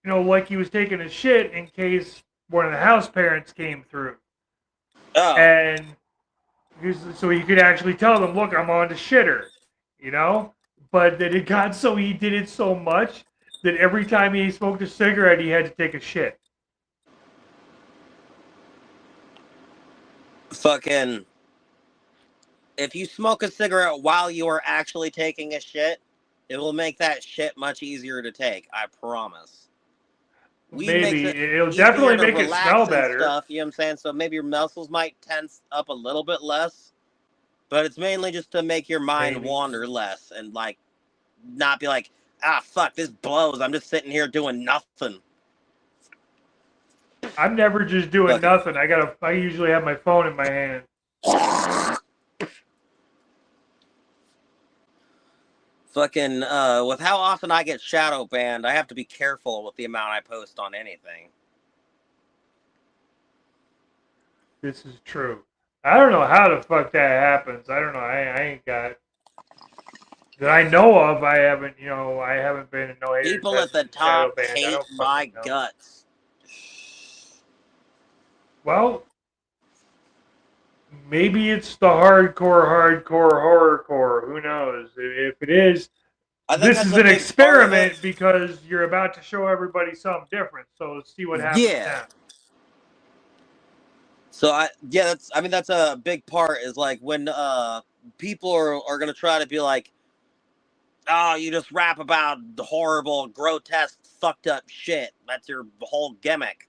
like he was taking a shit in case one of the house parents came through. Oh. And so he could actually tell them, look, I'm on the shitter, But that it got so he did it so much that every time he smoked a cigarette, he had to take a shit. Fucking, if you smoke a cigarette while you are actually taking a shit, it will make that shit much easier to take, I promise. Weed makes Maybe it it'll easier definitely to make it relax smell and better. stuff, you know what I'm saying? So maybe your muscles might tense up a little bit less, but it's mainly just to make your mind Maybe. wander less and like not be like, ah, fuck, this blows. I'm just sitting here doing nothing. I'm never just doing Fucking- nothing. I usually have my phone in my hand. Fucking, with how often I get shadow banned, I have to be careful with the amount I post on anything. This is true. I don't know how the fuck that happens. I don't know. I ain't got that I know of. I haven't been in no haters. People at the message shadow top banned. I hate don't my fucking know. guts. Well, maybe it's the hardcore horrorcore. Who knows? If it is, I think this that's is a an big part of experiment it. because you're about to show everybody something different. So let's see what happens Yeah. now. So that's a big part is like when people are gonna try to be like, oh, you just rap about the horrible, grotesque, fucked up shit. That's your whole gimmick.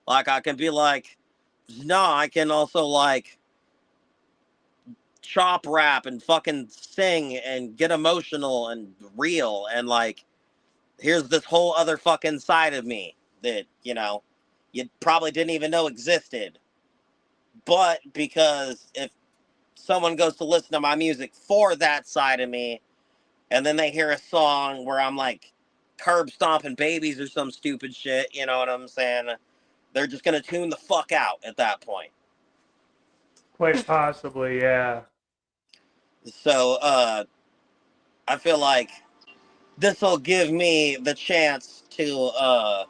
Like I can be like, no, I can also like chop rap and fucking sing and get emotional and real and like here's this whole other fucking side of me that, you know, you probably didn't even know existed. But because if someone goes to listen to my music for that side of me, and then they hear a song where I'm like curb stomping babies or some stupid shit, you know what I'm saying? They're just gonna tune the fuck out at that point. Quite possibly, yeah. So, I feel like this will give me the chance to,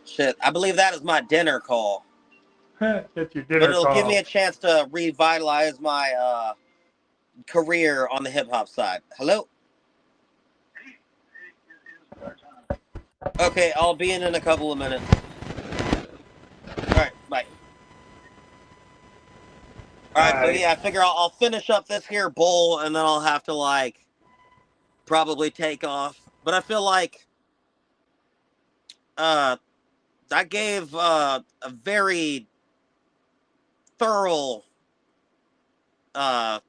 shit, I believe that is my dinner call. That's your dinner But it'll call. give me a chance to revitalize my, career on the hip hop side. Hello? Okay, I'll be in a couple of minutes. Alright, bye. Alright, so yeah, I figure I'll finish up this here bowl and then I'll have to like probably take off. But I feel like I gave a very thorough timeline.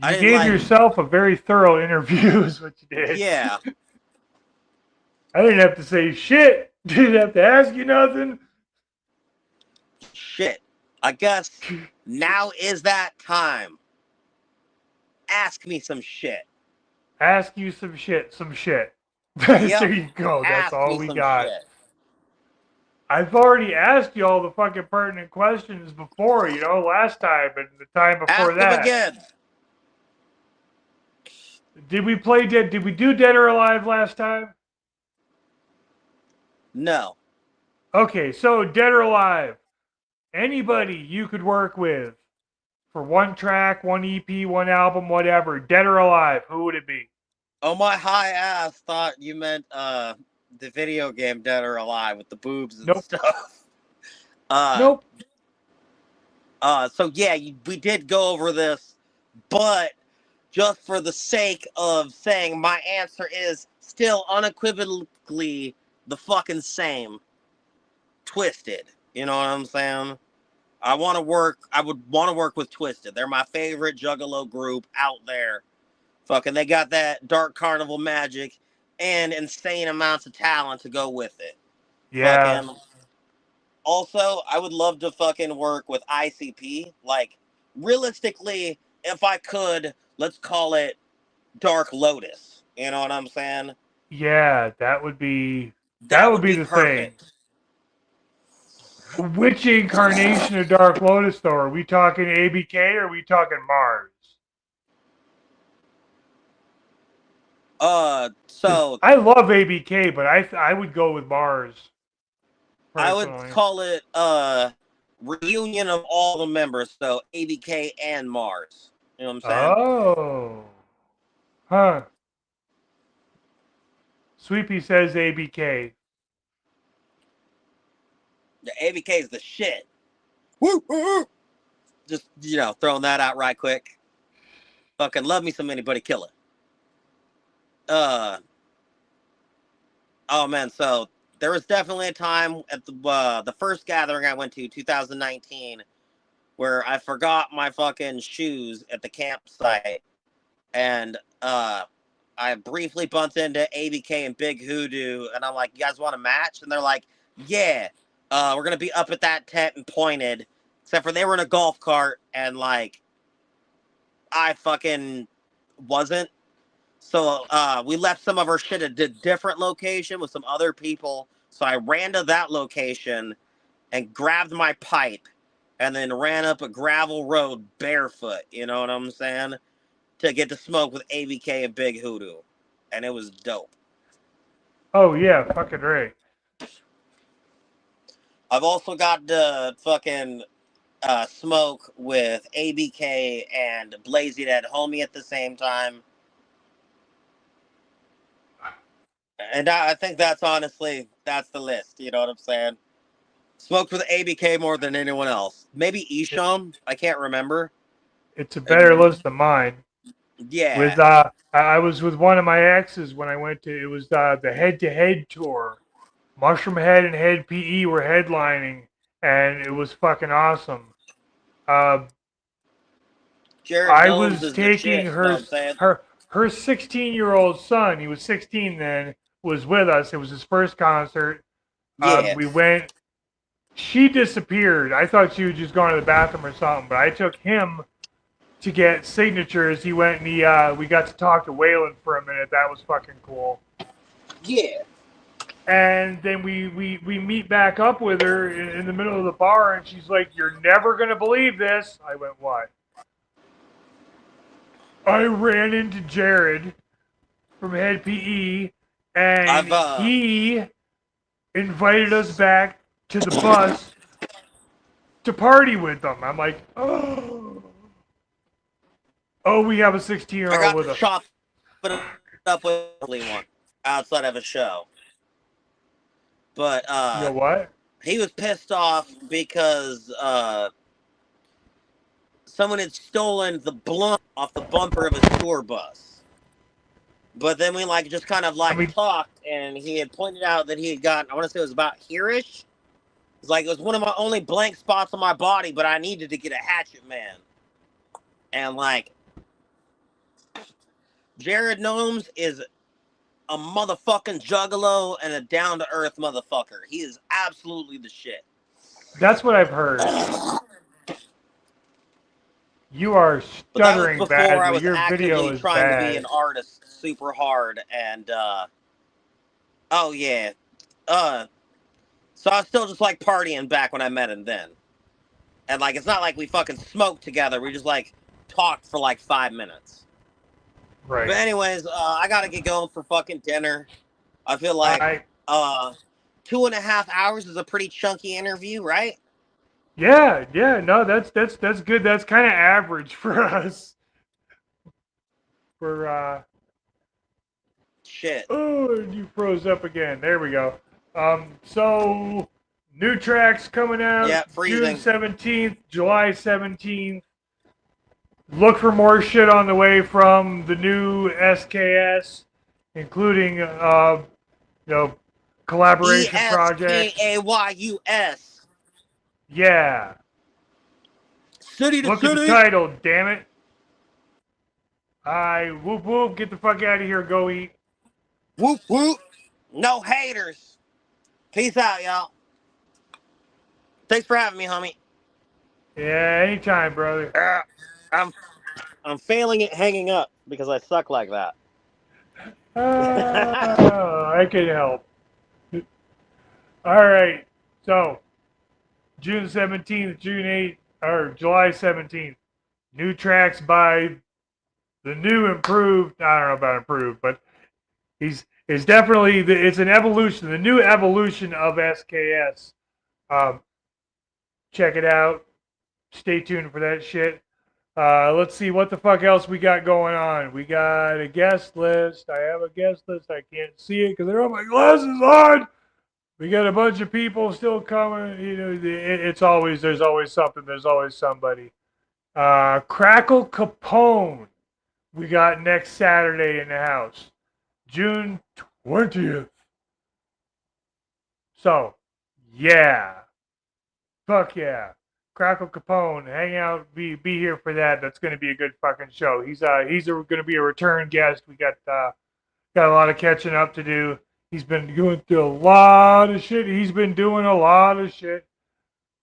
You gave yourself a very thorough interview is what you did. Yeah. I didn't have to say shit. Didn't have to ask you nothing. Shit. I guess now is that time. Ask me some shit. Ask you some shit. Yep. There you go. That's Ask all me we some got. shit. I've already asked you all the fucking pertinent questions before, last time and the time before Ask that. them again. Did we do Dead or Alive last time? No. Okay, so Dead or Alive. Anybody you could work with for one track, one EP, one album, whatever, Dead or Alive, who would it be? Oh, my high ass thought you meant the video game Dead or Alive with the boobs and stuff. Nope. So yeah, we did go over this, but just for the sake of saying my answer is still unequivocally the fucking same. Twisted. You know what I'm saying? I would want to work with Twisted. They're my favorite Juggalo group out there. Fucking, they got that dark carnival magic and insane amounts of talent to go with it. Yeah. Fucking, also, I would love to fucking work with ICP. Like, realistically, if I could, let's call it Dark Lotus. You know what I'm saying? Yeah, that would be the perfect. thing. Which incarnation of Dark Lotus, though? Are we talking ABK or are we talking Mars? So I love ABK, but I would go with Mars. Personally. Personally. I would call it reunion of all the members, so ABK and Mars. You know what I'm saying? Oh. Huh. Sweepy says ABK. The ABK is the shit. Woo, woo. Just, throwing that out right quick. Fucking love me some anybody kill it. Oh man, so there was definitely a time at the first gathering I went to, 2019, where I forgot my fucking shoes at the campsite, and I briefly bumped into ABK and Big Hoodoo, and I'm like, "You guys want a match?" And they're like, "Yeah, we're gonna be up at that tent," and pointed. Except for they were in a golf cart, and like, I fucking wasn't. So we left some of our shit at a different location with some other people. So I ran to that location and grabbed my pipe, and then ran up a gravel road barefoot. You know what I'm saying? To get to smoke with ABK and Big Hoodoo, and it was dope. Oh yeah, fucking right. I've also got to fucking smoke with ABK and Blazy Dead Homie at the same time. And I think that's the list. You know what I'm saying? Smoked with ABK more than anyone else. Maybe Isham. I can't remember. It's a better list than mine. Yeah. With I was with one of my exes when I went to, it was the head-to-head tour. Mushroom Head and Head PE were headlining, and it was fucking awesome. Jared I Gomes was is the taking shit. You know what I'm saying? her 16-year-old son. He was 16 then. Was with us. It was his first concert. Yeah. We went. She disappeared. I thought she was just going to the bathroom or something. But I took him to get signatures. He went and we got to talk to Waylon for a minute. That was fucking cool. Yeah. And then we meet back up with her in the middle of the bar, and she's like, "You're never gonna believe this." I went, "Why?" I ran into Jared from Head PE, and he invited us back to the bus to party with them. I'm like, oh, we have a 16-year-old with us. I got to chop it up with one outside of a show. But you know what? He was pissed off because someone had stolen the blunt off the bumper of his tour bus. But then we just kind of talked, and he had pointed out that he had gotten, I want to say it was about here-ish. It's like, it was one of my only blank spots on my body, but I needed to get a hatchet man. And Jared Gnomes is a motherfucking juggalo and a down-to-earth motherfucker. He is absolutely the shit. That's what I've heard. You are stuttering badly. Your video is trying bad. to be an artist super hard, and oh yeah, so I was still just partying back when I met him then, and it's not like we fucking smoked together. We just talked for 5 minutes. Right. But anyways, I gotta get going for fucking dinner. I feel like 2.5 hours is a pretty chunky interview, right? Yeah, no, that's good. That's kind of average for us. For shit. Oh, you froze up again. There we go. So new tracks coming out. Yeah, freezing. June 17th, July 17th. Look for more shit on the way from the new Eskayus, including collaboration projects. Eskayus. Yeah. City to Look city. at the title, damn it. Whoop whoop, get the fuck out of here, go eat. Whoop whoop. No haters. Peace out, y'all. Thanks for having me, homie. Yeah, anytime, brother. I'm failing at hanging up because I suck like that. I can help. All right, so June 17th, June 8th, or July 17th. New tracks by the new improved, I don't know about improved, but it's definitely, it's an evolution, the new evolution of Eskayus. Check it out. Stay tuned for that shit. Let's see what the fuck else we got going on. We got a guest list. I have a guest list. I can't see it because I don't have my glasses on. We got a bunch of people still coming. You know, there's always something. There's always somebody. Crackle Capone. We got next Saturday in the house. June 20th. So, yeah. Fuck yeah. Crackle Capone, hang out, be here for that. That's going to be a good fucking show. He's going to be a return guest. We got a lot of catching up to do. He's been going through a lot of shit. He's been doing a lot of shit.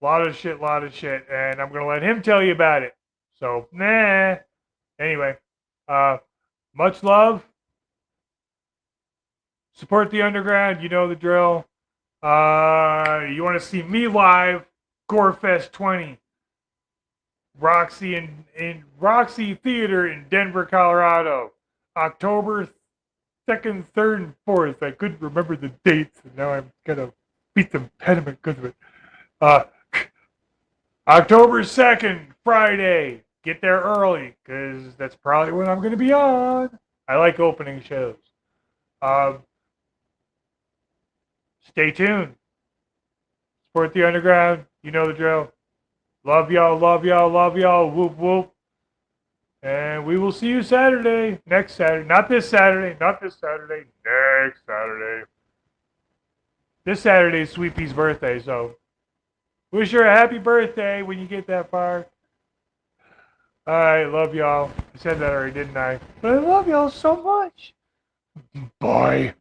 Lot of shit. And I'm going to let him tell you about it. So, nah. Anyway, much love. Support the underground. You know the drill. You want to see me live? Gorefest 20. Roxy in Roxy Theater in Denver, Colorado. October 2nd, 3rd, and 4th. I couldn't remember the dates, and now I'm gonna beat the impediment because of it. October 2nd, Friday. Get there early, because that's probably when I'm gonna be on. I like opening shows. Stay tuned. Support the underground. You know the drill. Love y'all, love y'all, love y'all. Whoop, whoop. And we will see you Saturday. Next Saturday. Not this Saturday. Not this Saturday. Next Saturday. This Saturday is Sweet Pea's birthday, so wish her a happy birthday when you get that far. Alright, love y'all. I said that already, didn't I? But I love y'all so much. Bye.